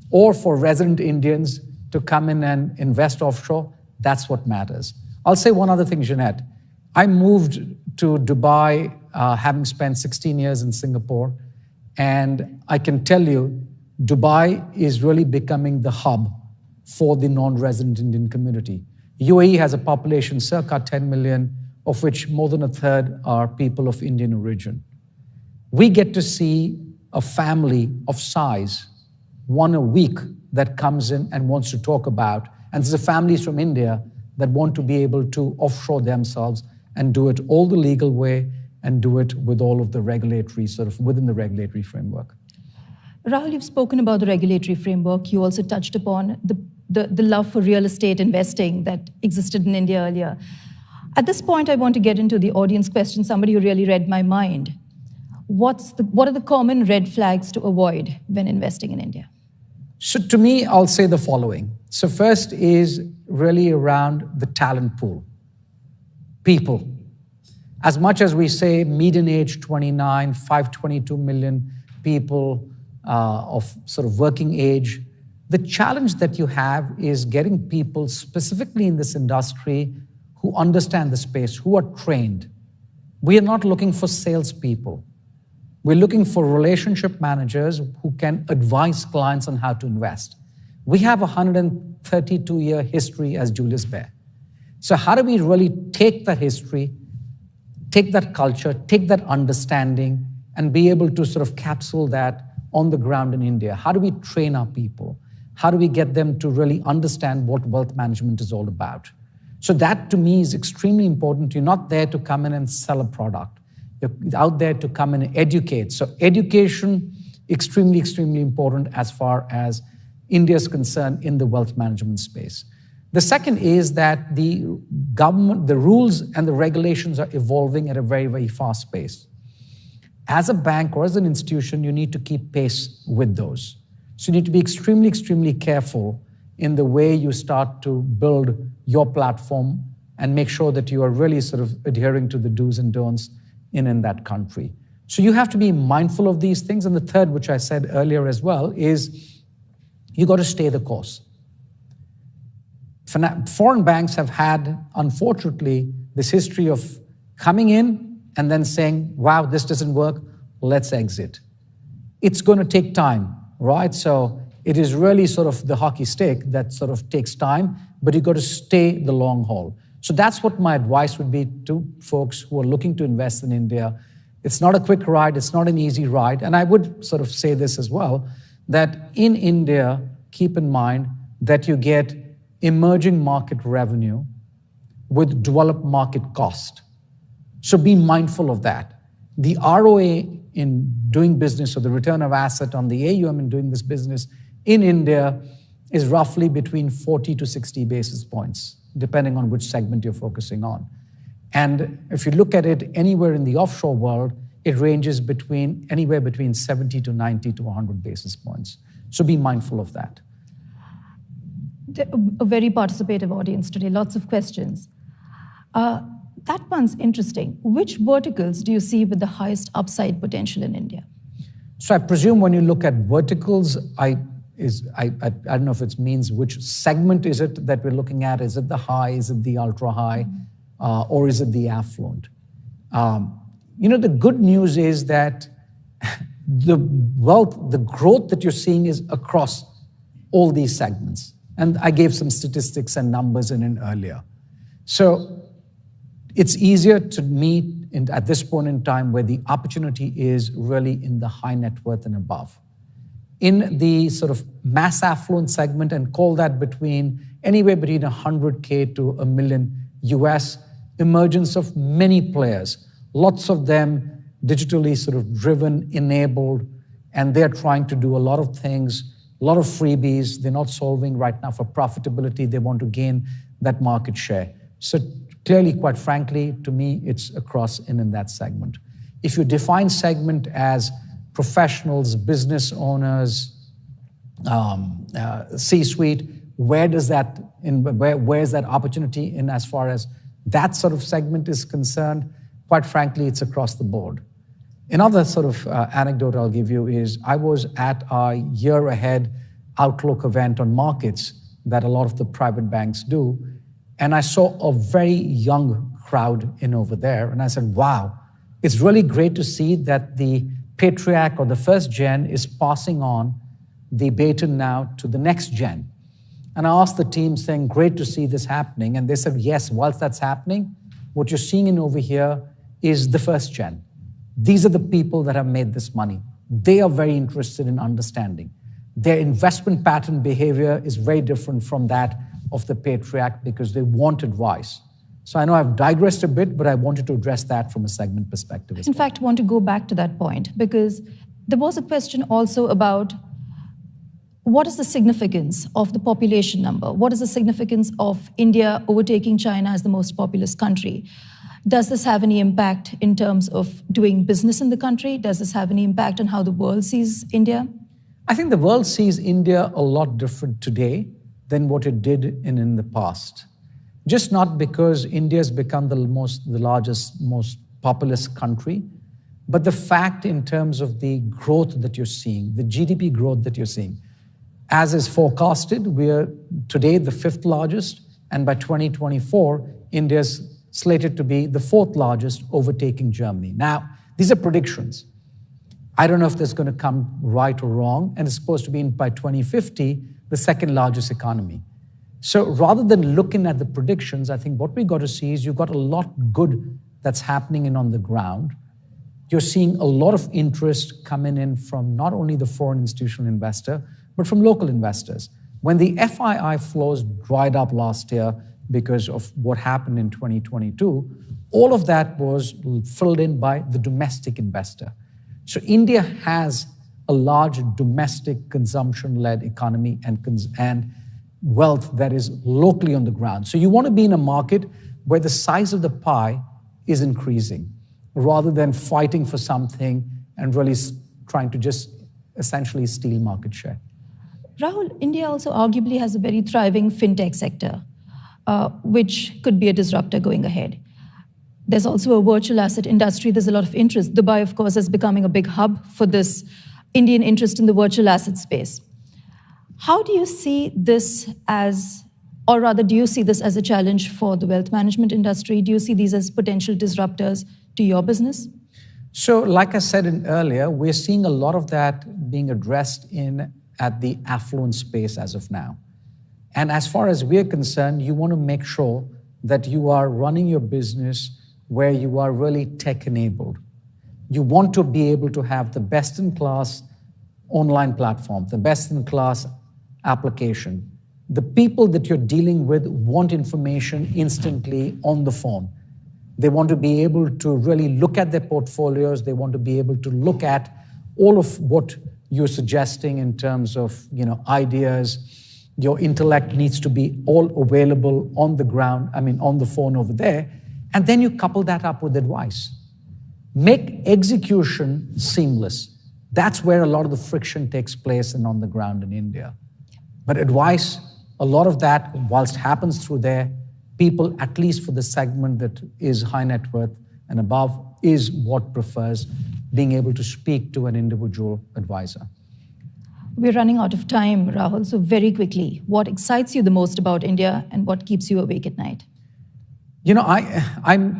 or for resident Indians to come in and invest offshore, that's what matters. I'll say one other thing, Jeanette. I moved to Dubai having spent 16 years in Singapore, and I can tell you, Dubai is really becoming the hub for the non-resident Indian community. UAE has a population circa 10 million, of which more than a third are people of Indian origin. We get to see a family of size, one a week, that comes in and wants to talk about, and there's families from India that want to be able to offshore themselves and do it all the legal way and do it with all of the regulatory, sort of within the regulatory framework. Rahul, you've spoken about the regulatory framework. You also touched upon the love for real estate investing that existed in India earlier. At this point, I want to get into the audience question, somebody who really read my mind. What are the common red flags to avoid when investing in India? So to me, I'll say the following. So first is really around the talent pool. People. As much as we say median age 29, 522 million people of sort of working age, the challenge that you have is getting people specifically in this industry who understand the space, who are trained. We are not looking for salespeople. We're looking for relationship managers who can advise clients on how to invest. We have a 132-year history as Julius Baer. So how do we really take that history, take that culture, take that understanding, and be able to sort of capsule that on the ground in India? How do we train our people? How do we get them to really understand what wealth management is all about? So that to me is extremely important. You're not there to come in and sell a product. You're out there to come and educate. So education, extremely, extremely important as far as India is concerned in the wealth management space. The second is that the government, the rules and the regulations are evolving at a very, very fast pace. As a bank or as an institution, you need to keep pace with those. So you need to be extremely, extremely careful in the way you start to build your platform and make sure that you are really sort of adhering to the do's and don'ts in that country. So you have to be mindful of these things. And the third, which I said earlier as well, is you got to stay the course. Foreign banks have had, unfortunately, this history of coming in and then saying, wow, this doesn't work, let's exit. It's going to take time, right? So it is really sort of the hockey stick that sort of takes time, but you've got to stay the long haul. So that's what my advice would be to folks who are looking to invest in India. It's not a quick ride, it's not an easy ride. And I would sort of say this as well, that in India, keep in mind that you get emerging market revenue with developed market cost. So be mindful of that. The ROA in doing business, or the return of asset on the AUM in doing this business in India, is roughly between 40 to 60 basis points, depending on which segment you're focusing on. And if you look at it anywhere in the offshore world, it ranges anywhere between 70 to 90 to 100 basis points. So be mindful of that. A very participative audience today, lots of questions. That one's interesting. Which verticals do you see with the highest upside potential in India? So I presume when you look at verticals, I don't know if it means which segment is it that we're looking at. Is it the high? Is it the ultra high? Or is it the affluent? The good news is that the growth that you're seeing is across all these segments. And I gave some statistics and numbers in it earlier. So it's easier to meet at this point in time where the opportunity is really in the high net worth and above. In the sort of mass affluent segment, and call that anywhere between 100K to $1 million US, emergence of many players, lots of them digitally sort of driven, enabled, and they're trying to do a lot of things, a lot of freebies. They're not solving right now for profitability. They want to gain that market share. So clearly, quite frankly, to me, it's across in that segment. If you define segment as professionals, business owners, C-suite, where's that opportunity in as far as that sort of segment is concerned? Quite frankly, it's across the board. Another sort of anecdote I'll give you is I was at our year ahead outlook event on markets that a lot of the private banks do, and I saw a very young crowd in over there, and I said, wow, it's really great to see that the patriarch or the first gen is passing on the baton now to the next gen. And I asked the team saying, great to see this happening. And they said, yes, whilst that's happening, what you're seeing in over here is the first gen. These are the people that have made this money. They are very interested in understanding. Their investment pattern behavior is very different from that of the patriarch because they want advice. So I know I've digressed a bit, but I wanted to address that from a segment perspective as well. In fact, I want to go back to that point because there was a question also about what is the significance of the population number? What is the significance of India overtaking China as the most populous country? Does this have any impact in terms of doing business in the country? Does this have any impact on how the world sees India? I think the world sees India a lot different today than what it did in the past. Just not because India has become the largest, most populous country, but the fact in terms of the growth that you're seeing, the GDP growth that you're seeing. As is forecasted, we are today the 5th largest, and by 2024, India's slated to be the 4th largest, overtaking Germany. Now, these are predictions. I don't know if that's going to come right or wrong, and it's supposed to be by 2050, the 2nd largest economy. So rather than looking at the predictions, I think what we got to see is you've got a lot good that's happening on the ground. You're seeing a lot of interest coming in from not only the foreign institutional investor, but from local investors. When the FII flows dried up last year because of what happened in 2022, all of that was filled in by the domestic investor. So India has a large domestic consumption-led economy and wealth that is locally on the ground. So you want to be in a market where the size of the pie is increasing, rather than fighting for something and really trying to just essentially steal market share. Rahul, India also arguably has a very thriving fintech sector, which could be a disruptor going ahead. There's also a virtual asset industry. There's a lot of interest. Dubai, of course, is becoming a big hub for this Indian interest in the virtual asset space. How do you see this as Or rather, do you see this as a challenge for the wealth management industry? Do you see these as potential disruptors to your business? So, like I said earlier, we're seeing a lot of that being addressed at the affluent space as of now. And as far as we're concerned, you want to make sure that you are running your business where you are really tech-enabled. You want to be able to have the best-in-class online platform, the best-in-class application. The people that you're dealing with want information instantly on the phone. They want to be able to really look at their portfolios. They want to be able to look at all of what you're suggesting in terms of, ideas. Your intellect needs to be all available on the ground, on the phone over there. And then you couple that up with advice. Make execution seamless. That's where a lot of the friction takes place and on the ground in India. But advice, a lot of that, whilst happens through there, people, at least for the segment that is high net worth and above, is what prefers being able to speak to an individual advisor. We're running out of time, Rahul, so very quickly, what excites you the most about India and what keeps you awake at night? I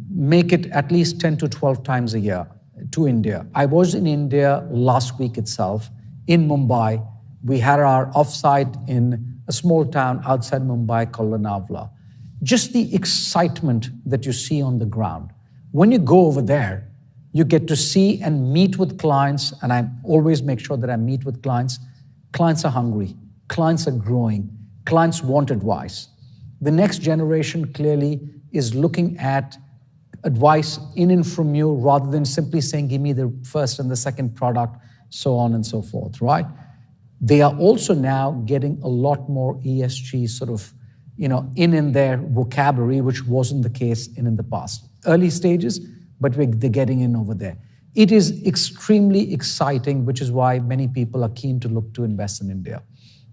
make it at least 10 to 12 times a year to India. I was in India last week itself, in Mumbai. We had our offsite in a small town outside Mumbai called Lonavala. Just the excitement that you see on the ground. When you go over there, you get to see and meet with clients, and I always make sure that I meet with clients. Clients are hungry. Clients are growing. Clients want advice. The next generation clearly is looking at advice in and from you rather than simply saying, give me the first and the second product, so on and so forth, right? They are also now getting a lot more ESG sort of, in their vocabulary, which wasn't the case in the past. Early stages, but they're getting in over there. It is extremely exciting, which is why many people are keen to look to invest in India.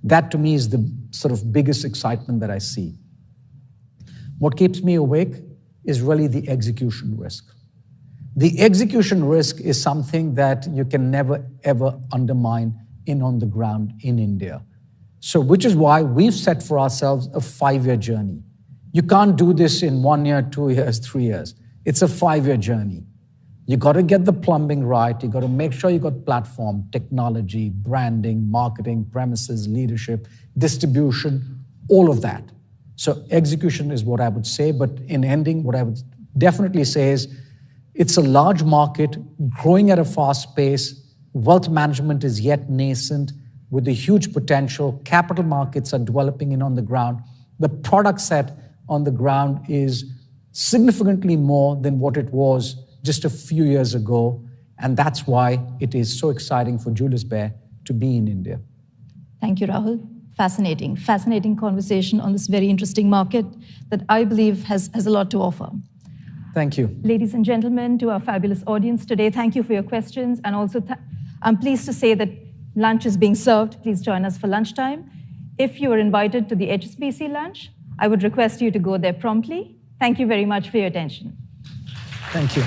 That to me is the sort of biggest excitement that I see. What keeps me awake is really the execution risk. The execution risk is something that you can never, ever undermine on the ground in India. So, which is why we've set for ourselves a 5-year journey. You can't do this in 1 year, 2 years, 3 years. It's a 5-year journey. You got to get the plumbing right. You got to make sure you got platform, technology, branding, marketing, premises, leadership, distribution, all of that. So execution is what I would say. But in ending, what I would definitely say is it's a large market growing at a fast pace. Wealth management is yet nascent with a huge potential. Capital markets are developing in on the ground. The product set on the ground is significantly more than what it was just a few years ago. And that's why it is so exciting for Julius Baer to be in India. Thank you, Rahul. Fascinating conversation on this very interesting market that I believe has a lot to offer. Thank you. Ladies and gentlemen, to our fabulous audience today, thank you for your questions. And also, I'm pleased to say that lunch is being served. Please join us for lunchtime. If you are invited to the HSBC lunch, I would request you to go there promptly. Thank you very much for your attention. Thank you.